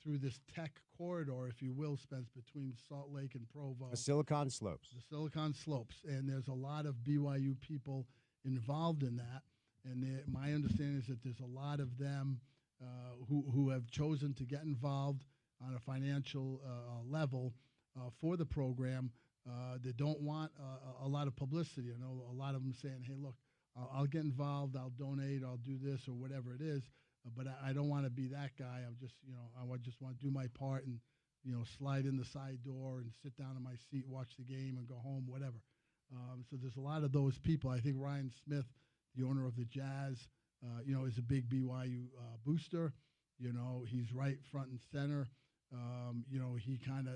F: through this tech corridor, if you will, Spence, between Salt Lake and Provo.
A: The Silicon Slopes.
F: The Silicon Slopes. And there's a lot of BYU people involved in that. And my understanding is that there's a lot of them who have chosen to get involved on a financial level for the program. They don't want a lot of publicity. I know a lot of them saying, hey, look, I'll get involved. I'll donate. I'll do this or whatever it is. But I don't want to be that guy. I'm just, I just want to do my part and, slide in the side door and sit down in my seat, watch the game, and go home, whatever. So there's a lot of those people. I think Ryan Smith, the owner of the Jazz, is a big BYU booster. He's right front and center. He kind of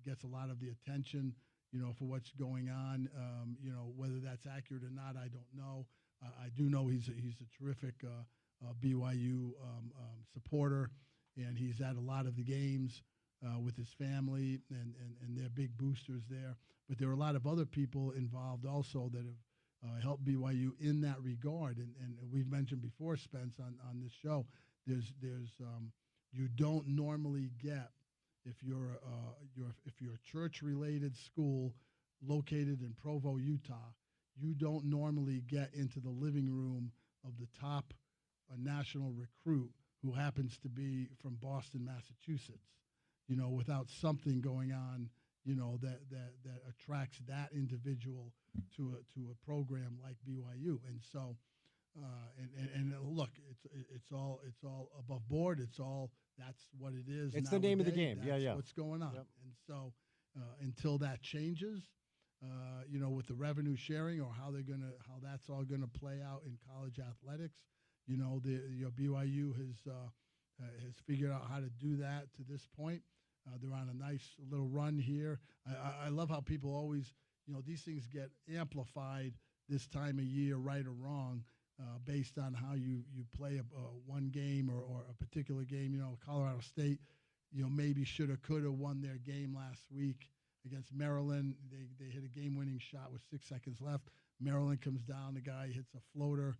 F: gets a lot of the attention, for what's going on. Whether that's accurate or not, I don't know. I do know he's a terrific BYU supporter, and he's at a lot of the games with his family, and they're big boosters there. But there are a lot of other people involved also that have helped BYU in that regard. And we've mentioned before, Spence, on this show, there's you don't normally get, if you're a church-related school located in Provo, Utah, you don't normally get into the living room of the top national recruit who happens to be from Boston, Massachusetts, without something going on, that attracts that individual to a program like BYU. And so, and look, it's all above board. That's what it is.
A: It's the name of the game.
F: That's
A: yeah.
F: what's going on.
A: Yep.
F: And so, until that changes, with the revenue sharing or how that's all gonna play out in college athletics, BYU has figured out how to do that to this point. They're on a nice little run here. I love how people always, these things get amplified this time of year, right or wrong, based on how you play one game or a particular game. Colorado State, maybe shoulda, coulda won their game last week against Maryland. They hit a game-winning shot with 6 seconds left. Maryland comes down. The guy hits a floater,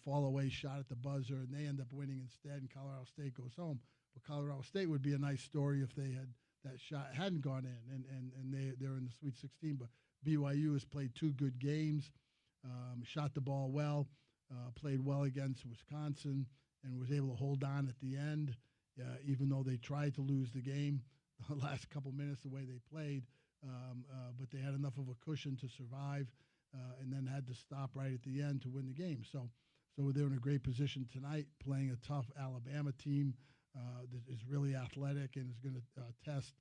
F: fall-away shot at the buzzer, and they end up winning instead, and Colorado State goes home. But Colorado State would be a nice story if that shot hadn't gone in, and they're in the Sweet 16. But BYU has played 2 good games, shot the ball well, played well against Wisconsin, and was able to hold on at the end, even though they tried to lose the game the last couple minutes the way they played. But they had enough of a cushion to survive, and then had to stop right at the end to win the game. So they're in a great position tonight, playing a tough Alabama team that is really athletic and is going to test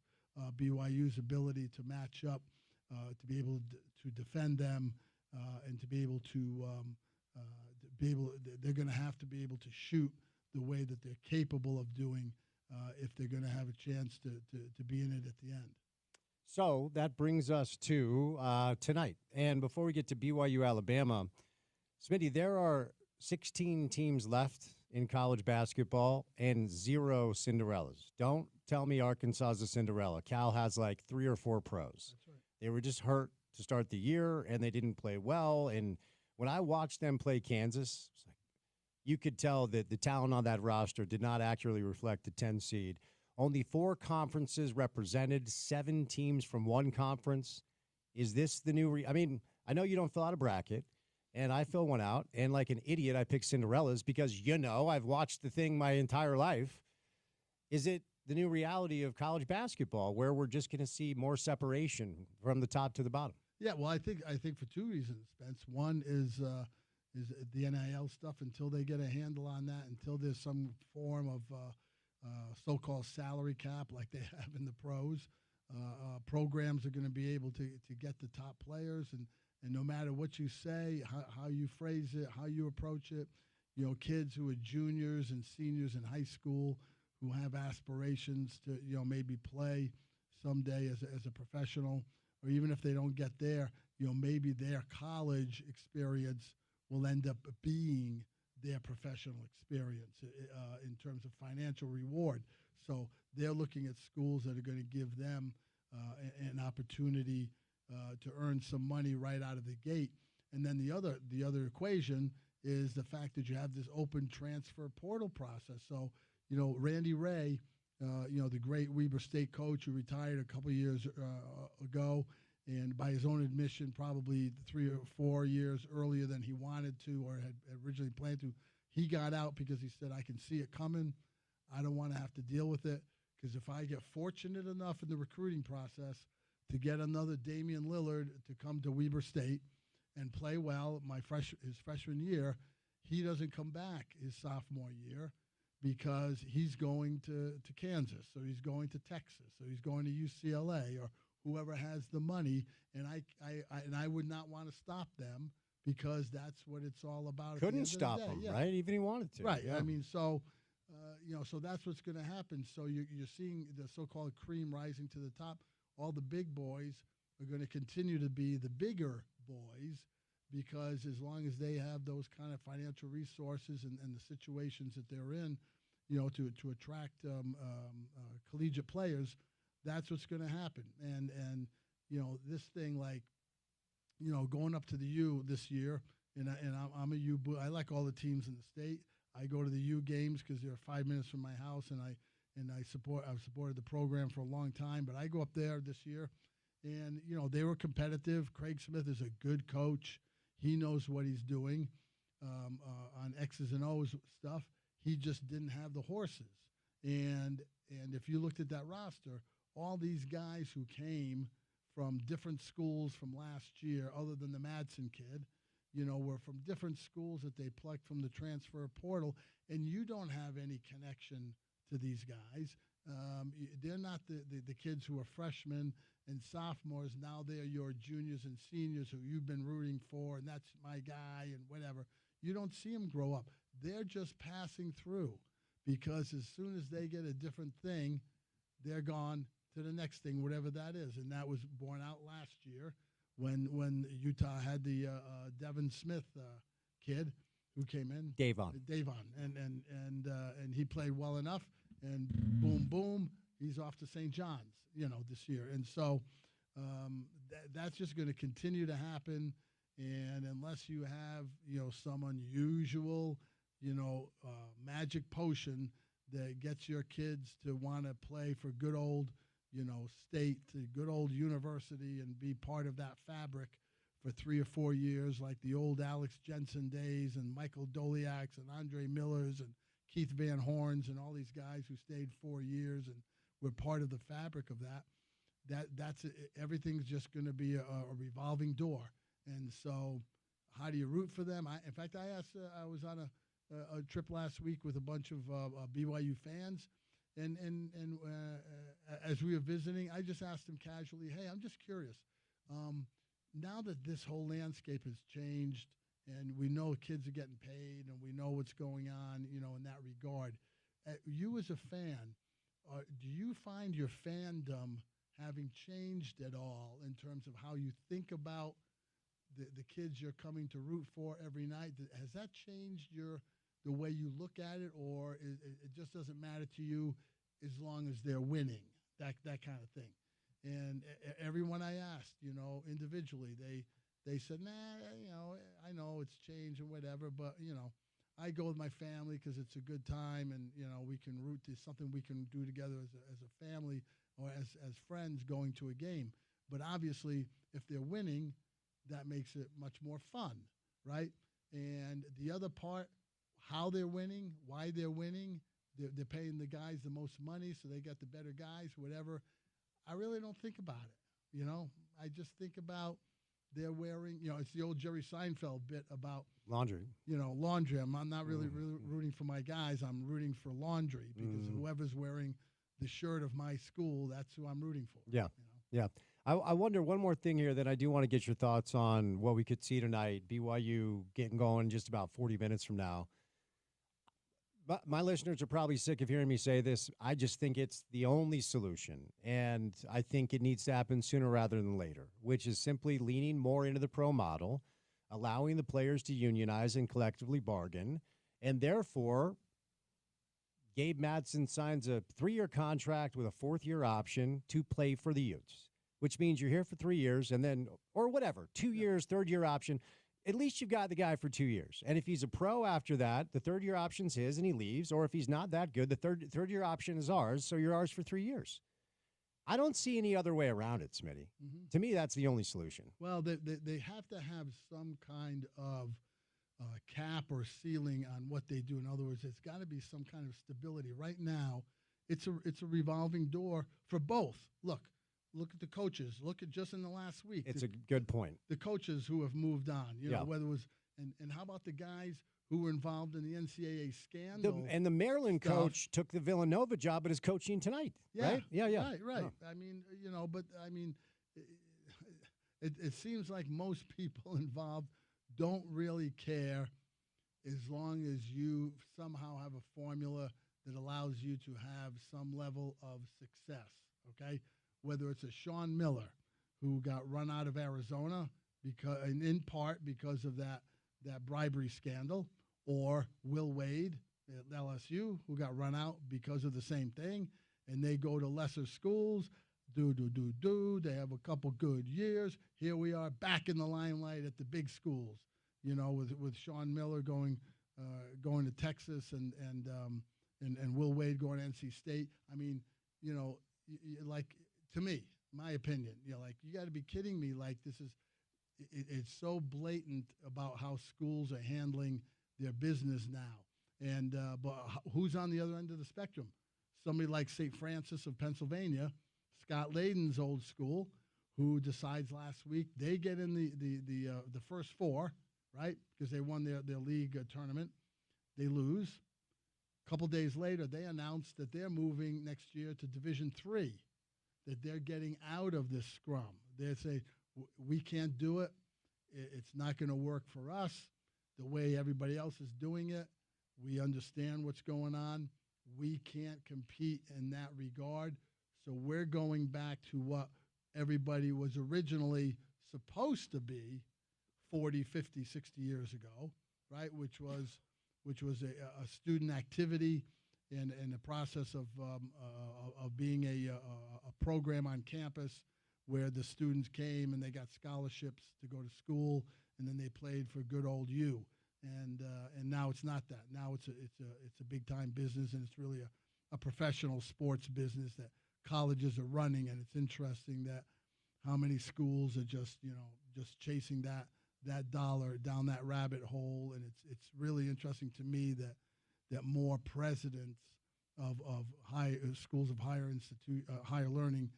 F: BYU's ability to match up, to be able to defend them, and to be able to they're going to have to be able to shoot the way that they're capable of doing if they're going to have a chance to be in it at the end.
A: So that brings us to tonight. And before we get to BYU, Alabama, Smitty, there are 16 teams left in college basketball and 0 Cinderellas. Don't tell me Arkansas is a Cinderella. Cal has like 3 or 4 pros.
F: That's right.
A: They were just hurt to start the year, and they didn't play well. And when I watched them play Kansas, it's like you could tell that the talent on that roster did not accurately reflect the 10 seed. Only 4 conferences represented, 7 teams from one conference. Is this the new I know you don't fill out a bracket, and I fill one out, and like an idiot, I pick Cinderellas because, I've watched the thing my entire life. Is it the new reality of college basketball where we're just going to see more separation from the top to the bottom?
F: Yeah, well, I think for 2 reasons, Spence. One is the NIL stuff. Until they get a handle on that, until there's some form of so-called salary cap like they have in the pros, programs are going to be able to get the top players, and no matter what you say, how you phrase it, how you approach it, kids who are juniors and seniors in high school who have aspirations to maybe play someday as a professional, or even if they don't get there, maybe their college experience will end up being their professional experience in terms of financial reward. So they're looking at schools that are going to give them an opportunity to earn some money right out of the gate. And then the other equation is the fact that you have this open transfer portal process. So, Randy Ray, the great Weber State coach who retired a couple of years ago, and by his own admission, probably 3 or 4 years earlier than he wanted to or had originally planned to, he got out because he said, I can see it coming. I don't want to have to deal with it, because if I get fortunate enough in the recruiting process to get another Damian Lillard to come to Weber State, and play well his freshman year, he doesn't come back his sophomore year because he's going to Kansas, or he's going to Texas, or he's going to UCLA, or whoever has the money. And I would not want to stop them, because that's what it's all about.
A: Couldn't stop him, right? Even he wanted to.
F: Right.
A: Yeah.
F: I mean, so, so that's what's going to happen. So you're seeing the so-called cream rising to the top. All the big boys are going to continue to be the bigger boys, because as long as they have those kind of financial resources and the situations that they're in, to attract collegiate players, that's what's going to happen. And this thing, like, going up to the U this year, and I'm a U. I like all the teams in the state. I go to the U games because they're 5 minutes from my house, and I've supported the program for a long time. But I go up there this year, and they were competitive. Craig Smith is a good coach. He knows what he's doing on X's and O's stuff. He just didn't have the horses. And if you looked at that roster, all these guys who came from different schools from last year, other than the Madsen kid, were from different schools that they plucked from the transfer portal, and you don't have any connection to these guys. They're not the kids who are freshmen and sophomores. Now they're your juniors and seniors who you've been rooting for, and that's my guy and whatever. You don't see them grow up. They're just passing through, because as soon as they get a different thing, they're gone to the next thing, whatever that is. And that was borne out last year when Utah had the Devin Smith kid who came in.
A: Davon.
F: And he played well enough, and boom, he's off to St. John's, this year. And so that's just going to continue to happen. And unless you have, some unusual, magic potion that gets your kids to want to play for good old, state, to good old university, and be part of that fabric for 3 or 4 years, like the old Alex Jensen days and Michael Doliaks and Andre Millers and Keith Van Horns and all these guys who stayed 4 years and were part of the fabric of that's it. Everything's just going to be a revolving door. And so how do you root for them? In fact, I was on a trip last week with a bunch of BYU fans, and as we were visiting, I just asked them casually, hey, I'm just curious. Now that this whole landscape has changed, and we know kids are getting paid, and we know what's going on, in that regard, you as a fan, do you find your fandom having changed at all in terms of how you think about the kids you're coming to root for every night? Has that changed the way you look at it, or it just doesn't matter to you as long as they're winning, that kind of thing? And everyone I asked, individually, they said, nah, I know it's changed and whatever, but, I go with my family because it's a good time, and, we can root to something we can do together as a family or as friends going to a game. But obviously, if they're winning, that makes it much more fun, right? And the other part, how they're winning, why they're winning, they're paying the guys the most money, so they got the better guys, whatever. I really don't think about it, I just think about they're wearing, it's the old Jerry Seinfeld bit about
A: laundry.
F: Laundry. I'm not really rooting for my guys. I'm rooting for laundry, because whoever's wearing the shirt of my school, that's who I'm rooting for.
A: Yeah, yeah. I wonder, one more thing here that I do want to get your thoughts on what we could see tonight. BYU getting going just about 40 minutes from now. But my listeners are probably sick of hearing me say this. I just think it's the only solution, and I think it needs to happen sooner rather than later, which is simply leaning more into the pro model, allowing the players to unionize and collectively bargain, and therefore Gabe Madsen signs a 3-year contract with a 4th-year option to play for the Utes, which means you're here for 3 years and then, or whatever, 2 years, 3rd-year option. At least you've got the guy for 2 years. And if he's a pro after that, the 3rd-year option's his and he leaves. Or if he's not that good, the third-year option is ours, so you're ours for 3 years. I don't see any other way around it, Smitty. Mm-hmm. To me, that's the only solution.
F: Well, they have to have some kind of cap or ceiling on what they do. In other words, it's got to be some kind of stability. Right now, it's a revolving door for both. Look, look at the coaches. Look at just in the last week.
A: It's a good point.
F: The coaches who have moved on, you know,
A: Yeah.
F: whether it was and how about the guys who were involved in the NCAA scandal?
A: And the Maryland
F: stuff.
A: coach took the Villanova job, but is coaching tonight.
F: Yeah,
A: right? Yeah.
F: Right.
A: Oh.
F: I mean, you know, but I mean, it seems like most people involved don't really care as long as you somehow have a formula that allows you to have some level of success, okay? Whether it's a Sean Miller who got run out of Arizona and in part because of that bribery scandal, or Will Wade at LSU who got run out because of the same thing, and they go to lesser schools, they have a couple good years. Here we are back in the limelight at the big schools, you know, with Sean Miller going to Texas and Will Wade going to NC State. I mean, you know, like, to me, my opinion, you know, like, you got to be kidding me. Like, it's so blatant about how schools are handling their business now. And but who's on the other end of the spectrum? Somebody like St. Francis of Pennsylvania, Scott Layden's old school, who decides last week they get in the first four, right? Because they won their league tournament. They lose. A couple days later, they announce that they're moving next year to Division III, that they're getting out of this scrum. They say, we can't do it. It's not going to work for us the way everybody else is doing it. We understand what's going on. We can't compete in that regard. So we're going back to what everybody was originally supposed to be 40, 50, 60 years ago, right? Which was a student activity and the process of being a program on campus where the students came and they got scholarships to go to school, and then they played for good old U. And now it's not that. Now it's a big time business, and it's really a professional sports business that colleges are running. And it's interesting that how many schools are just chasing that dollar down that rabbit hole. And it's really interesting to me that more presidents of high schools of higher learning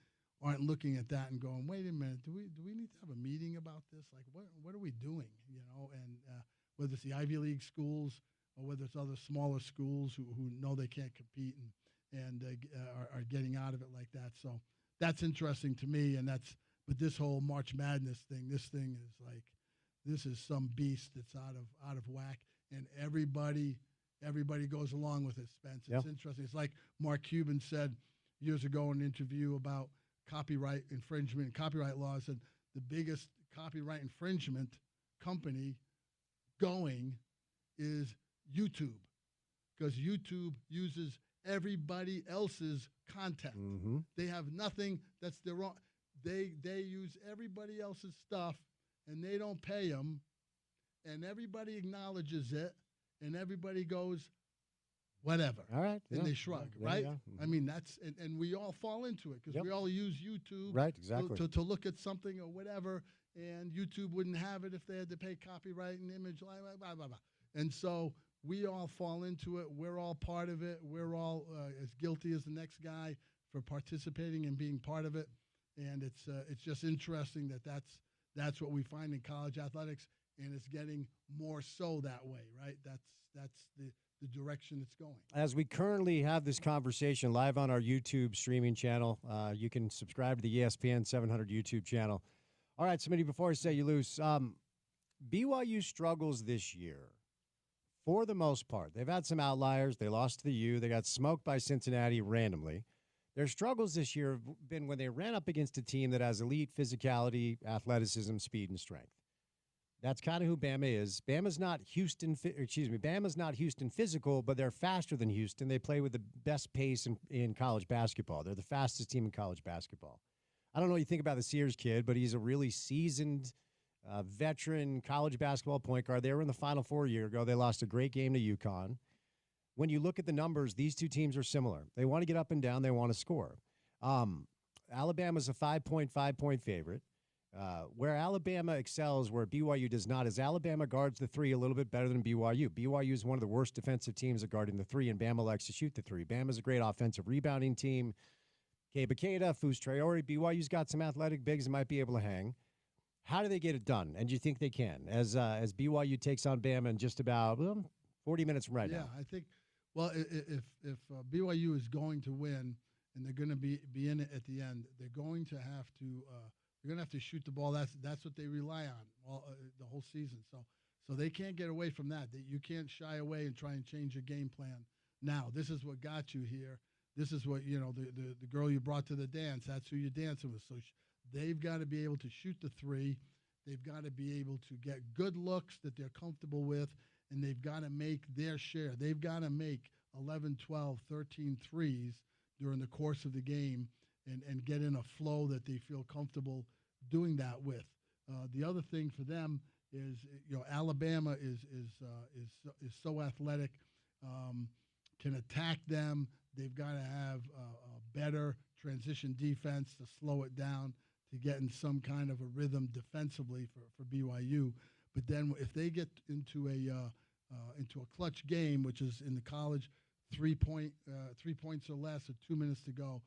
F: aren't looking at that and going, wait a minute, do we need to have a meeting about this? Like, what are we doing? You know, and whether it's the Ivy League schools or whether it's other smaller schools who know they can't compete and are getting out of it like that. So that's interesting to me. But this whole March Madness thing, this is some beast that's out of whack, and everybody goes along with it, Spence. It's interesting. It's like Mark Cuban said years ago in an interview about copyright infringement and copyright laws, and the biggest copyright infringement company going is YouTube, because YouTube uses everybody else's content.
A: Mm-hmm.
F: They have nothing that's their own. They use everybody else's stuff, and they don't pay them, and everybody acknowledges it, and everybody goes, whatever.
A: All right.
F: And they shrug, right?
A: Yeah. Mm-hmm.
F: I mean, and we all fall into it because we all use YouTube
A: right, exactly.
F: to look at something or whatever, and YouTube wouldn't have it if they had to pay copyright and image, blah, blah, blah, blah. And so we all fall into it. We're all part of it. We're all as guilty as the next guy for participating and being part of it. And it's just interesting that's what we find in college athletics, and it's getting more so that way, right? That's the direction it's going.
A: As we currently have this conversation live on our YouTube streaming channel, you can subscribe to the ESPN 700 YouTube channel. All right, Smitty, before I say you lose, BYU struggles this year for the most part. They've had some outliers. They lost to the U. They got smoked by Cincinnati randomly. Their struggles this year have been when they ran up against a team that has elite physicality, athleticism, speed, and strength. That's kind of who Bama is. Bama's not Houston physical, but they're faster than Houston. They play with the best pace in college basketball. They're the fastest team in college basketball. I don't know what you think about the Sears kid, but he's a really seasoned veteran college basketball point guard. They were in the Final Four a year ago. They lost a great game to UConn. When you look at the numbers, these two teams are similar. They want to get up and down. They want to score. Alabama's a 5.5-point favorite. Where Alabama excels, where BYU does not, is Alabama guards the three a little bit better than BYU. BYU is one of the worst defensive teams at guarding the three, and Bama likes to shoot the three. Bama's a great offensive rebounding team. Bakeda, Fus Traore, BYU's got some athletic bigs that might be able to hang. How do they get it done? And do you think they can? As BYU takes on Bama in just about 40 minutes from right now.
F: Yeah, I think. Well, if BYU is going to win and they're going to be in it at the end, they're going to have to shoot the ball. That's what they rely on the whole season. So they can't get away from that. You can't shy away and try and change your game plan. Now, this is what got you here. This is what the girl you brought to the dance. That's who you're dancing with. So they've got to be able to shoot the three. They've got to be able to get good looks that they're comfortable with, and they've got to make their share. They've got to make 11, 12, 13 threes during the course of the game and get in a flow that they feel comfortable doing that with. The other thing for them is, Alabama is so athletic, can attack them. They've got to have a better transition defense to slow it down, to get in some kind of a rhythm defensively for BYU. But then if they get into a clutch game, which is in the college 3 points or less with 2 minutes to go,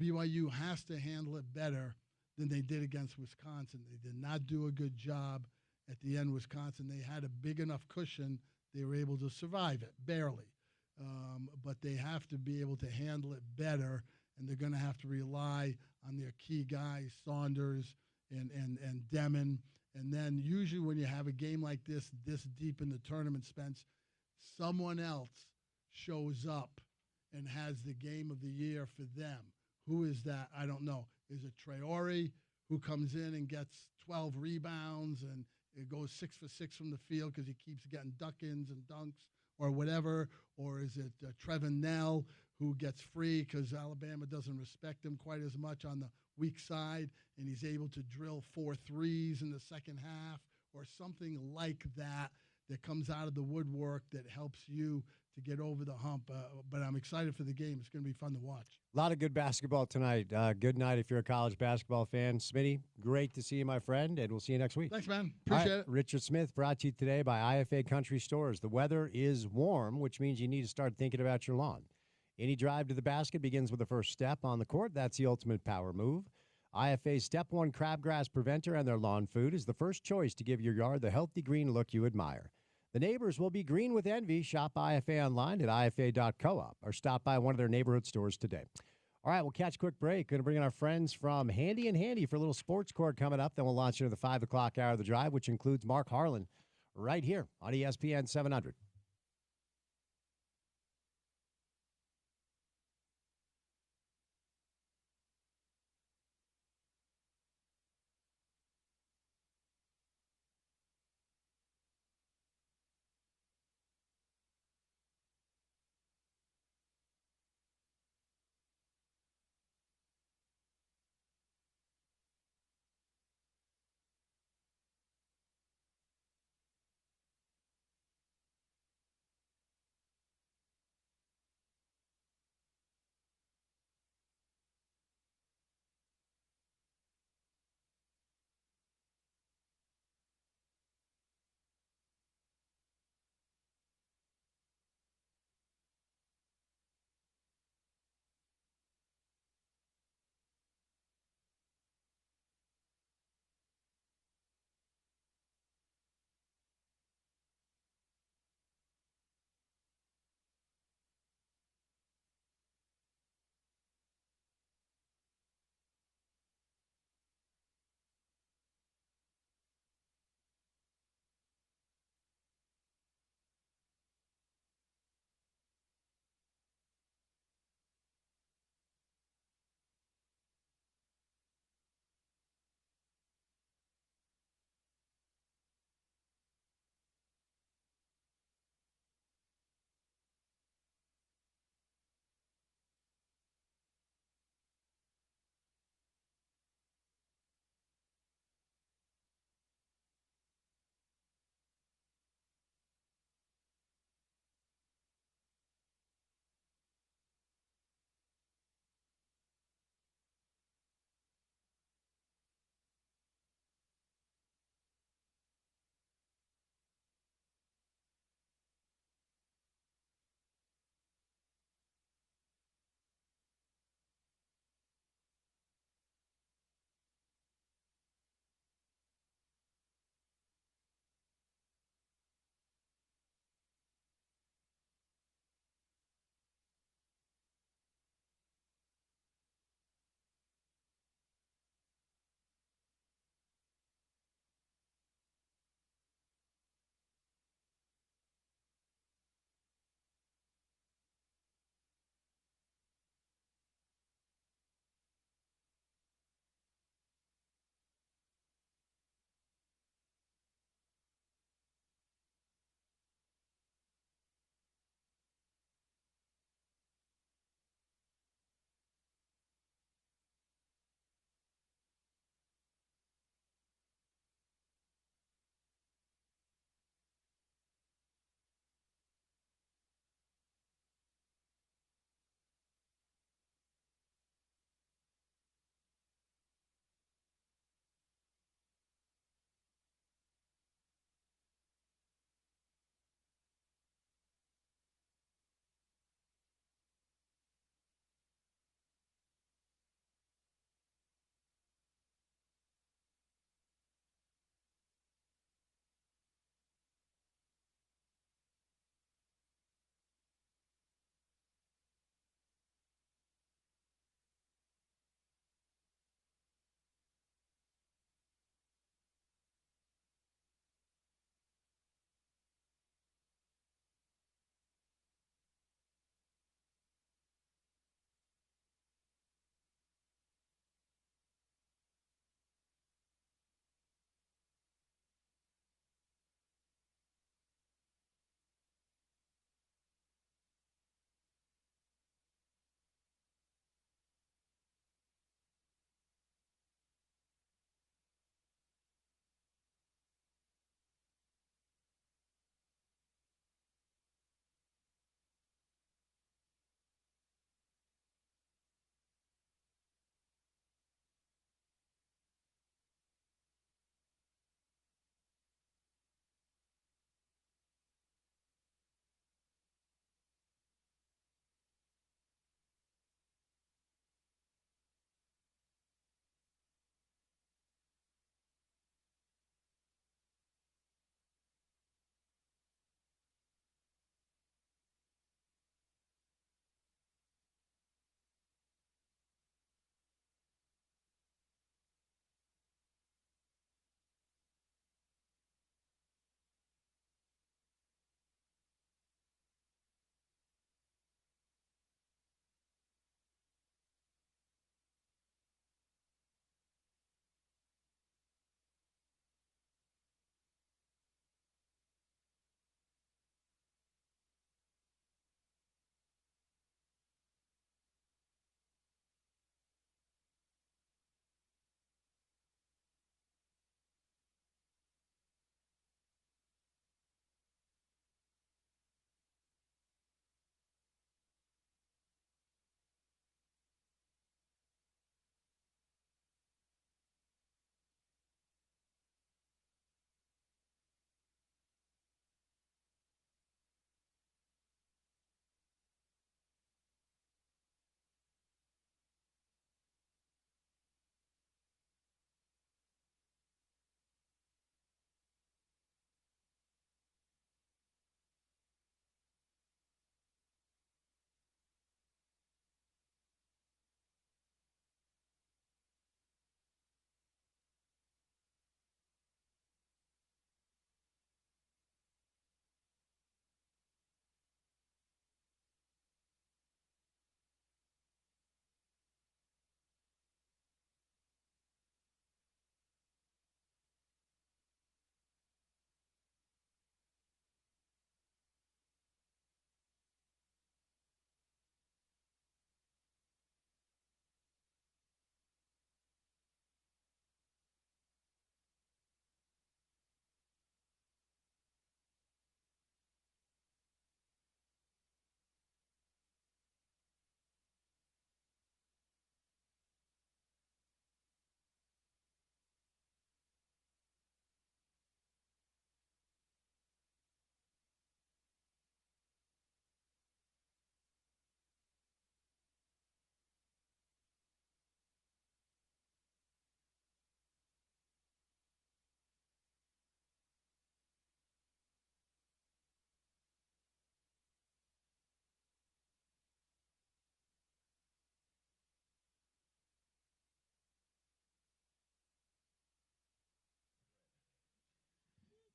F: BYU has to handle it better than they did against Wisconsin. They did not do a good job at the end. Wisconsin, they had a big enough cushion. They were able to survive it, barely. But they have to be able to handle it better, and they're going to have to rely on their key guys, Saunders and Demon. And then usually when you have a game like this deep in the tournament, Spence, someone else shows up and has the game of the year for them. Who is that? I don't know. Is it Traore, who comes in and gets 12 rebounds and it goes 6 for 6 from the field because he keeps getting duck-ins and dunks or whatever? Or is it Trevin Nell, who gets free because Alabama doesn't respect him quite as much on the weak side, and he's able to drill 4 threes in the second half or something like that comes out of the woodwork that helps you to get over the hump. But I'm excited for the game. It's going to be fun to watch.
A: A lot of good basketball tonight. Good night if you're a college basketball fan. Smitty, great to see you, my friend, and we'll see you next week.
F: Thanks, man. Appreciate it.
A: Richard Smith brought to you today by IFA Country Stores. The weather is warm, which means you need to start thinking about your lawn. Any drive to the basket begins with the first step on the court. That's the ultimate power move. IFA's Step 1 Crabgrass Preventer and their lawn food is the first choice to give your yard the healthy green look you admire. The neighbors will be green with envy. Shop IFA online at ifa.coop or stop by one of their neighborhood stores today. All right, we'll catch a quick break. Going to bring in our friends from Handy and Handy for a little sports court coming up. Then we'll launch into the 5 o'clock hour of the drive, which includes Mark Harlan right here on ESPN 700.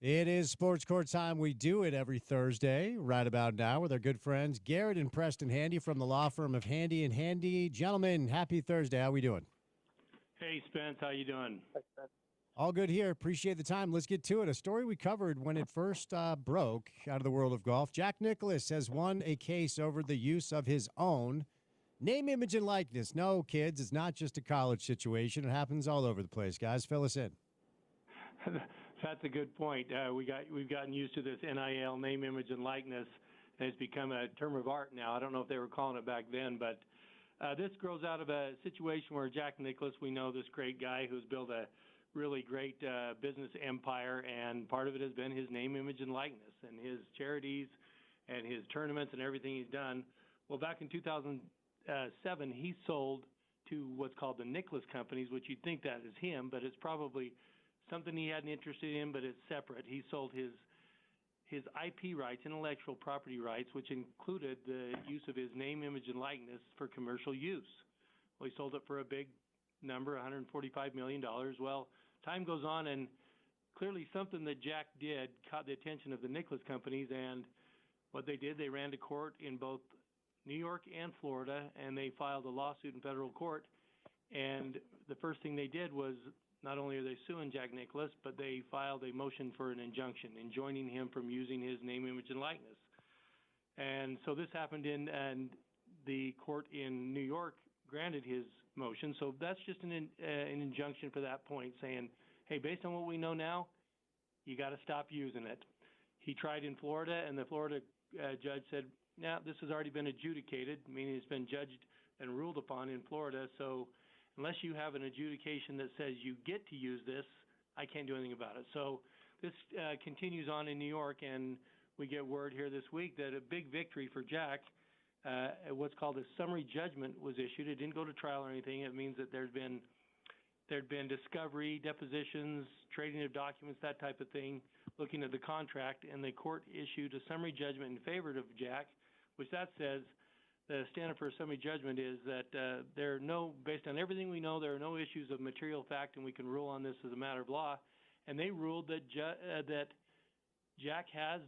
A: It is Sports Court time. We do it every Thursday, right about now, with our good friends Garrett and Preston Handy from the law firm of Handy and Handy. Gentlemen, happy Thursday. How we doing?
G: Hey, Spence. How you doing?
A: All good here. Appreciate the time. Let's get to it. A story we covered when it first broke out of the world of golf. Jack Nicklaus has won a case over the use of his own name, image, and likeness. No, kids, it's not just a college situation. It happens all over the place, guys. Fill us in.
G: That's a good point. We've gotten used to this NIL, name, image, and likeness, and it's become a term of art now. I don't know if they were calling it back then, but this grows out of a situation where Jack Nicklaus, we know this great guy who's built a really great business empire, and part of it has been his name, image, and likeness, and his charities and his tournaments and everything he's done. Well, back in 2007, he sold to what's called the Nicklaus Companies, which you'd think that is him, but it's probably something he had an interest in, but it's separate. He sold his IP rights, intellectual property rights, which included the use of his name, image, and likeness for commercial use. Well, he sold it for a big number, $145 million. Well, time goes on, and clearly something that Jack did caught the attention of the Nicklaus Companies, and what they did, they ran to court in both New York and Florida, and they filed a lawsuit in federal court. And the first thing they did was, not only are they suing Jack Nicklaus, but they filed a motion for an injunction, enjoining him from using his name, image, and likeness. And so this happened and the court in New York granted his motion. So that's just an injunction for that point, saying, hey, based on what we know now, you got to stop using it. He tried in Florida, and the Florida judge said, now this has already been adjudicated, meaning it's been judged and ruled upon in Florida. So unless you have an adjudication that says you get to use this, I can't do anything about it. So this continues on in New York, and we get word here this week that a big victory for Jack, what's called a summary judgment was issued. It didn't go to trial or anything. It means that there'd been discovery, depositions, trading of documents, that type of thing, looking at the contract, and the court issued a summary judgment in favor of Jack, which that says the standard for a summary judgment is that there are no, based on everything we know, there are no issues of material fact, and we can rule on this as a matter of law. And they ruled that that Jack has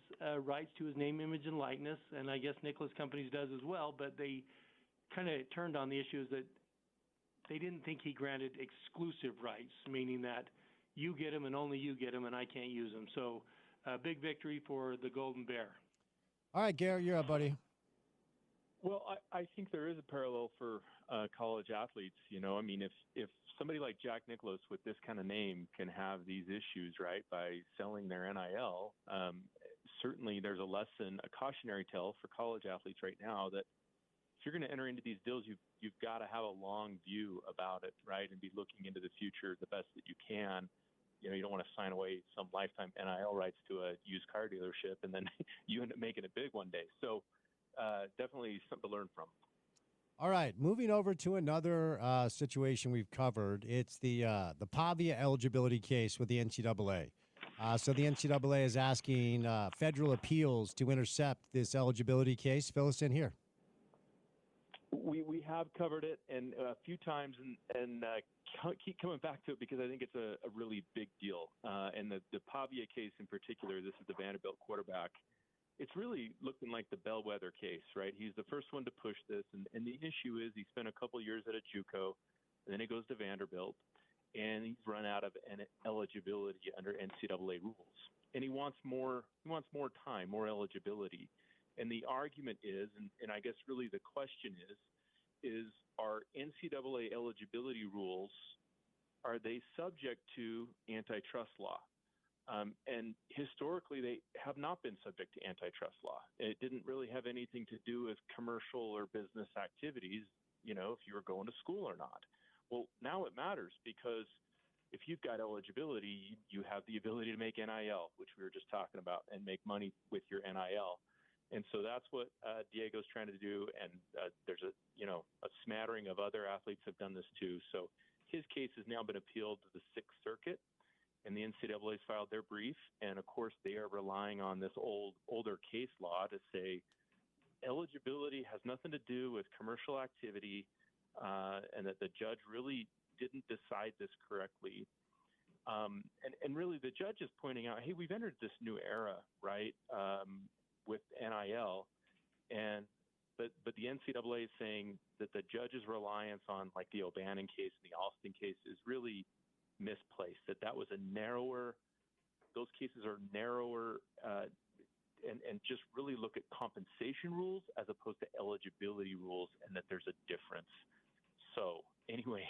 G: rights to his name, image, and likeness, and I guess Nicklaus Companies does as well, but they kind of turned on the issues that they didn't think he granted exclusive rights, meaning that you get them and only you get them, and I can't use them. So a big victory for the Golden Bear.
A: All right, Garrett, you're up, buddy.
H: Well, I think there is a parallel for college athletes. You know, I mean, if somebody like Jack Nicklaus with this kind of name can have these issues, right, by selling their NIL, certainly there's a lesson, a cautionary tale for college athletes right now that if you're going to enter into these deals, you've got to have a long view about it, right, and be looking into the future the best that you can. You know, you don't want to sign away some lifetime NIL rights to a used car dealership, and then you end up making it big one day. So definitely something to learn from.
A: All right, moving over to another situation we've covered. It's the Pavia eligibility case with the NCAA. So the NCAA is asking federal appeals to intercept this eligibility case. Fill us in here.
H: We have covered it and a few times and keep coming back to it because I think it's a really big deal. And the Pavia case in particular, this is the Vanderbilt quarterback. It's really looking like the bellwether case, right? He's the first one to push this. And the issue is he spent a couple years at a JUCO, and then he goes to Vanderbilt, and he's run out of eligibility under NCAA rules. And he wants more time, more eligibility. And the argument is, and I guess really the question is are NCAA eligibility rules, are they subject to antitrust law? And historically, they have not been subject to antitrust law. It didn't really have anything to do with commercial or business activities, you know, if you were going to school or not. Well, now it matters because if you've got eligibility, you have the ability to make NIL, which we were just talking about, and make money with your NIL. And so that's what Diego's trying to do. And there's a smattering of other athletes have done this too. So his case has now been appealed to the Sixth Circuit. And the NCAA's filed their brief, and of course they are relying on this older case law to say eligibility has nothing to do with commercial activity, and that the judge really didn't decide this correctly. And really, the judge is pointing out, hey, we've entered this new era, right, with NIL, but the NCAA is saying that the judge's reliance on like the O'Bannon case and the Alston case is really misplaced. That was a narrower. Those cases are narrower, and just really look at compensation rules as opposed to eligibility rules, and that there's a difference. So anyway,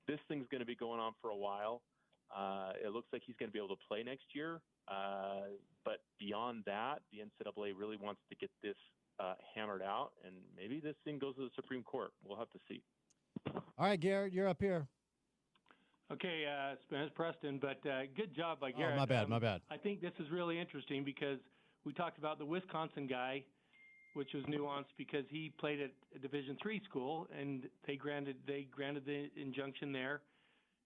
H: this thing's going to be going on for a while. It looks like he's going to be able to play next year. But beyond that, the NCAA really wants to get this hammered out, and maybe this thing goes to the Supreme Court. We'll have to see.
A: All right, Garrett, you're up here.
G: Okay, Spence, Preston, but good job by Garrett.
A: Oh, my bad.
G: I think this is really interesting because we talked about the Wisconsin guy, which was nuanced because he played at a Division III school, and they granted the injunction there.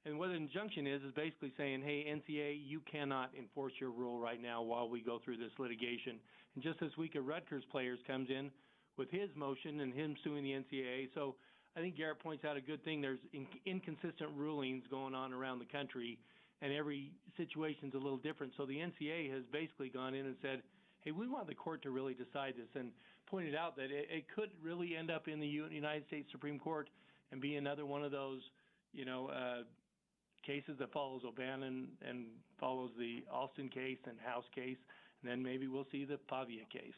G: And what an injunction is basically saying, hey, NCAA, you cannot enforce your rule right now while we go through this litigation. And just this week, a Rutgers player comes in with his motion and him suing the NCAA. So I think Garrett points out a good thing. There's inconsistent rulings going on around the country, and every situation's a little different. So the NCAA has basically gone in and said, hey, we want the court to really decide this, and pointed out that it could really end up in the United States Supreme Court and be another one of those, cases that follows O'Bannon and follows the Alston case and House case, and then maybe we'll see the Pavia case.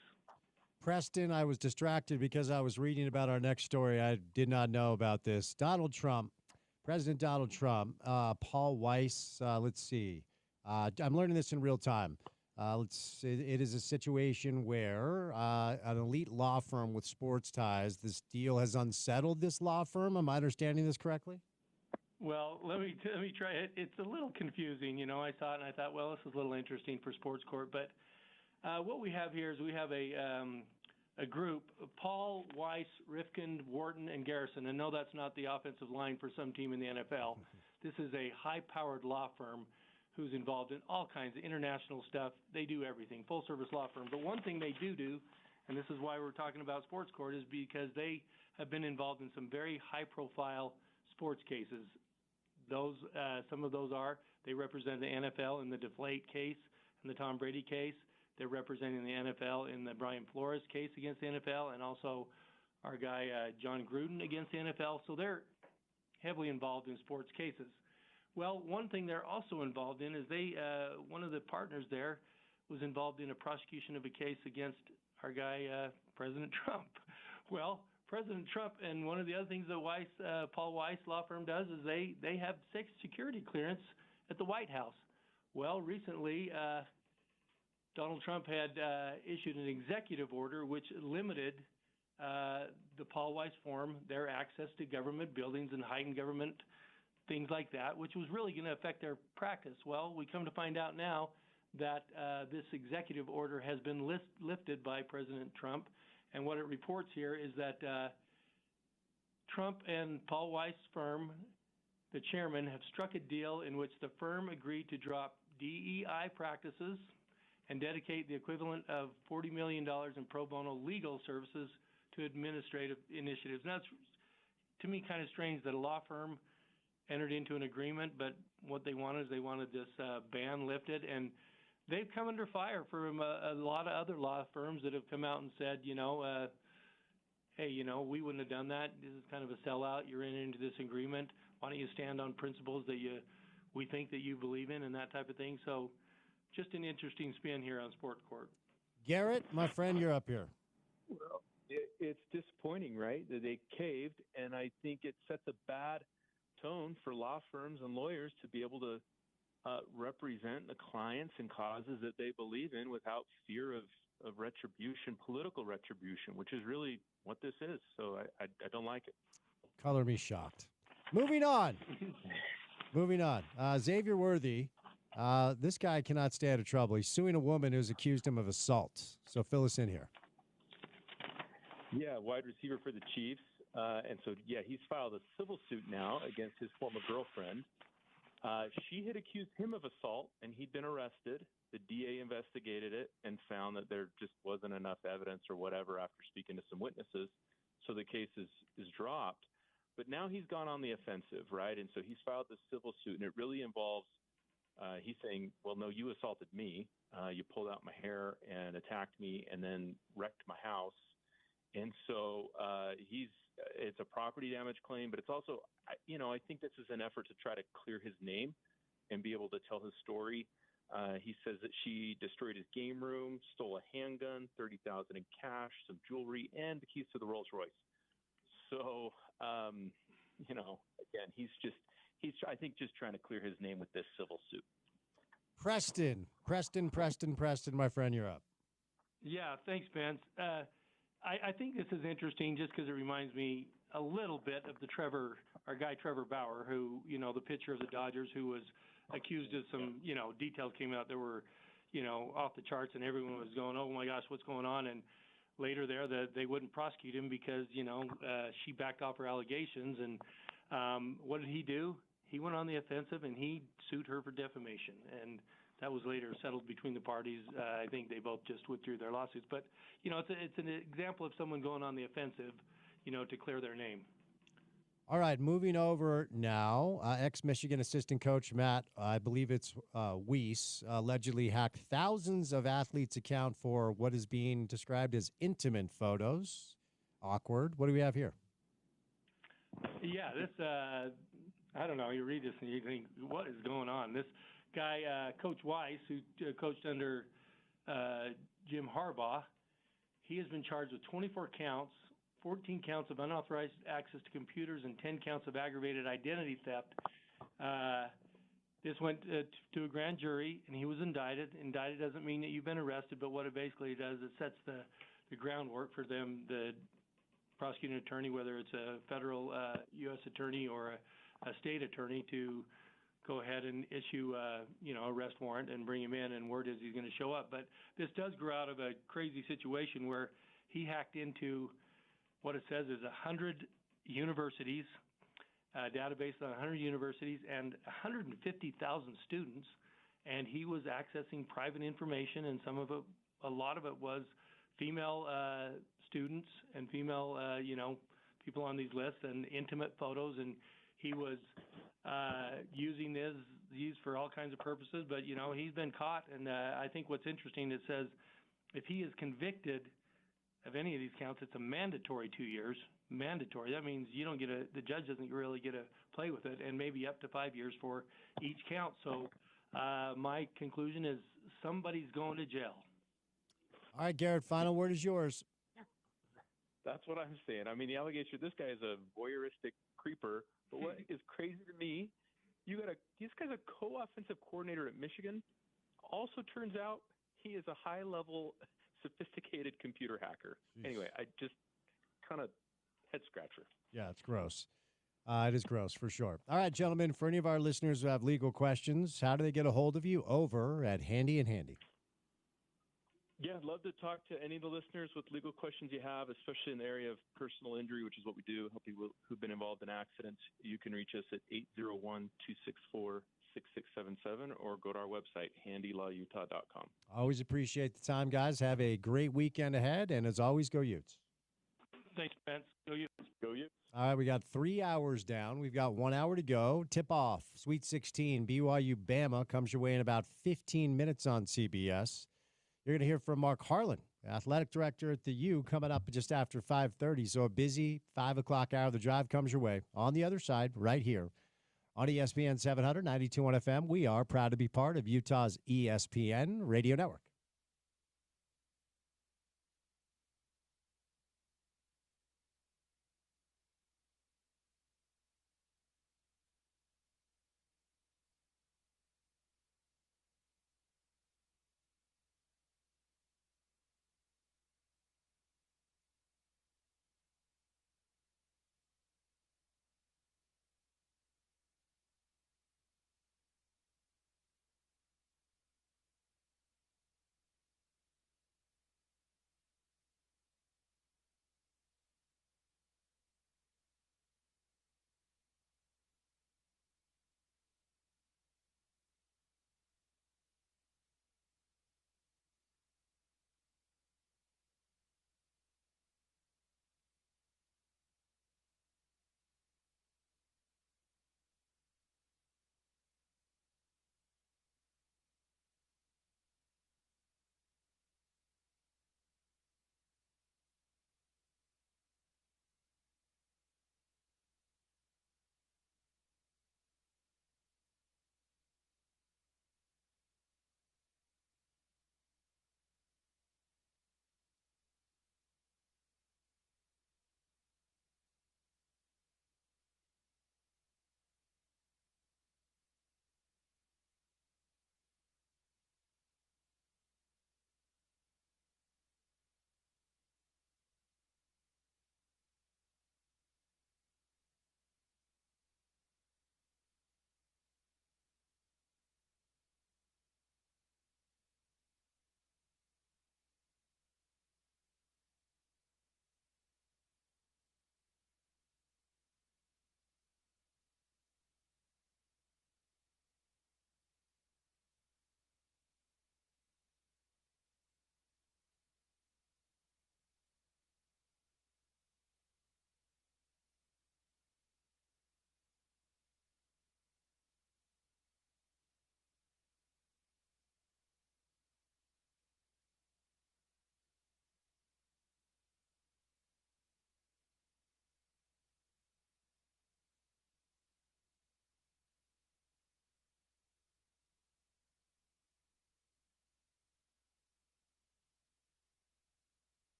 A: Preston, I was distracted because I was reading about our next story. I did not know about this. President Donald Trump, Paul Weiss, let's see. I'm learning this in real time. It is a situation where an elite law firm with sports ties, this deal has unsettled this law firm. Am I understanding this correctly?
G: Well, let me try it. It's a little confusing. I saw it and I thought, well, this is a little interesting for sports court. But what we have here is we have a group, Paul, Weiss, Rifkind, Wharton, and Garrison. And no, that's not the offensive line for some team in the NFL. This is a high-powered law firm who's involved in all kinds of international stuff. They do everything, full-service law firm. But one thing they do, and this is why we're talking about sports court, is because they have been involved in some very high-profile sports cases. Some of those they represent the NFL in the Deflate case and the Tom Brady case. They're representing the NFL in the Brian Flores case against the NFL, and also our guy John Gruden against the NFL. So they're heavily involved in sports cases. Well, one thing they're also involved in is one of the partners there was involved in a prosecution of a case against our guy, President Trump. Well, President Trump, and one of the other things that Paul Weiss law firm does is they have security clearance at the White House. Well, recently, Donald Trump had issued an executive order which limited the Paul Weiss firm, their access to government buildings and heightened government things like that, which was really going to affect their practice. Well, we come to find out now that this executive order has been lifted by President Trump. And what it reports here is that Trump and Paul Weiss' firm, the chairman, have struck a deal in which the firm agreed to drop DEI practices and dedicate the equivalent of $40 million in pro bono legal services to administrative initiatives. And that's, to me, kind of strange that a law firm entered into an agreement, but what they wanted is they wanted this ban lifted. And they've come under fire from a lot of other law firms that have come out and said, hey, we wouldn't have done that. This is kind of a sellout. You're into this agreement. Why don't you stand on principles that we think that you believe in and that type of thing? So just an interesting spin here on Sport Court.
A: Garrett, my friend, you're up here.
H: Well, it's disappointing, right, that they caved, and I think it sets a bad tone for law firms and lawyers to be able to represent the clients and causes that they believe in without fear of retribution, political retribution, which is really what this is. So I don't like it.
A: Color me shocked. Moving on. Xavier Worthy, this guy cannot stay out of trouble. He's suing a woman who's accused him of assault. So fill us in here.
H: Yeah, wide receiver for the Chiefs. And so, he's filed a civil suit now against his former girlfriend. She had accused him of assault, and he'd been arrested. The DA investigated it and found that there just wasn't enough evidence or whatever after speaking to some witnesses. So the case is dropped. But now he's gone on the offensive, right? And so he's filed this civil suit, and it really involves He's saying, well, no, you assaulted me. You pulled out my hair and attacked me and then wrecked my house. And so it's a property damage claim, but it's also, I think this is an effort to try to clear his name and be able to tell his story. He says that she destroyed his game room, stole a handgun, $30,000 in cash, some jewelry, and the keys to the Rolls Royce. So, again, he's I think just trying to clear his name with this civil suit.
A: Preston, my friend, you're up.
G: Yeah, thanks, Spence. I think this is interesting just because it reminds me a little bit of our guy Trevor Bauer, who, the pitcher of the Dodgers, who was accused of some, details came out that were, off the charts, and everyone was going, oh my gosh, what's going on? And later they wouldn't prosecute him because, she backed off her allegations. And what did he do? He went on the offensive and he sued her for defamation. And that was later settled between the parties. I think they both just withdrew their lawsuits. But, it's an example of someone going on the offensive, to clear their name.
A: All right, moving over now. Ex-Michigan assistant coach Matt, I believe it's Weiss, allegedly hacked thousands of athletes' account for what is being described as intimate photos. Awkward. What do we have here?
G: Yeah, this, I don't know. You read this and you think, what is going on? This guy, Coach Weiss, who coached under Jim Harbaugh, he has been charged with 24 counts, 14 counts of unauthorized access to computers, and 10 counts of aggravated identity theft. This went to a grand jury, and he was indicted. Indicted doesn't mean that you've been arrested, but what it basically does, it sets the groundwork for them, the prosecuting attorney, whether it's a federal U.S. attorney or a state attorney, to go ahead and issue arrest warrant and bring him in, and word is he's going to show up. But this does grow out of a crazy situation where he hacked into what it says is 100 universities, database on 100 universities and 150,000 students, and he was accessing private information, and a lot of it was female students and female, people on these lists, and intimate photos, and he was using these for all kinds of purposes. But he's been caught, and I think what's interesting, it says if he is convicted of any of these counts, it's a mandatory 2 years. Mandatory. That means you don't the judge doesn't really get to play with it, and maybe up to 5 years for each count. So my conclusion is somebody's going to jail.
A: All right, Garrett, final word is yours.
H: That's what I'm saying. I mean, the allegation, this guy is a voyeuristic creeper. But what is crazy to me, this guy's a co-offensive coordinator at Michigan. Also turns out he is a high-level, sophisticated computer hacker. Jeez. Anyway, I just kind of head scratcher.
A: Yeah, it's gross. It is gross for sure. All right, gentlemen, for any of our listeners who have legal questions, how do they get a hold of you? Over at Handy and Handy.
H: Yeah, I'd love to talk to any of the listeners with legal questions you have, especially in the area of personal injury, which is what we do, help people who've been involved in accidents. You can reach us at 801-264-6677 or go to our website, handylawutah.com.
A: Always appreciate the time, guys. Have a great weekend ahead, and as always, go Utes.
G: Thanks, Spence. Go Utes.
H: Go Utes.
A: All right, we got 3 hours down. We've got 1 hour to go. Tip-off, Sweet 16, BYU Bama comes your way in about 15 minutes on CBS. You're going to hear from Mark Harlan, athletic director at the U, coming up just after 5:30. So a busy 5 o'clock hour of the drive comes your way. On the other side, right here on ESPN 700, 92.1 FM, we are proud to be part of Utah's ESPN Radio Network.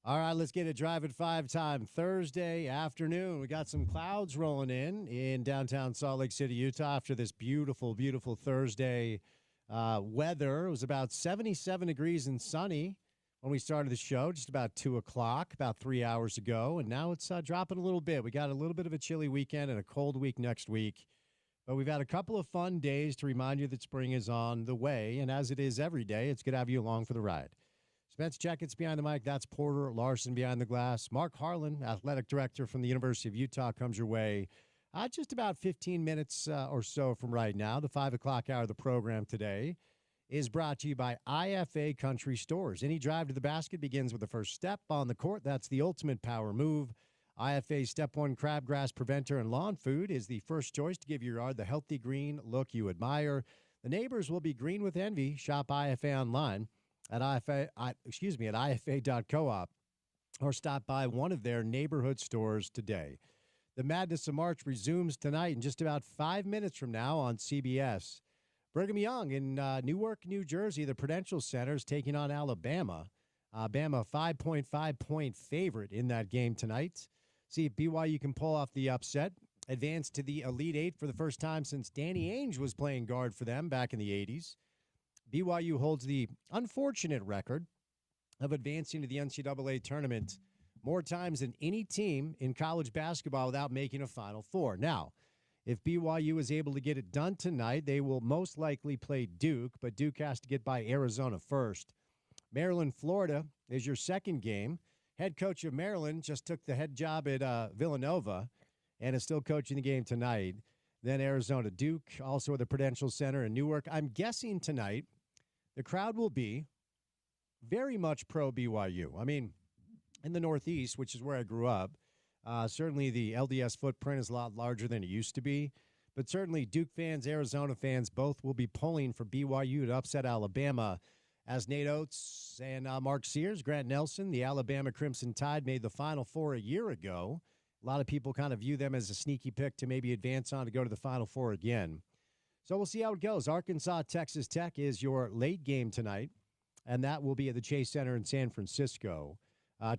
A: All right, let's get it Drive at 5 time Thursday afternoon. We got some clouds rolling in downtown Salt Lake City, Utah after this beautiful, beautiful Thursday weather. It was about 77 degrees and sunny when we started the show, just about 2 o'clock, about 3 hours ago. And now it's dropping a little bit. We got a little bit of a chilly weekend and a cold week next week. But we've had a couple of fun days to remind you that spring is on the way. And as it is every day, it's good to have you along for the ride. Spence Checketts behind the mic. That's Porter Larson behind the glass. Mark Harlan, athletic director from the University of Utah, comes your way just about 15 minutes or so from right now. The 5 o'clock hour of the program today is brought to you by IFA Country Stores. Any drive to the basket begins with the first step on the court. That's the ultimate power move. IFA's Step 1 crabgrass preventer and lawn food is the first choice to give your yard the healthy green look you admire. The neighbors will be green with envy. Shop IFA online at IFA.coop or stop by one of their neighborhood stores today. The Madness of March resumes tonight in just about 5 minutes from now on CBS. Brigham Young in Newark, New Jersey, the Prudential Center is taking on Alabama. Bama, 5.5-point favorite in that game tonight. See if BYU can pull off the upset, advance to the Elite Eight for the first time since Danny Ainge was playing guard for them back in the 80s. BYU holds the unfortunate record of advancing to the NCAA tournament more times than any team in college basketball without making a Final Four. Now, if BYU is able to get it done tonight, they will most likely play Duke, but Duke has to get by Arizona first. Maryland, Florida is your second game. Head coach of Maryland just took the head job at Villanova and is still coaching the game tonight. Then Arizona, Duke, also at the Prudential Center in Newark. I'm guessing tonight the crowd will be very much pro BYU. I mean, in the Northeast, which is where I grew up, certainly the LDS footprint is a lot larger than it used to be. But certainly Duke fans, Arizona fans, both will be pulling for BYU to upset Alabama. As Nate Oates and Mark Sears, Grant Nelson, the Alabama Crimson Tide made the Final Four a year ago. A lot of people kind of view them as a sneaky pick to maybe advance on to go to the Final Four again. So we'll see how it goes. Arkansas, Texas Tech is your late game tonight, and that will be at the Chase Center in San Francisco.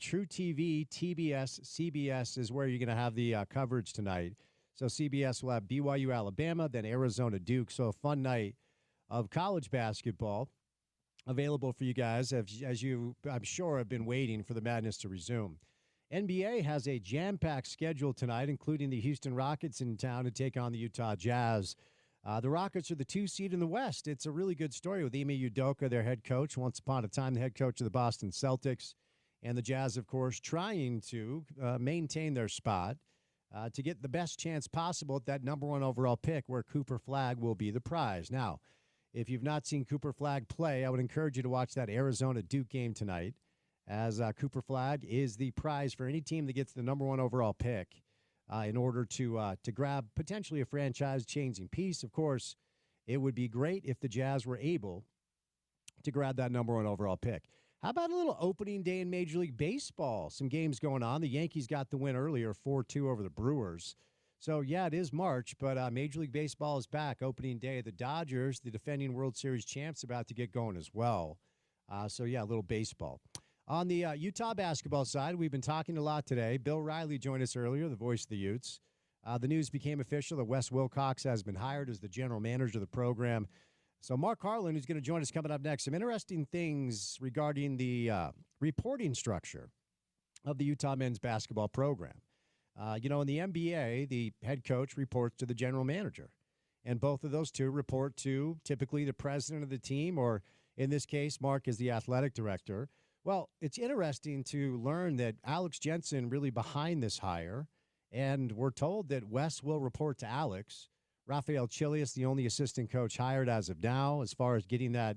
A: True TV, TBS, CBS is where you're going to have the coverage tonight. So CBS will have BYU, Alabama, then Arizona, Duke. So a fun night of college basketball available for you guys as you, I'm sure, have been waiting for the madness to resume. NBA has a jam-packed schedule tonight, including the Houston Rockets in town to take on the Utah Jazz. The Rockets are the 2 seed in the West. It's a really good story with Ime Udoka, their head coach, once upon a time the head coach of the Boston Celtics. And the Jazz, of course, trying to maintain their spot to get the best chance possible at that number 1 overall pick where Cooper Flagg will be the prize. Now, if you've not seen Cooper Flagg play, I would encourage you to watch that Arizona-Duke game tonight, as Cooper Flagg is the prize for any team that gets the number 1 overall pick in order to grab potentially a franchise-changing piece. Of course, it would be great if the Jazz were able to grab that number 1 overall pick. How about a little opening day in Major League Baseball? Some games going on. The Yankees got the win earlier, 4-2 over the Brewers. So, yeah, it is March, but Major League Baseball is back. Opening day. The Dodgers, the defending World Series champs, about to get going as well. So, yeah, a little baseball. On the Utah basketball side, we've been talking a lot today. Bill Riley joined us earlier, the voice of the Utes. The news became official that Wes Wilcox has been hired as the general manager of the program. So Mark Harlan, who's going to join us coming up next, some interesting things regarding the reporting structure of the Utah men's basketball program. In the NBA, the head coach reports to the general manager, and both of those two report to typically the president of the team, or in this case, Mark is the athletic director. Well, it's interesting to learn that Alex Jensen really behind this hire, and we're told that Wes will report to Alex. Rafael Chilius, the only assistant coach hired as of now, as far as getting that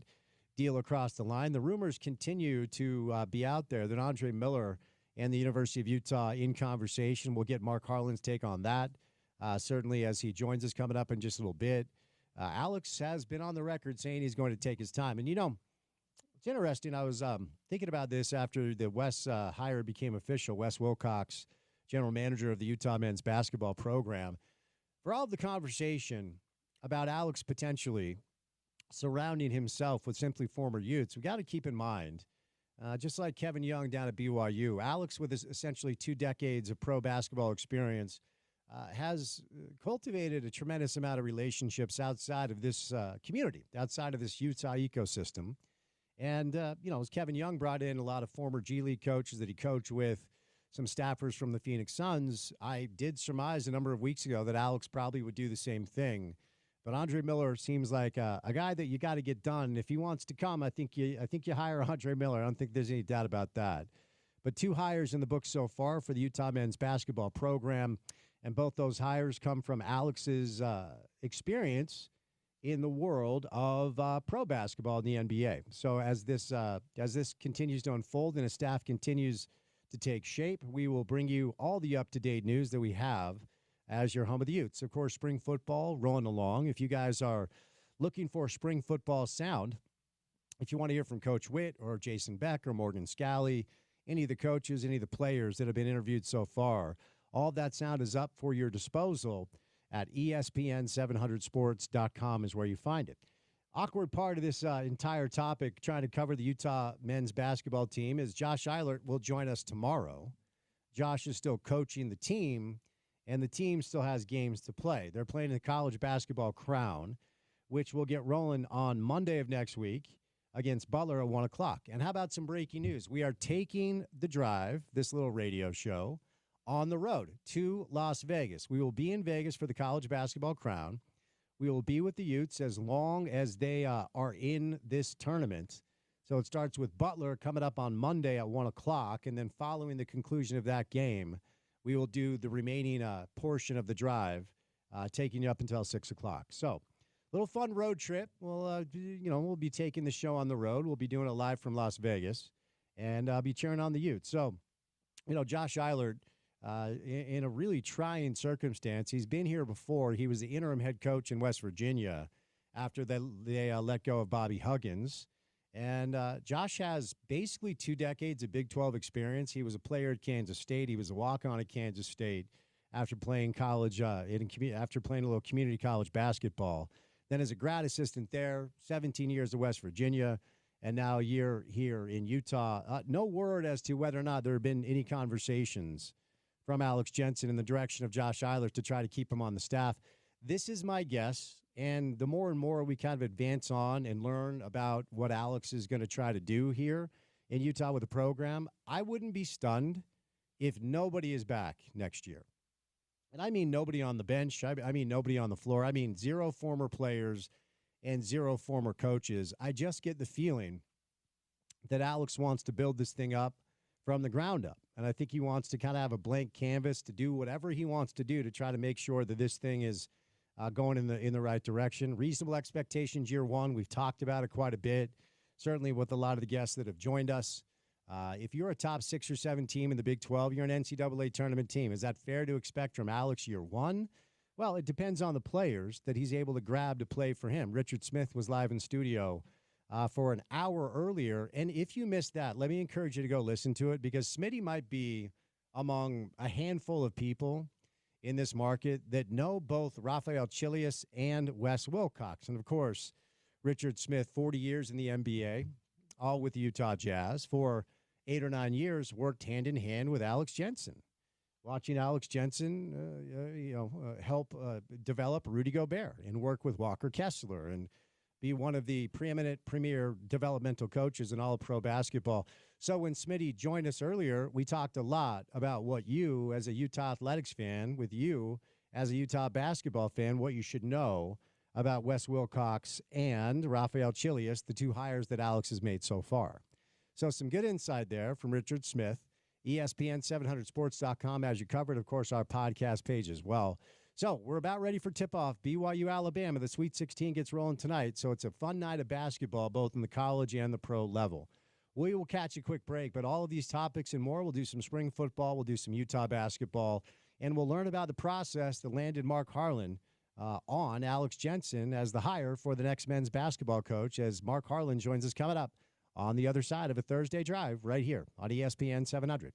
A: deal across the line. The rumors continue to be out there that Andre Miller and the University of Utah in conversation. We'll get Mark Harlan's take on that, certainly as he joins us coming up in just a little bit. Alex has been on the record saying he's going to take his time. And, it's interesting. I was thinking about this after the Wes hire became official, Wes Wilcox, general manager of the Utah men's basketball program. For all of the conversation about Alex potentially surrounding himself with simply former Utes, we got to keep in mind just like Kevin Young down at BYU. Alex, with his essentially 2 decades of pro basketball experience, has cultivated a tremendous amount of relationships outside of this community, outside of this Utah ecosystem. And, as Kevin Young brought in a lot of former G League coaches that he coached with, some staffers from the Phoenix Suns, I did surmise a number of weeks ago that Alex probably would do the same thing. But Andre Miller seems like a guy that you got to get done. If he wants to come, I think you hire Andre Miller. I don't think there's any doubt about that. But 2 hires in the book so far for the Utah men's basketball program, and both those hires come from Alex's experience in the world of pro basketball in the NBA. So as this continues to unfold and his staff continues to take shape, we will bring you all the up-to-date news that we have as your home of the Utes. Of course, spring football rolling along. If you guys are looking for spring football sound, if you want to hear from Coach Witt or Jason Beck or Morgan Scally, any of the coaches, any of the players that have been interviewed so far, all of that sound is up for your disposal at ESPN700sports.com is where you find it. Awkward part of this entire topic, trying to cover the Utah men's basketball team, is Josh Eilert will join us tomorrow. Josh is still coaching the team, and the team still has games to play. They're playing the College Basketball Crown, which will get rolling on Monday of next week against Butler at 1 o'clock. And how about some breaking news? We are taking The Drive, this little radio show, on the road to Las Vegas. We will be in Vegas for the College Basketball Crown. We will be with the Utes as long as they are in this tournament. So it starts with Butler coming up on Monday at 1 o'clock, and then following the conclusion of that game, we will do the remaining portion of The Drive, taking you up until 6 o'clock. So little fun road trip. We'll be taking the show on the road. We'll be doing it live from Las Vegas, and I'll be cheering on the Utes. So, Josh Eilert, in a really trying circumstance, he's been here before. He was the interim head coach in West Virginia after they let go of Bobby Huggins. And Josh has basically 2 decades of Big 12 experience. He was a player at Kansas State. He was a walk-on at Kansas State after playing college, after playing a little community college basketball. Then as a grad assistant there, 17 years at West Virginia, and now a year here in Utah. No word as to whether or not there have been any conversations from Alex Jensen in the direction of Josh Eilert to try to keep him on the staff. This is my guess, and the more and more we kind of advance on and learn about what Alex is going to try to do here in Utah with the program, I wouldn't be stunned if nobody is back next year. And I mean nobody on the bench. I mean nobody on the floor. I mean 0 former players and 0 former coaches. I just get the feeling that Alex wants to build this thing up from the ground up. And I think he wants to kind of have a blank canvas to do whatever he wants to do to try to make sure that this thing is going in the right direction. Reasonable expectations year one. We've talked about it quite a bit, certainly with a lot of the guests that have joined us. If you're a top 6 or 7 team in the Big 12, you're an NCAA tournament team. Is that fair to expect from Alex year one? Well, it depends on the players that he's able to grab to play for him. Richard Smith was live in studio for an hour earlier. And if you missed that, let me encourage you to go listen to it, because Smitty might be among a handful of people in this market that know both Rafael Chilius and Wes Wilcox. And, of course, Richard Smith, 40 years in the NBA, all with the Utah Jazz. For 8 or 9 years, worked hand in hand with Alex Jensen. Watching Alex Jensen, help develop Rudy Gobert and work with Walker Kessler and be one of the premier developmental coaches in all of pro basketball. So when Smitty joined us earlier, we talked a lot about what you, as a Utah Athletics fan, with you as a Utah basketball fan, what you should know about Wes Wilcox and Rafael Chilius, the 2 hires that Alex has made so far. So some good insight there from Richard Smith. ESPN700sports.com, as you covered, of course, our podcast page as well. So we're about ready for tip-off. BYU, Alabama. The Sweet 16 gets rolling tonight, so it's a fun night of basketball, both in the college and the pro level. We will catch a quick break, but all of these topics and more, we'll do some spring football, we'll do some Utah basketball, and we'll learn about the process that landed Mark Harlan on Alex Jensen as the hire for the next men's basketball coach, as Mark Harlan joins us coming up on the other side of a Thursday Drive right here on ESPN 700.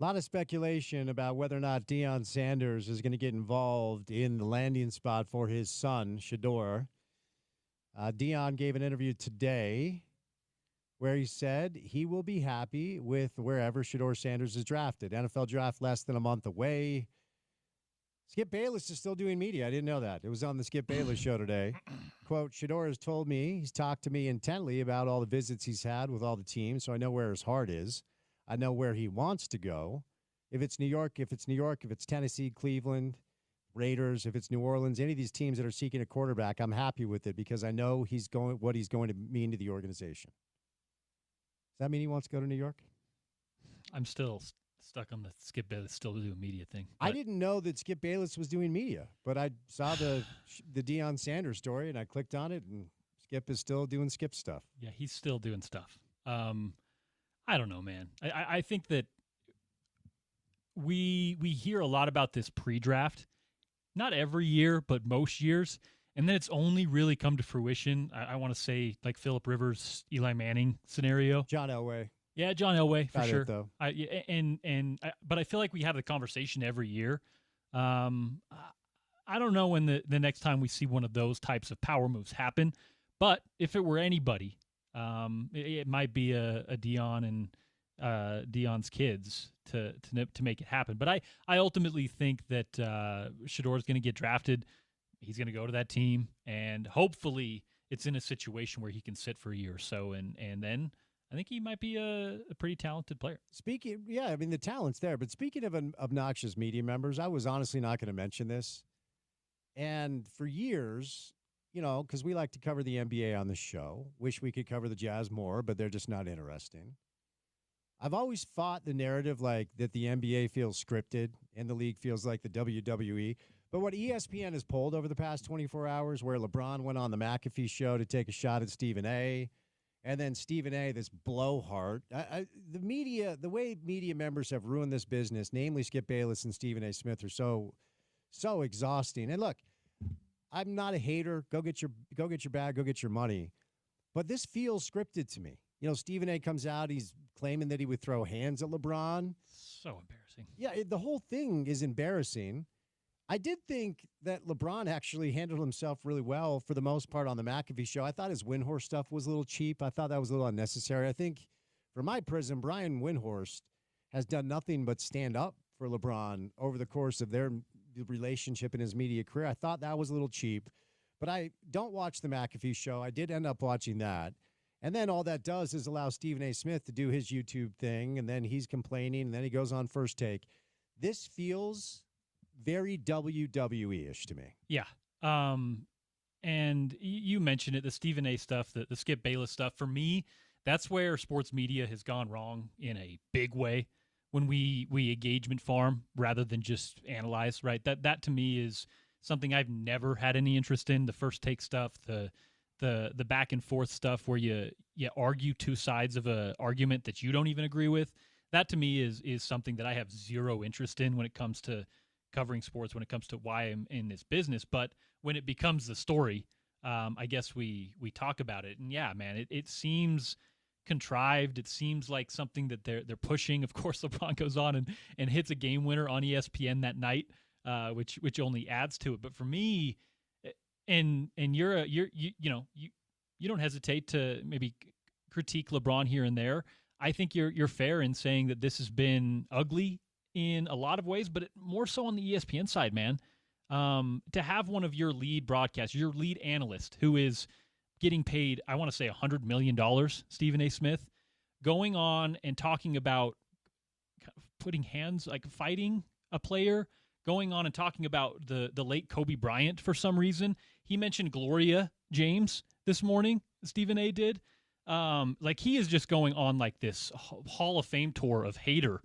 A: A lot of speculation about whether or not Deion Sanders is going to get involved in the landing spot for his son, Shedeur. Deion gave an interview today where he said he will be happy with wherever Shedeur Sanders is drafted. NFL draft less than a month away. Skip Bayless is still doing media. I didn't know that. It was on the Skip Bayless show today. Quote, Shedeur has told me he's talked to me intently about all the visits he's had with all the teams, so I know where his heart is. I know where he wants to go. If it's New York, if it's Tennessee, Cleveland, Raiders, if it's New Orleans, any of these teams that are seeking a quarterback, I'm happy with it because I know what he's going to mean to the organization. Does that mean he wants to go to New York?
B: I'm still stuck on the Skip Bayless still doing media thing.
A: I didn't know that Skip Bayless was doing media, but I saw the Deion Sanders story, and I clicked on it, and Skip is still doing Skip stuff.
B: Yeah, he's still doing stuff. I don't know, man. I think that we hear a lot about this pre-draft, not every year, but most years, and then it's only really come to fruition. I want to say like Phillip Rivers, Eli Manning scenario.
A: John Elway.
B: Yeah, John Elway for
A: Got
B: sure.
A: it, though.
B: But I feel like we have the conversation every year. I don't know when the next time we see one of those types of power moves happen, but if it were anybody, it might be a Deion and Deion's kids to make it happen. But I ultimately think that Shedeur is going to get drafted. He's going to go to that team, and hopefully it's in a situation where he can sit for a year or so, and then I think he might be a pretty talented player.
A: The talent's there. But speaking of obnoxious media members, I was honestly not going to mention this. And for years, because we like to cover the NBA on the show, wish we could cover the Jazz more, but they're just not interesting. I've always fought the narrative like that the NBA feels scripted and the league feels like the WWE. But what ESPN has pulled over the past 24 hours, where LeBron went on the McAfee show to take a shot at Stephen A., and then Stephen A., this blowhard. The way media members have ruined this business, namely Skip Bayless and Stephen A. Smith, are so exhausting. And look, I'm not a hater. Go get your bag, go get your money. But this feels scripted to me. Stephen A. comes out, he's claiming that he would throw hands at LeBron.
B: So embarrassing.
A: Yeah, the whole thing is embarrassing. I did think that LeBron actually handled himself really well for the most part on the McAfee show. I thought his Windhorst stuff was a little cheap. I thought that was a little unnecessary. I think, for my prism, Brian Windhorst has done nothing but stand up for LeBron over the course of their relationship in his media career. I thought that was a little cheap. But I don't watch the McAfee show. I did end up watching that. And then all that does is allow Stephen A. Smith to do his YouTube thing, and then he's complaining, and then he goes on First Take. This feels very WWE-ish to me.
B: Yeah. And you mentioned it, the Stephen A. stuff, the Skip Bayless stuff. For me, that's where sports media has gone wrong in a big way when we engagement farm rather than just analyze, right? That to me is something I've never had any interest in, the First Take stuff, the back and forth stuff where you argue two sides of an argument that you don't even agree with. That to me is something that I have zero interest in when it comes to covering sports, when it comes to why I'm in this business. But when it becomes the story, I guess we talk about it. And yeah, man, it seems contrived. It seems like something that they're pushing. Of course, LeBron goes on and hits a game winner on ESPN that night, which only adds to it. But for me, and you don't hesitate to maybe critique LeBron here and there. I think you're fair in saying that this has been ugly in a lot of ways, but more so on the ESPN side, man. To have one of your lead broadcasters, your lead analyst, who is getting paid, I want to say $100 million, Stephen A. Smith, going on and talking about putting hands, like fighting a player, going on and talking about the late Kobe Bryant for some reason. He mentioned Gloria James this morning, Stephen A. did. Like he is just going on like this Hall of Fame tour of hater.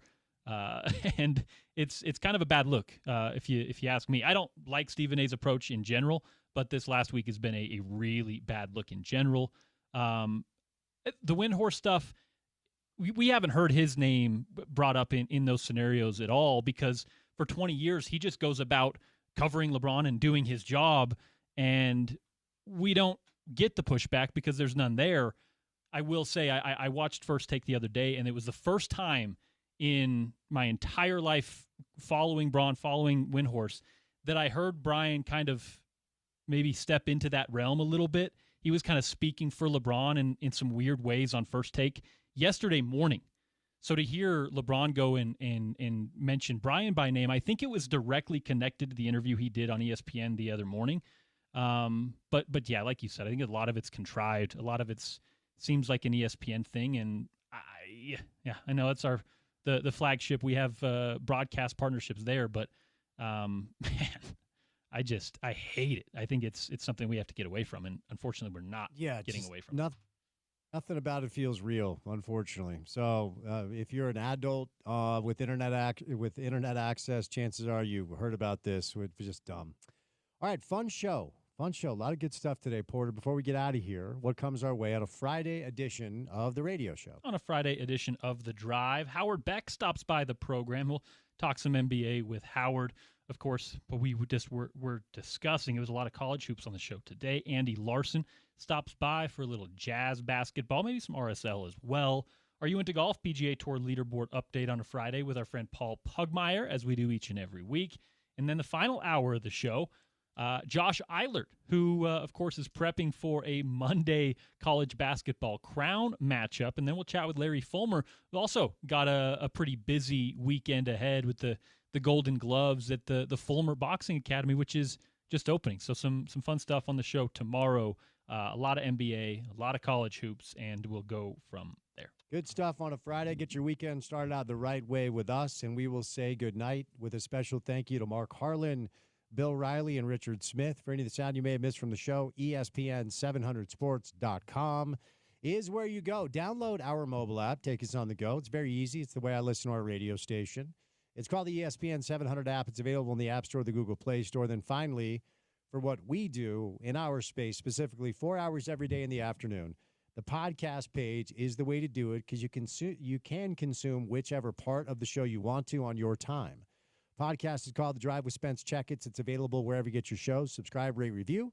B: And it's kind of a bad look, if you ask me. I don't like Stephen A's approach in general, but this last week has been a really bad look in general. The Windhorst stuff, we haven't heard his name brought up in those scenarios at all, because for 20 years he just goes about covering LeBron and doing his job, and we don't get the pushback because there's none there. I will say I watched First Take the other day, and it was the first time in my entire life following Braun, following Windhorse, that I heard Brian kind of maybe step into that realm a little bit. He was kind of speaking for LeBron in some weird ways on First Take yesterday morning. So to hear LeBron go and mention Brian by name, I think it was directly connected to the interview he did on ESPN the other morning. But yeah, like you said, I think a lot of it's contrived. A lot of it's seems like an ESPN thing. And I know it's the flagship. We have broadcast partnerships there, but man, I hate it. I think it's something we have to get away from, and unfortunately, we're not getting away from.
A: Nothing about it feels real, unfortunately. So if you're an adult with internet access, chances are you heard about this. It's just dumb. All right, fun show. A lot of good stuff today, Porter. Before we get out of here, what comes our way on a Friday edition of the radio show?
B: On a Friday edition of The Drive, Howard Beck stops by the program. We'll talk some NBA with Howard, of course, but we're discussing. It was a lot of college hoops on the show today. Andy Larson stops by for a little Jazz basketball, maybe some RSL as well. Are you into golf? PGA Tour leaderboard update on a Friday with our friend Paul Pugmire, as we do each and every week. And then the final hour of the show, Josh Eilert, who, of course, is prepping for a Monday college basketball crown matchup. And then we'll chat with Larry Fulmer, who also got a pretty busy weekend ahead with the Golden Gloves at the Fulmer Boxing Academy, which is just opening. So some fun stuff on the show tomorrow. A lot of NBA, a lot of college hoops, and we'll go from there.
A: Good stuff on a Friday. Get your weekend started out the right way with us, and we will say good night with a special thank you to Mark Harlan, Bill Riley, and Richard Smith. For any of the sound you may have missed from the show, ESPN700sports.com is where you go. Download our mobile app. Take us on the go. It's very easy. It's the way I listen to our radio station. It's called the ESPN 700 app. It's available in the App Store, the Google Play Store. Then finally, for what we do in our space, specifically 4 hours every day in the afternoon, the podcast page is the way to do it because you can consume whichever part of the show you want to on your time. Podcast is called The Drive with Spence Checketts. It's available wherever you get your shows. Subscribe, rate, review.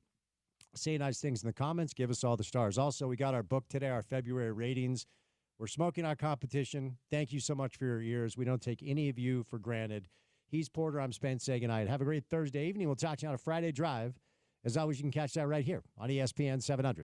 A: Say nice things in the comments. Give us all the stars. Also, we got our book today, our February ratings. We're smoking our competition. Thank you so much for your ears. We don't take any of you for granted. He's Porter. I'm Spence. Say goodnight. Have a great Thursday evening. We'll talk to you on a Friday Drive. As always, you can catch that right here on ESPN 700.